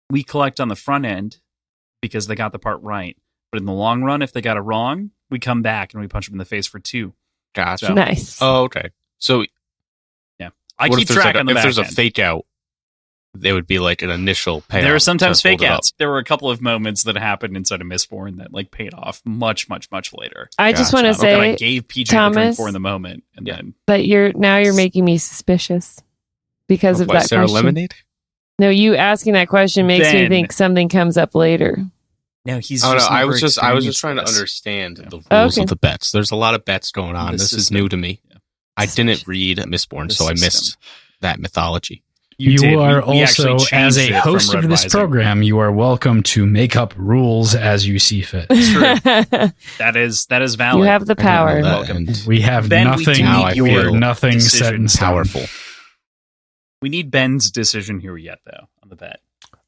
we collect on the front end because they got the part right. But in the long run, if they got it wrong, we come back and we punch them in the face for 2. Gotcha. So- Nice. Oh, okay. So I what keep if there's track like on the if back there's a end. fake out, there would be like an initial payoff. There are sometimes to hold fake it up. outs. There were a couple of moments that happened inside of Mistborn that like paid off much, much, much later. I just Gotcha. want to That I say gave PJ the drink Thomas- for in the moment, and Yeah. then that you're making me suspicious because of What, that Sarah question. Lemonade? No, you asking that question makes me Ben. think something comes up later. no, he's. Oh no, just I never was just experienced trying to this. understand the rules Okay. of the bets. There's a lot of bets going on. The This is system. new to me. Yeah. I didn't read Mistborn, The so I system. missed that mythology. You did. are We actually also, as changed a it from host of this revising. program, you are welcome to make up rules as you see fit. True. you That is valid. have the I didn't know power. that, Welcome. and We have Ben, we nothing. do Now I need your feel nothing set decision in stone. powerful. We need Ben's decision here yet, though, on the bet.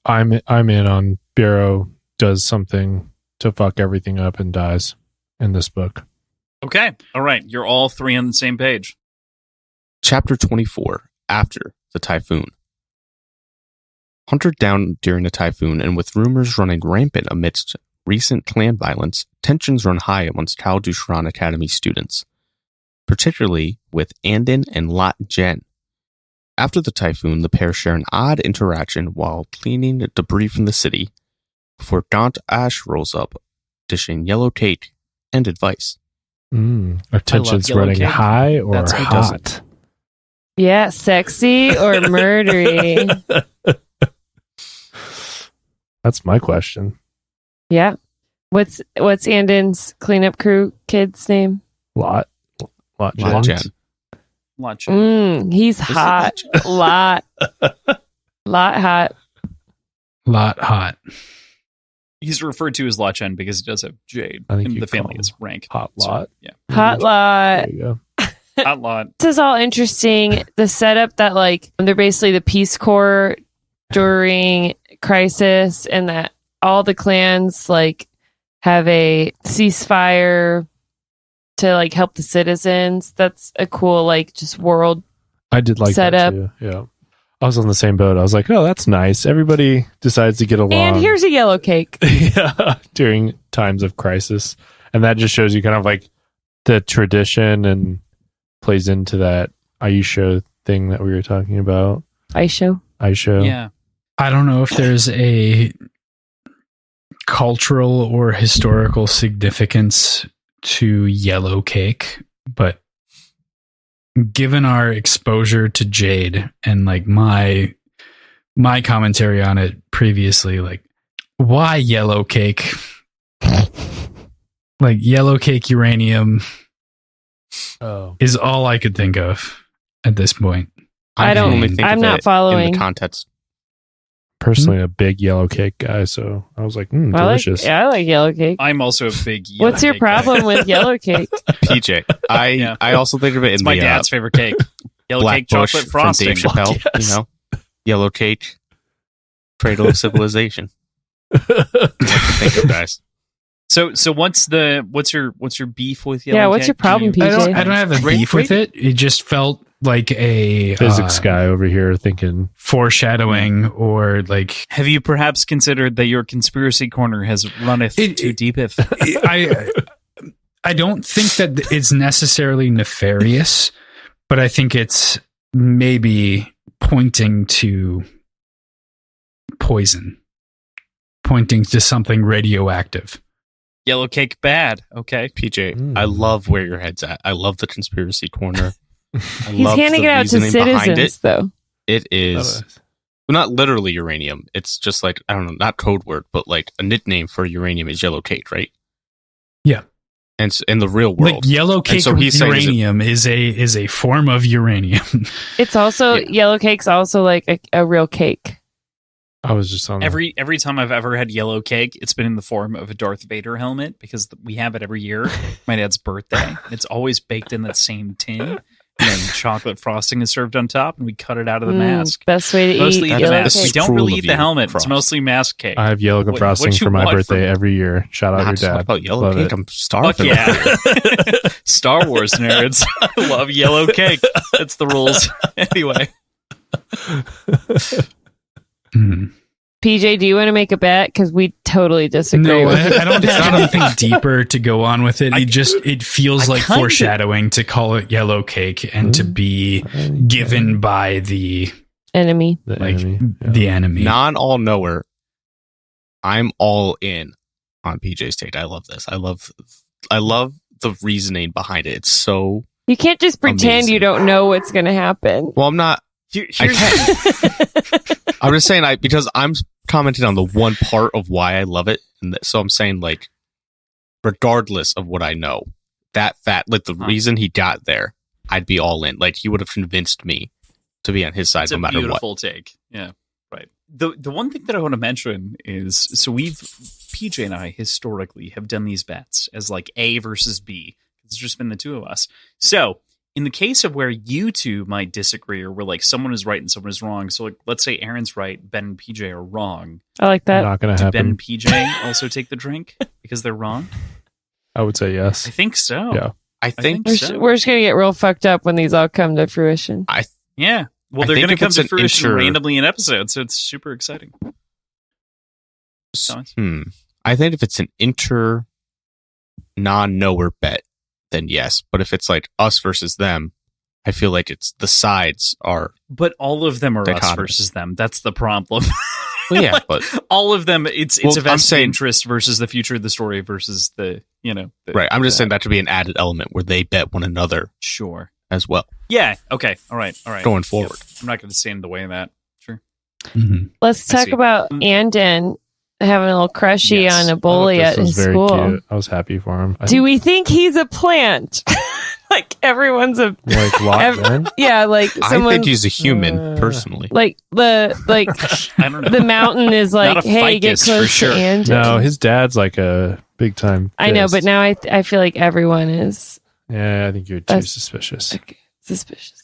I'm in on Bureau does something to fuck everything up and dies in this book. Okay. All right. You're all 3 on the same page. Chapter 24, After the Typhoon. Hunkered down during the typhoon and with rumors running rampant amidst recent clan violence, tensions run high amongst Cal Dushran Academy students, particularly with Andin and Lot Jen. After the typhoon, the pair share an odd interaction while cleaning debris from the city before Gaunt Ash rolls up, dishing yellow cake and advice. Are tensions yellow running cake. high or That's who doesn't. hot? Yeah, sexy or murdery. That's my question. Yeah. What's Andon's cleanup crew kid's name? Lot Lot Jen. Jen. Watch. He's it hot. Lot hot. Lot hot. He's referred to as Lachen because he does have Jade. I think And you the family call is rank. Hot So, Lot. yeah. Hot lot. There you go. Hot lot. This is all interesting. The setup that like they're basically the Peace Corps during crisis, and that all the clans like have a ceasefire to like help the citizens. That's a cool like just world. I did like Setup. that too. Yeah. I was on the same boat. I was like, oh, that's nice. Everybody decides to get along. And here's a yellow cake. yeah, during times of crisis. And that just shows you kind of like the tradition and plays into that Aisho thing that we were talking about. Aisho. Aisho. Yeah. I don't know if there's a cultural or historical significance to yellow cake, but given our exposure to Jade and like my commentary on it previously, like why yellow cake? Like yellow cake uranium Oh. is all I could think of at this point. I can don't- only think I'm of not it following. in the context. Personally, a big yellow cake guy. So I was like, delicious. I like yellow cake. I'm also a big yellow What's your cake guy. problem with yellow cake? PJ, Yeah. I also think of it in It's my the dad's favorite cake. Yellow Black cake Bush chocolate from frosting. Dave Chappelle. Yes. You know, yellow cake, cradle of civilization. Think of guys. So what's your beef with yellow Yeah, cake? what's your problem, Do you- PJ? I don't have a Rate- beef with it. It just felt like a Physics guy over here thinking, foreshadowing, or like Have you perhaps considered that your conspiracy corner has runneth too deep? If I don't think that it's necessarily nefarious, but I think it's maybe pointing to poison, pointing to something radioactive. yellow cake bad, okay. PJ, I love where your head's at. I love the conspiracy corner. I He's love handing the it out to reasoning behind citizens, it. though. It is well, not literally uranium. It's just like, I don't know, not code word, but like a nickname for uranium is yellow cake, right? Yeah. And in the real world, Like yellow cake so he's saying, uranium is a form of uranium. It's also Yeah. yellow cake's also like a real cake. I was just on Every time I've ever had yellow cake, it's been in the form of a Darth Vader helmet because we have it every year. My dad's birthday. It's always baked in that same tin. And then chocolate frosting is served on top, and we cut it out of the mask. Best way to Mostly eat eat the yellow mask. cake. We don't really eat the helmet. It's mostly mask cake. I have yellow frosting what you for my want birthday from- every year. Shout out your Not talk dad. about yellow Love cake. it. I'm Fuck starving. yeah. Star Wars nerds love yellow cake. That's the rules. Anyway. PJ, do you want to make a bet? Because we totally disagree. No, with I don't have anything deeper to go on with it. It feels I like kinda- foreshadowing to call it yellow cake and to be given by the enemy. The like enemy. Yeah. the enemy. Non all knower. I'm all in on PJ's take. I love this. I love the reasoning behind it. It's so You can't just pretend Amazing. you don't know what's going to happen. well. I'm not. I'm just saying because I'm commenting on the one part of why I love it, and so I'm saying like, regardless of what I know, that like the reason he got there, I'd be all in. Like he would have convinced me to be on his side It's no a matter what. beautiful take. Yeah, right. The one thing that I want to mention is so PJ and I historically have done these bets as like A versus B. It's just been the two of us. So in the case of where you two might disagree or where like someone is right and someone is wrong. So like let's say Aaron's right, Ben and PJ are wrong. I like that. Not going to Do Ben happen. and PJ also take the drink because they're wrong? I would say yes. I think so. Yeah. I think think so. We're just going to get real fucked up when these all come to fruition. Yeah. Well, I they're think going to if come it's to an fruition randomly in episodes, so it's super exciting. Thomas? I think if it's an non-knower bet, then yes. But if it's like us versus them, I feel like it's the sides are. But all of them are us Dichotomy. versus them. That's the problem. Well, yeah, Like, but all of them, it's Well, a I'm vested saying- interest versus the future of the story versus the. right. I'm just saying that to be an added element where they bet one another Sure. as well Yeah. Okay. All right. going forward. Yep. I'm not going to stand in the way of that. Sure. Mhm. Let's I talk see. about Andon having a little crushy Yes. on a I bully thought at this was his very school. cute. I was happy for him. Do we think he's a plant? Like everyone's a like Lot Ev- Ben? yeah, like I someone think he's a human personally. like I don't know. the mountain is like, Not a hey, get ficus, for close sure. to Andon. No, his dad's like a big time. I know, fist. but now I feel like everyone is Yeah, I think you're too That's- suspicious. like, suspicious.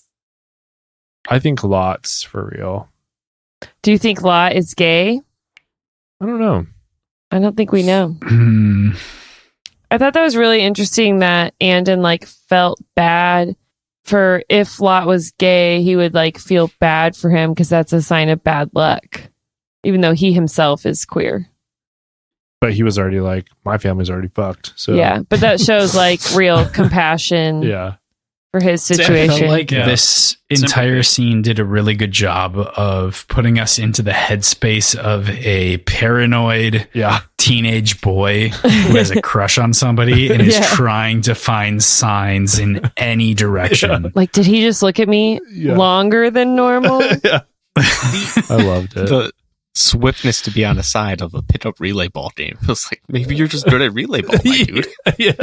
I think Lot's for real. Do you think Lot is gay? I don't know. I don't think we know. Hmm. I thought that was really interesting that Andon like felt bad for if Lot was gay, he would like feel bad for him because that's a sign of bad luck, even though he himself is queer. But he was already like, my family's already fucked. So Yeah, but that shows like real compassion yeah. for his I felt situation. like Yeah. this entire scene did a really good job of putting us into the headspace of a paranoid Yeah. teenage boy who has a crush on somebody and is Yeah. trying to find signs in any direction. Like, did he just look at me Yeah. longer than normal? Yeah. I loved it. The swiftness to be on the side of a pickup relay ball game. It was like, maybe you're just good at relay ball, my dude. yeah.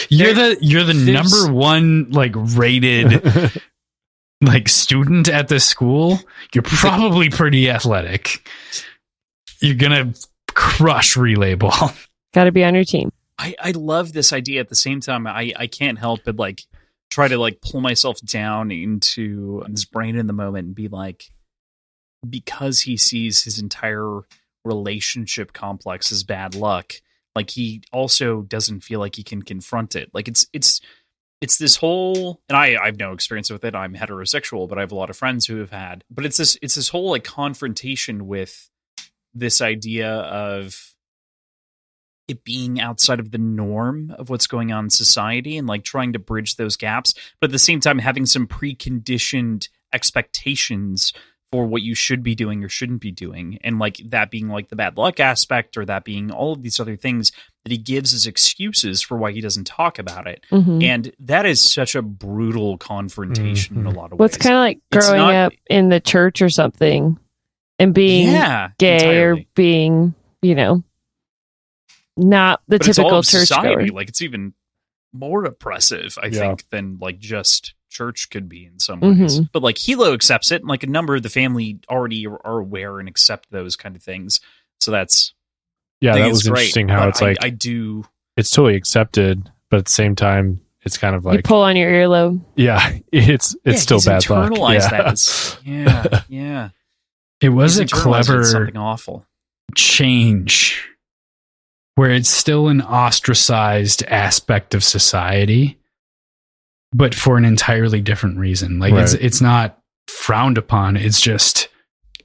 You're the number one like rated like student at the school. You're probably pretty athletic. You're gonna crush relay ball. Got to be on your team. I love this idea. At the same time, I can't help but like try to like pull myself down into his brain in the moment and be like, because he sees his entire relationship complex as bad luck, like he also doesn't feel like he can confront it. Like it's this whole, and I have no experience with it. I'm heterosexual, but I have a lot of friends who have had. But it's this whole like confrontation with this idea of it being outside of the norm of what's going on in society and like trying to bridge those gaps, but at the same time having some preconditioned expectations for what you should be doing or shouldn't be doing. And like that being like the bad luck aspect, or that being all of these other things that he gives as excuses for why he doesn't talk about it. Mhm. And that is such a brutal confrontation in a lot of Well, it's ways. kind of like It's growing not- up in the church or something and being gay entirely. or being, not the But it's all typical of church society. goer. Like it's even more oppressive, I Yeah. think, than like just church could be in some ways. But like Hilo accepts it, and like a number of the family already are aware and accept those kind of things. So that's Yeah, I think that it's was great. interesting how But it's like I do. it's totally accepted, but at the same time it's kind of You like pull on your earlobe. it's still he's bad luck. internalized Yeah. that as, yeah. It was He's a internalized clever something awful. change where it's still an ostracized aspect of society, but for an entirely different reason. Like Right. it's not frowned upon. It's just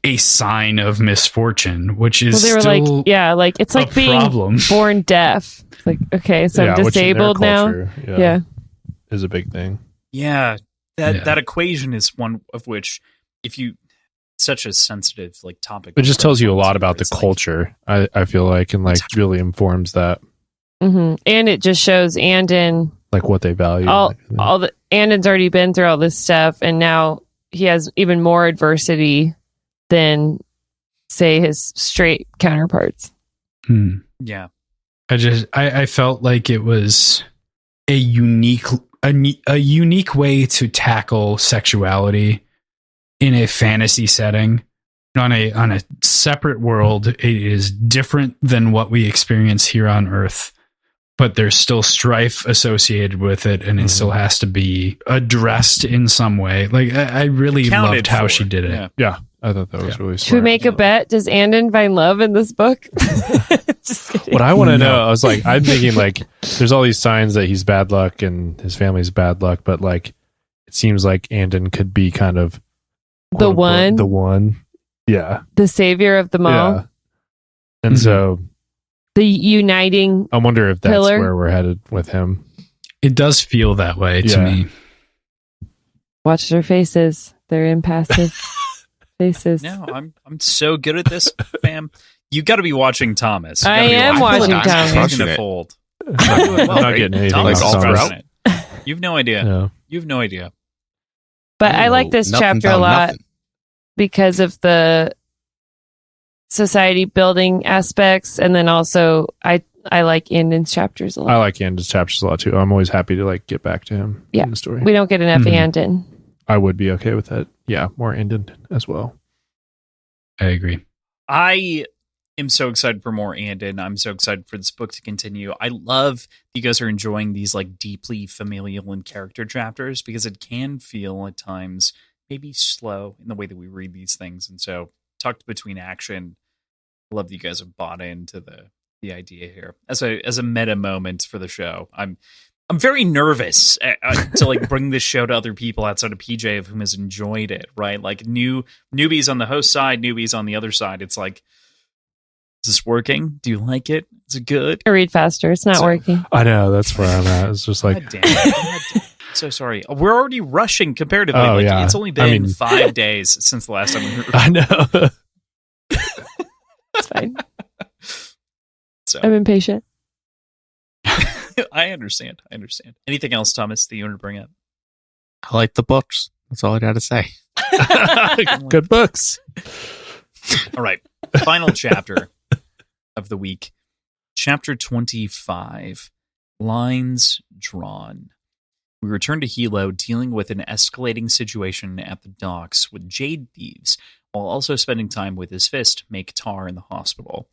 a sign of misfortune, which is Well, they were still like, yeah, like it's like a being problem. born deaf. It's like, okay, so I'm which in their disabled now. culture, Yeah. is a big thing. Yeah, that Yeah. that equation is one of which, if you such a sensitive like topic, It just tells you a lot about the It's like- culture. I feel like, and like really informs that, And it just shows Andon like what they value. all the Andon's already been through all this stuff, and now he has even more adversity than say his straight counterparts. Yeah, I felt like it was a unique way to tackle sexuality in a fantasy setting. On a separate world, it is different than what we experience here on Earth, but there's still strife associated with it, and it still has to be addressed in some way. Like I really Accounted loved how for. she did it. Yeah. I thought that was really smart. Should we make a bet? Does Andon find love in this book? Just kidding. What I want to No. know, I was like, I'm thinking like, there's all these signs that he's bad luck and his family's bad luck, but like, it seems like Andon could be kind of The quote, one? unquote, the one, yeah, The savior of them all, yeah. And Mhm. so the uniting. I wonder if that's Pillar? where we're headed with him. It does feel that way to Yeah. me. Watch their faces; they're impassive faces. no, I'm so good at this, fam. You got to be watching Thomas. You I gotta be am watching I'm Thomas. He's crushing gonna it. fold. I'm not getting anything Thomas all is throughout. crushing it. You've no idea. Yeah. You have no idea. But I like this Nothing chapter a about lot nothing. because of the society building aspects, and then also I like Andon's chapters a lot. I like Andon's chapters a lot too. I'm always happy to like get back to him Yeah. in the story. We don't get enough Mhm. Andon. I would be okay with that. Yeah, more Andon as well. I agree. I am so excited for more Andon. I'm so excited for this book to continue. I love that you guys are enjoying these like deeply familial and character chapters, because it can feel at times maybe slow in the way that we read these things. And so tucked between action, I love that you guys have bought into the idea here as a meta moment for the show. I'm very nervous to like bring this show to other people outside of PJ, of whom has enjoyed it, right? Like newbies on the host side, newbies on the other side. It's like, is this working? Do you like it? Is it good? I read faster. It's not So- working. I know, that's where I'm at. It's just like, God damn it. God damn it. I'm so sorry. We're already rushing comparatively. Oh, like, yeah. It's only I been mean- 5 days since the last time we heard. I know. It's fine. So I'm impatient. I understand. Anything else, Thomas, that you want to bring up? I like the books. That's all I got to say. Good books. All right. Final chapter of the week. Chapter 25. Lines Drawn. We return to Hilo, dealing with an escalating situation at the docks with Jade thieves, while also spending time with his fist, Make Tar, in the hospital.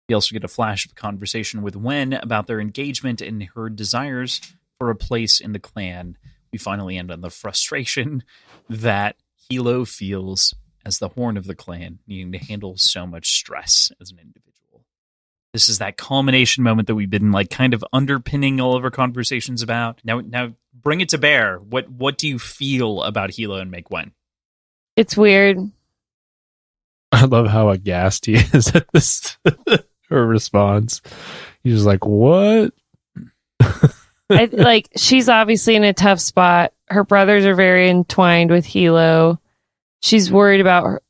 We also get a flash of a conversation with Wen about their engagement and her desires for a place in the clan. We finally end on the frustration that Hilo feels as the horn of the clan, needing to handle so much stress as an individual. This is that culmination moment that we've been like kind of underpinning all of our conversations about. Now bring it to bear. What do you feel about Hilo and Make Wen? It's weird. I love how aghast he is at this. Her response. He's just like, what? Like she's obviously in a tough spot. Her brothers are very entwined with Hilo. She's worried about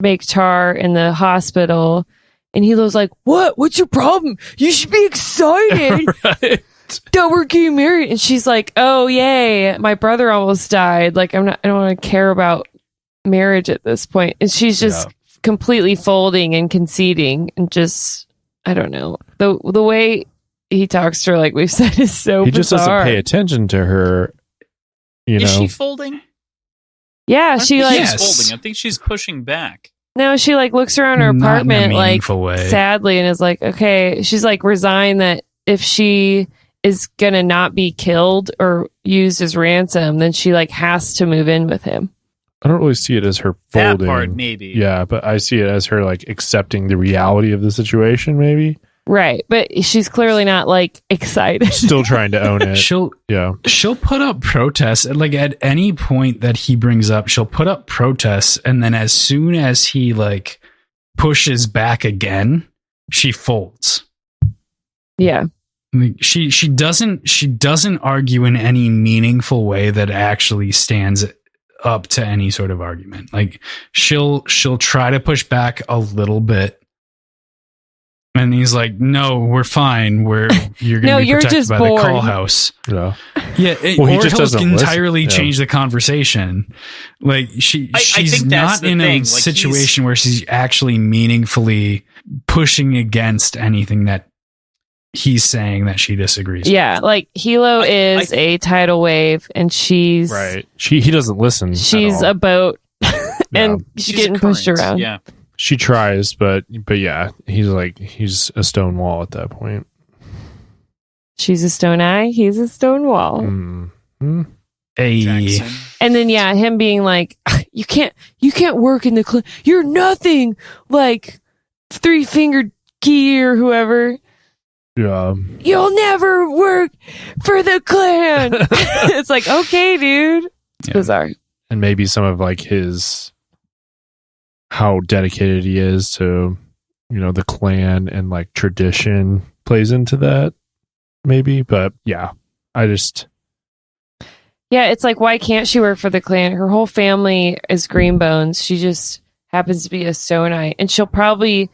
Make Tar in the hospital. And Hilo's like, what? What's your problem? You should be excited Right. that we're getting married. And she's like, oh, yay. My brother almost died. Like, I don't want to care about marriage at this point. And she's just completely folding and conceding and just, I don't know. The way he talks to her, like we've said, is so He just bizarre. doesn't pay attention to her. Is know, she folding? Yeah, I she think like she's Yes. folding. I think she's pushing back. no, she like looks around her Not in a apartment like meaningful way. sadly and is like, okay. She's like resigned that if she is gonna not be killed or used as ransom, then she like has to move in with him. I don't really see it as her That folding. part, maybe. Yeah, but I see it as her like accepting the reality of the situation, maybe. Right. But she's clearly not like excited. Still trying to own it. She'll put up protests. Like at any point that he brings up, she'll put up protests, and then as soon as he like pushes back again, she folds. Yeah. I mean, she doesn't argue in any meaningful way that actually stands up to any sort of argument. Like she'll try to push back a little bit, and he's like, "No, we're fine. You're going to be protected just by bored. the call house." Yeah. Yeah, Well, he or just he'll doesn't entirely listen. change the conversation. Like she's think that's not the in thing. a Like, situation where she's actually meaningfully pushing against anything that he's saying that she disagrees with. Yeah. Like Hilo is a tidal wave and she's Right. He doesn't listen. She's at all. a boat and She's she's a getting pushed current. around. Yeah. She tries, but yeah, he's a stone wall at that point. She's a stone eye, he's a stone wall. Mm-hmm. Jackson. And then him being like, you can't work in the you're nothing like 3-fingered Key or whoever. Yeah. You'll never work for the clan. It's like, okay, dude. It's bizarre. And maybe some of like how dedicated he is to, the clan and like tradition plays into that, maybe. But yeah, it's like, why can't she work for the clan? Her whole family is green bones. She just happens to be a stone eye. And she'll probably,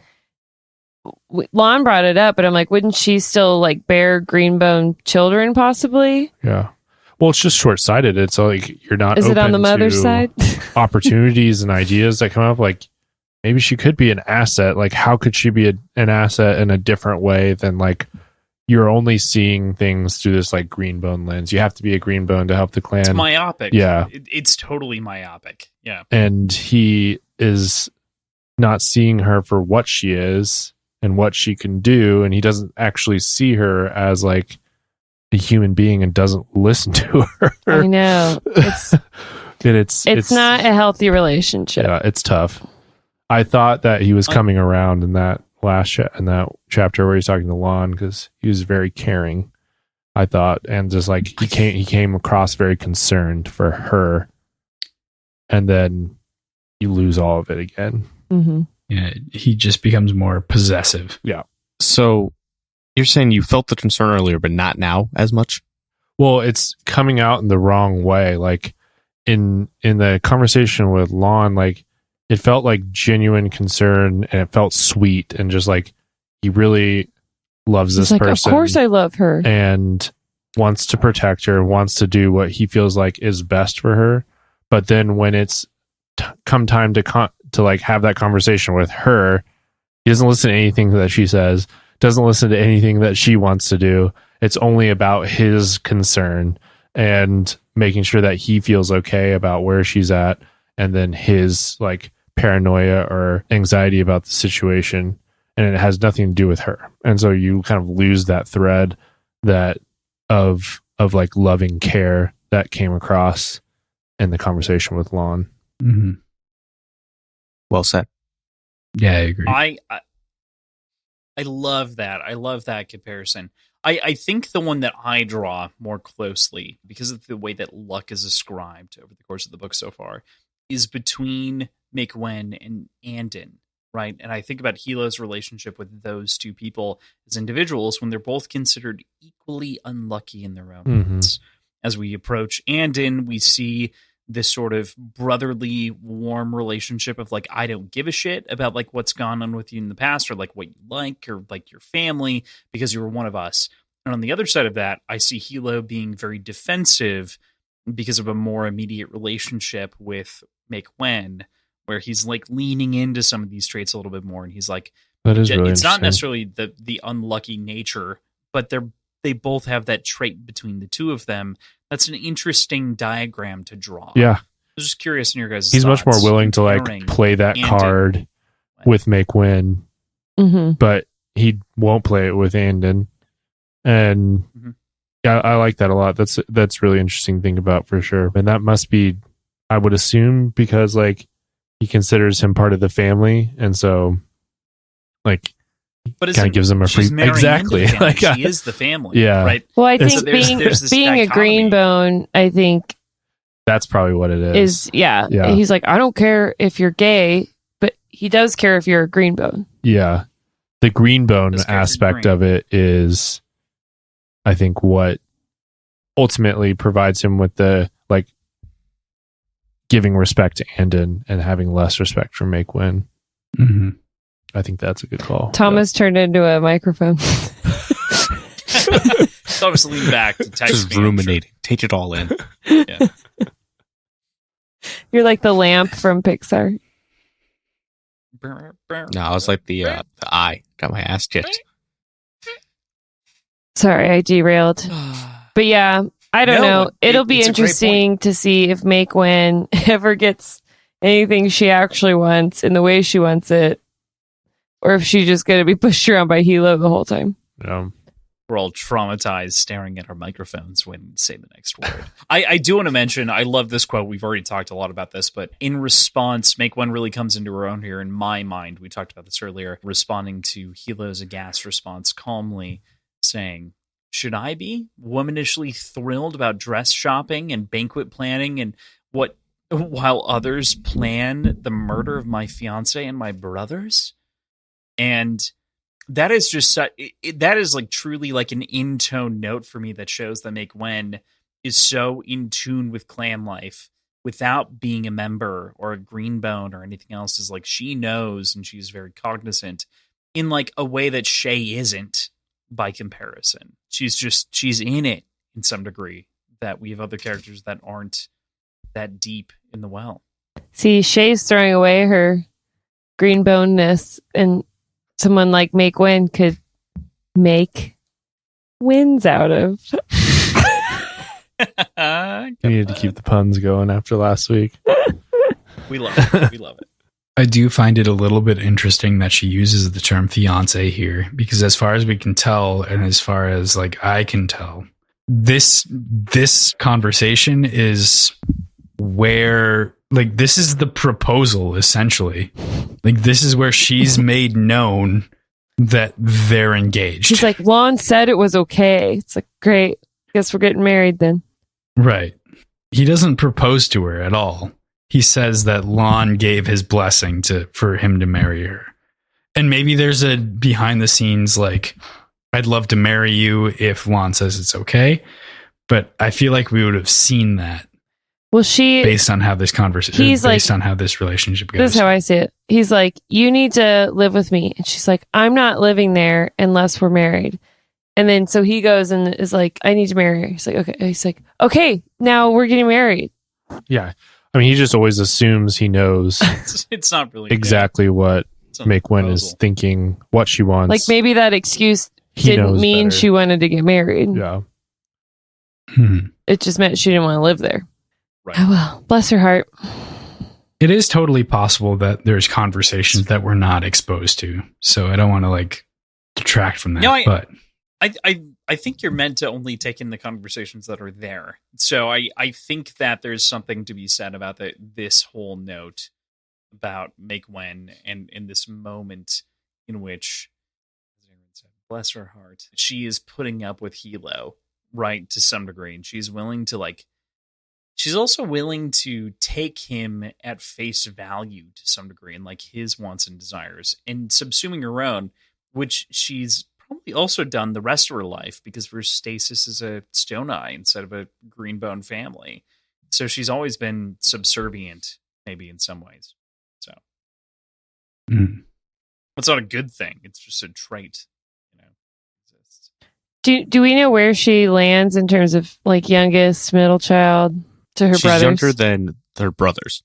Lon brought it up, but I'm like, wouldn't she still like bear green bone children possibly? yeah. Well, it's just short sighted. It's like you're not. Is it on open the mother's to side? opportunities and ideas that come up. Like maybe she could be an asset. Like how could she be an asset in a different way than like you're only seeing things through this like green bone lens? You have to be a green bone to help the clan. It's myopic. Yeah. It's totally myopic. Yeah. And he is not seeing her for what she is and what she can do, and he doesn't actually see her as like a human being and doesn't listen to her. I know. It's not a healthy relationship. Yeah, it's tough. I thought that he was coming around in that in that chapter where he's talking to Lon, because he was very caring, I thought, and just like he came across very concerned for her, and then you lose all of it again. Mm-hmm. Yeah, he just becomes more possessive. Yeah. So you're saying you felt the concern earlier, but not now as much? Well, it's coming out in the wrong way. Like in the conversation with Lon, like it felt like genuine concern, and it felt sweet, and just like he really loves this person. Of course I love her. And wants to protect her, wants to do what he feels like is best for her. But then when it's come time to like have that conversation with her, he doesn't listen to anything that she says, doesn't listen to anything that she wants to do. It's only about his concern and making sure that he feels okay about where she's at, and then his like paranoia or anxiety about the situation, and it has nothing to do with her. And so you kind of lose that thread that of like loving care that came across in the conversation with Lon. Mm-hmm. Well said. Yeah, I agree. I love that. I love that comparison. I think the one that I draw more closely, because of the way that luck is ascribed over the course of the book so far, is between Mikwyn and Andon, right? And I think about Hilo's relationship with those two people as individuals when they're both considered equally unlucky in their own ways. As we approach Andon, we see this sort of brotherly, warm relationship of like, I don't give a shit about like what's gone on with you in the past, or like what you like, or like your family, because you were one of us. And on the other side of that, I see Hilo being very defensive because of a more immediate relationship with Mikwyn, where he's like leaning into some of these traits a little bit more. And he's like, That is really it's not interesting. necessarily the unlucky nature, but they both have that trait between the two of them. That's an interesting diagram to draw. Yeah. I was just curious in your guys' He's much more thoughts willing to like comparing play that Andon. card with Mikwyn, Mm-hmm. but he won't play it with Andon. And Yeah, I like that a lot. That's really interesting to think about for sure. And that must be, I would assume, because like he considers him part of the family, and so like But kind of gives him a free exactly. Like she is the family, yeah. right? Well, I think So there's being a green bone, I think that's probably what it is. Yeah. He's like, I don't care if you're gay, but he does care if you're a green bone. Yeah. The green bone aspect of it is, I think, what ultimately provides him with the like giving respect to Andon and having less respect for Make Win. Mm-hmm. I think that's a good call. Thomas turned into a microphone. Thomas leaned back to text just me, ruminating. Take it all in. Yeah. You're like the lamp from Pixar. No, I was like the eye. Got my ass kicked. Sorry, I derailed. But yeah, I don't know. It'll be interesting to see if Make Win ever gets anything she actually wants in the way she wants it, or if she's just going to be pushed around by Hilo the whole time. Yeah. We're all traumatized staring at our microphones when we say the next word. I do want to mention, I love this quote. We've already talked a lot about this, but in response, Make One really comes into her own here in my mind. We talked about this earlier, responding to Hilo's aghast response calmly, saying, should I be womanishly thrilled about dress shopping and banquet planning and what, while others plan the murder of my fiance and my brothers? And that is just that is like truly like an in-tone note for me that shows that Make Wen is so in tune with clan life without being a member or a green bone or anything else. Is like she knows and she's very cognizant in like a way that Shay isn't by comparison. She's in it in some degree that we have other characters that aren't that deep in the well. See, Shay's throwing away her green boneness, and someone like Make Win could make wins out of. We needed to keep the puns going after last week. We love it. We love it. I do find it a little bit interesting that she uses the term fiance here, because as far as we can tell, and as far as like I can tell, this conversation is where like this is the proposal essentially. Like this is where she's made known that they're engaged. She's like, Lon said it was okay. It's like, great. Guess we're getting married then. Right. He doesn't propose to her at all. He says that Lon gave his blessing for him to marry her. And maybe there's a behind the scenes, like, I'd love to marry you if Lon says it's okay. But I feel like we would have seen that. Well, based on how this conversation, based on how this relationship goes. This is how I see it. He's like, you need to live with me. And she's like, I'm not living there unless we're married. And then so he goes and is like, I need to marry her. He's like, okay. He's like, okay, now we're getting married. Yeah. I mean, he just always assumes he knows it's not really exactly what Make Wen is thinking, what she wants. Like maybe that excuse didn't mean she wanted to get married. Yeah. It just meant she didn't want to live there. Right. Oh, well, bless her heart. It is totally possible that there's conversations that we're not exposed to. So I don't want to like detract from that. No, but I think you're meant to only take in the conversations that are there. So I think that there's something to be said about this whole note about Make Wen and in this moment in which, as Aaron said, bless her heart, she is putting up with Hilo, right, to some degree. And she's willing to like, she's also willing to take him at face value to some degree and like his wants and desires and subsuming her own, which she's probably also done the rest of her life because for Stasis is a stone eye instead of a green bone family. So she's always been subservient, maybe in some ways. So it's not a good thing. It's just a trait, you know. Exists. Do we know where she lands in terms of like youngest, middle child to her brothers? She's younger than their brothers.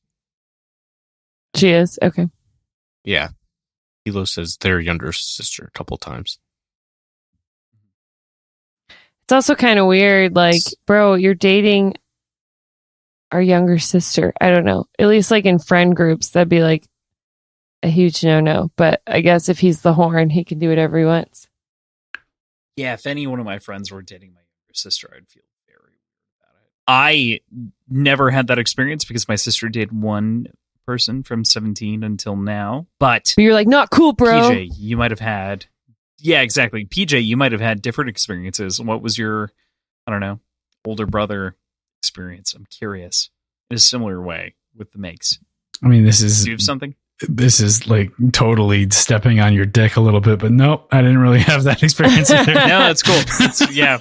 She is? Okay. Yeah. Hilo says their younger sister a couple times. It's also kind of weird, like, bro, you're dating our younger sister. I don't know. At least like in friend groups, that'd be like a huge no-no. But I guess if he's the horn, he can do whatever he wants. Yeah, if any one of my friends were dating my younger your sister, I'd feel very weird about it. I never had that experience because my sister dated one person from 17 until now. But you're like, not cool, bro. PJ, you might have had... Yeah, exactly. PJ, you might have had different experiences. What was your, I don't know, older brother experience? I'm curious. In a similar way with the makes. I mean, this is... Do you have something? This is like totally stepping on your dick a little bit, but nope, I didn't really have that experience either. No, that's cool. Yeah.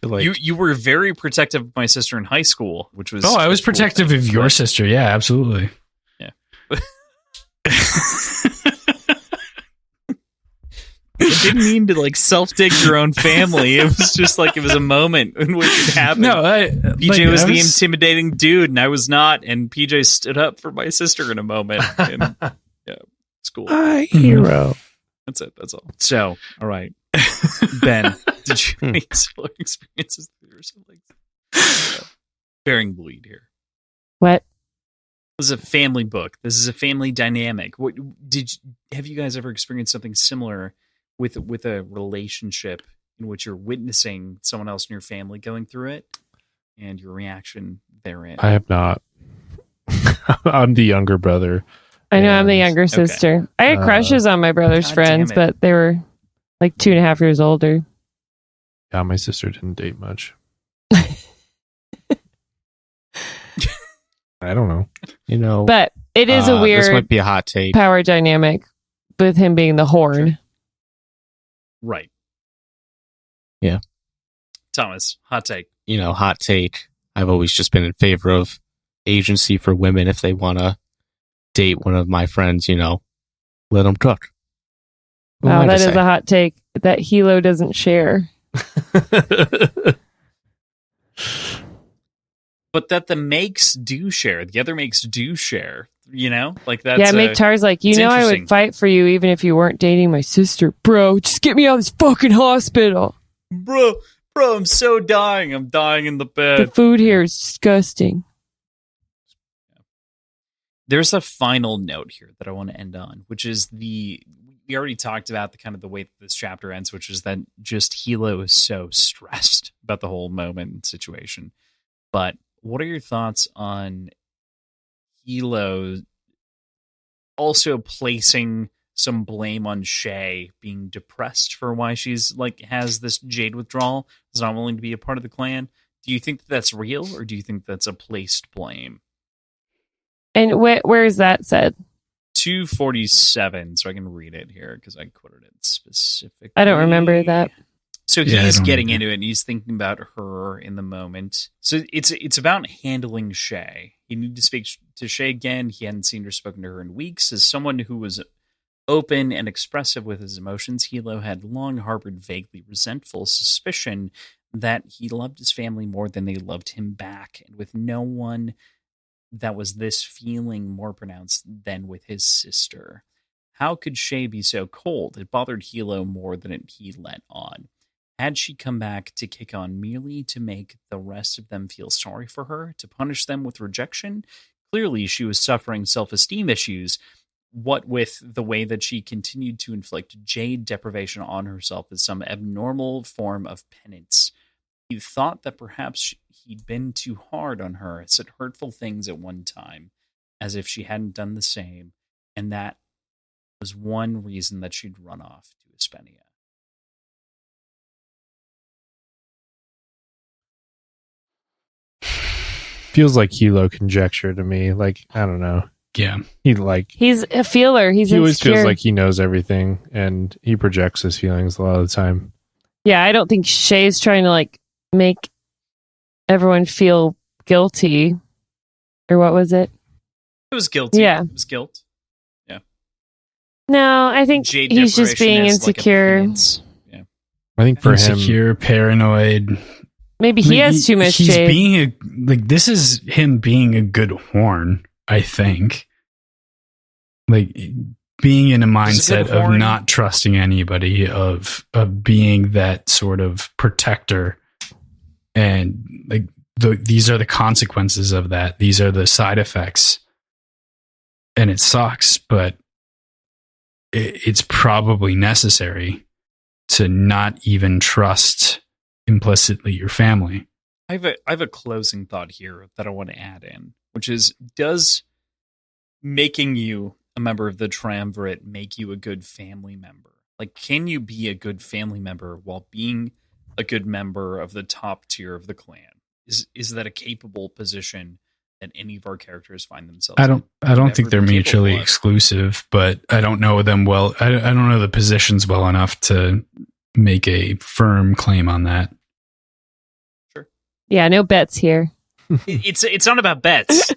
Like, You were very protective of my sister in high school, which was... Oh, I was protective of your sister. Yeah, absolutely. Yeah. It didn't mean to like self-dig your own family. It was just like it was a moment in which it happened. No, PJ was the intimidating dude, and I was not. And PJ stood up for my sister in a moment. And, yeah, it's cool. My hero. That's it. That's all. So, all right, Ben, did you have any similar experiences with your siblings? Bearing the lead here. What? This is a family book. This is a family dynamic. Have you guys ever experienced something similar with a relationship in which you're witnessing someone else in your family going through it and your reaction therein? I have not. I'm the younger brother. I know I'm the younger sister. I had crushes on my brother's God friends, damn it. but they were like 2.5 years older. Yeah, my sister didn't date much. I don't know. you know, But it is a this weird might be a hot take. power dynamic with him being the horn. Right. Yeah. Thomas, hot take. You know, hot take. I've always just been in favor of agency for women. If they want to date one of my friends, you know, let them cook. What am Wow, I to that is say? a hot take that Hilo doesn't share. But that the makes do share. The other makes do share. You know? Like that's... Yeah, make Tar's like, you it's know I interesting. would fight for you even if you weren't dating my sister. Bro, just get me out of this fucking hospital. Bro, I'm so dying. I'm dying in the The bed. food here is disgusting. There's a final note here that I want to end on, which is we already talked about the kind of the way that this chapter ends, which is that just Hilo is so stressed about the whole moment and situation. But what are your thoughts on Hilo also placing some blame on Shay being depressed for why she's like has this Jade withdrawal, is not willing to be a part of the clan? Do you think that that's real, or do you think that's a placed blame? And where is that said? 247, so I can read it here because I quoted it specifically. I don't remember that. So Yeah, I he's don't getting either. into it, and he's thinking about her in the moment. So it's about handling Shay. He needed to speak to Shay again. He hadn't seen or spoken to her in weeks. As someone who was open and expressive with his emotions, Hilo had long harbored vaguely resentful suspicion that he loved his family more than they loved him back, and with no one that was this feeling more pronounced than with his sister. How could Shay be so cold? It bothered Hilo more than he let on. Had she come back to kick on merely to make the rest of them feel sorry for her, to punish them with rejection? Clearly, she was suffering self-esteem issues. What with the way that she continued to inflict Jade deprivation on herself as some abnormal form of penance. He thought that perhaps he'd been too hard on her, said hurtful things at one time, as if she hadn't done the same, and that was one reason that she'd run off to Espenia. Feels like Hilo conjecture to me. Like, I don't know. Yeah. He's a feeler. He's He always insecure. feels like he knows everything, and he projects his feelings a lot of the time. Yeah, I don't think Shay's trying to like make everyone feel guilty. Or what was it? It was guilty. Yeah. It was guilt. No, I think Jade he's just deprivation being is like a insecure. penance. Yeah. I think for him, Insecure, paranoid. Maybe he has too much He's Jade. being this is him being a good horn, I think. Like being in a mindset of horn. not trusting anybody, of being that sort of protector, and like these are the consequences of that. These are the side effects, and it sucks, but it's probably necessary to not even trust implicitly your family. I have a closing thought here that I want to add in, which is, does making you a member of the triumvirate make you a good family member? Like, can you be a good family member while being a good member of the top tier of the clan? Is that a capable position that any of our characters find themselves in? I don't think they're mutually exclusive, but I don't know them well. I don't know the positions well enough to make a firm claim on that. Sure. Yeah, no bets here. It's not about bets.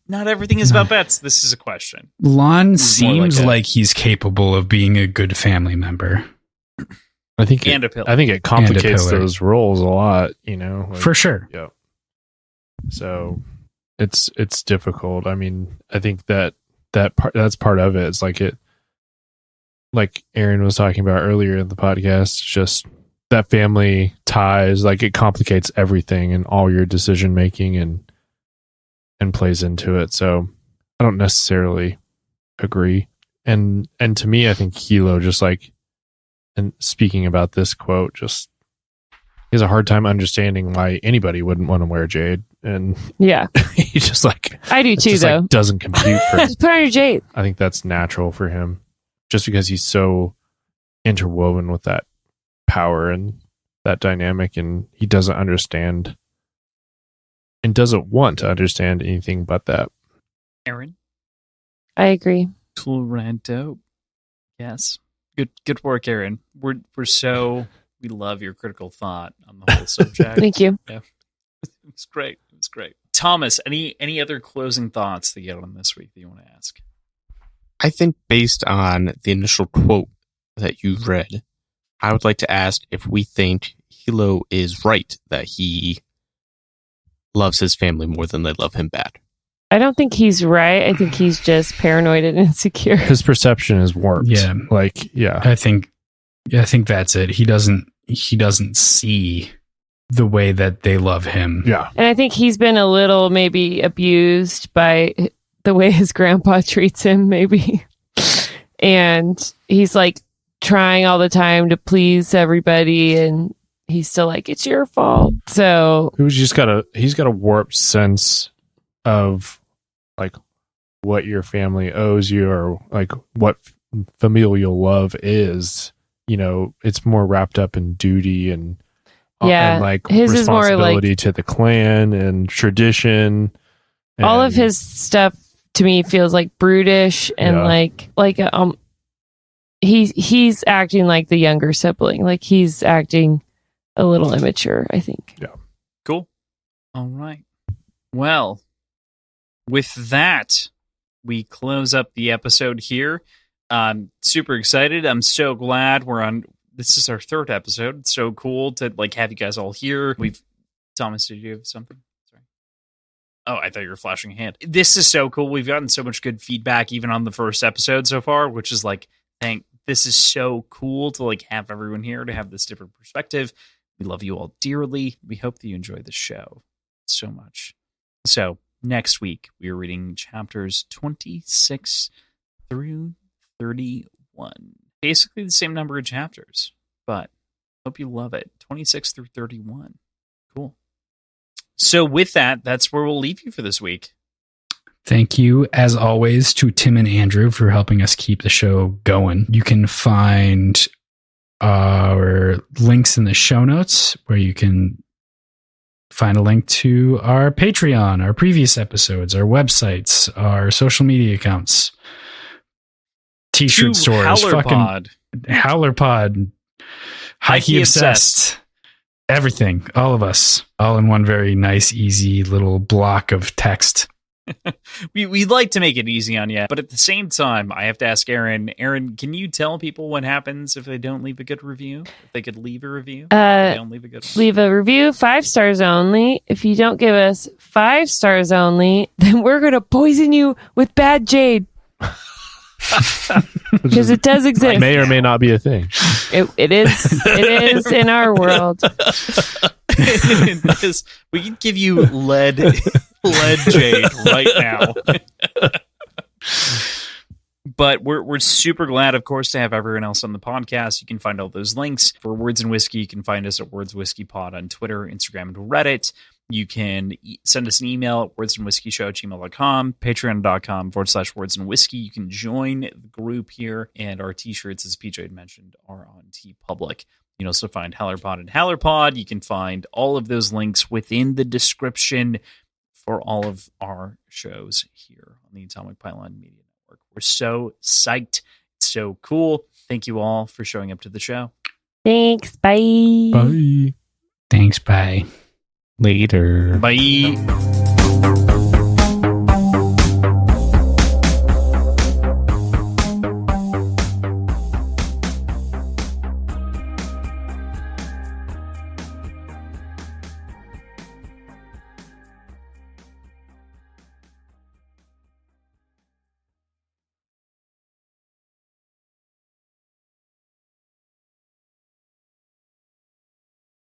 Not everything is about bets. This is a question. Lon seems like he's capable of being a good family member. I think it complicates those roles a lot, you know. Like, for sure. Yeah. So it's difficult. I mean, I think that's part of it. It's like Aaron was talking about earlier in the podcast, just that family ties, like it complicates everything and all your decision making and plays into it. So I don't necessarily agree. And to me, I think Hilo just like, and speaking about this quote, just he has a hard time understanding why anybody wouldn't want to wear Jade. And yeah, he just like, I do too, though. Like, doesn't compute for him. Just put on your Jade. I think that's natural for him just because he's so interwoven with that power and that dynamic, and he doesn't understand and doesn't want to understand anything but that. Aaron? I agree. Toronto. Yes. Good work, Aaron. We love your critical thought on the whole subject. Thank you. Yeah. It was great. Thomas, any other closing thoughts that you had on this week that you want to ask? I think based on the initial quote that you read, I would like to ask if we think Hilo is right that he loves his family more than they love him bad. I don't think he's right. I think he's just paranoid and insecure. His perception is warped. Yeah. I think that's it. He doesn't see the way that they love him. Yeah. And I think he's been a little maybe abused by the way his grandpa treats him, maybe. And he's like trying all the time to please everybody, and he's still like, it's your fault. So he's got a warped sense of like what your family owes you, or like what familial love is. You know, it's more wrapped up in duty and like his responsibility is more like, to the clan and tradition. All of his stuff to me feels like brutish and he's acting like the younger sibling. Like he's acting a little immature, I think. Yeah. Cool. All right. Well, with that, we close up the episode here. I'm super excited. I'm so glad this is our third episode. It's so cool to like have you guys all here. Thomas, did you have something? Sorry. Oh, I thought you were flashing a hand. This is so cool. We've gotten so much good feedback even on the first episode so far, which is like, this is so cool to like have everyone here to have this different perspective. We love you all dearly. We hope that you enjoy the show so much. So next week, we are reading chapters 26 through 31. Basically the same number of chapters, but hope you love it. 26 through 31. Cool. So with that, that's where we'll leave you for this week. Thank you, as always, to Tim and Andrew for helping us keep the show going. You can find our links in the show notes, where you can find a link to our Patreon, our previous episodes, our websites, our social media accounts, t-shirt stores, Howlerpod, Hikey Obsessed, everything, all of us, all in one very nice, easy little block of text. We'd like to make it easy on you, but at the same time, I have to ask Aaron. Aaron, can you tell people what happens if they don't leave a good review? If they could leave a review? They don't leave a good one? Leave a review, 5 stars only. If you don't give us 5 stars only, then we're going to poison you with bad Jade. Because it does exist. May or may not be a thing. It is in our world. We can give you lead Jade right now. But we're super glad, of course, to have everyone else on the podcast. You can find all those links for Words and Whiskey. You can find us at Words Whiskey Pod on Twitter, Instagram, and Reddit. You can send us an email at wordsandwhiskeyshow@gmail.com, patreon.com/words and whiskey. You can join the group here, and our t-shirts, as PJ had mentioned, are on TeePublic. You can also find HowlerPod and HowlerPod. You can find all of those links within the description for all of our shows here on the Atomic Pylon Media Network. We're so psyched. It's so cool. Thank you all for showing up to the show. Thanks. Bye. Bye. Thanks. Bye. Later. Bye.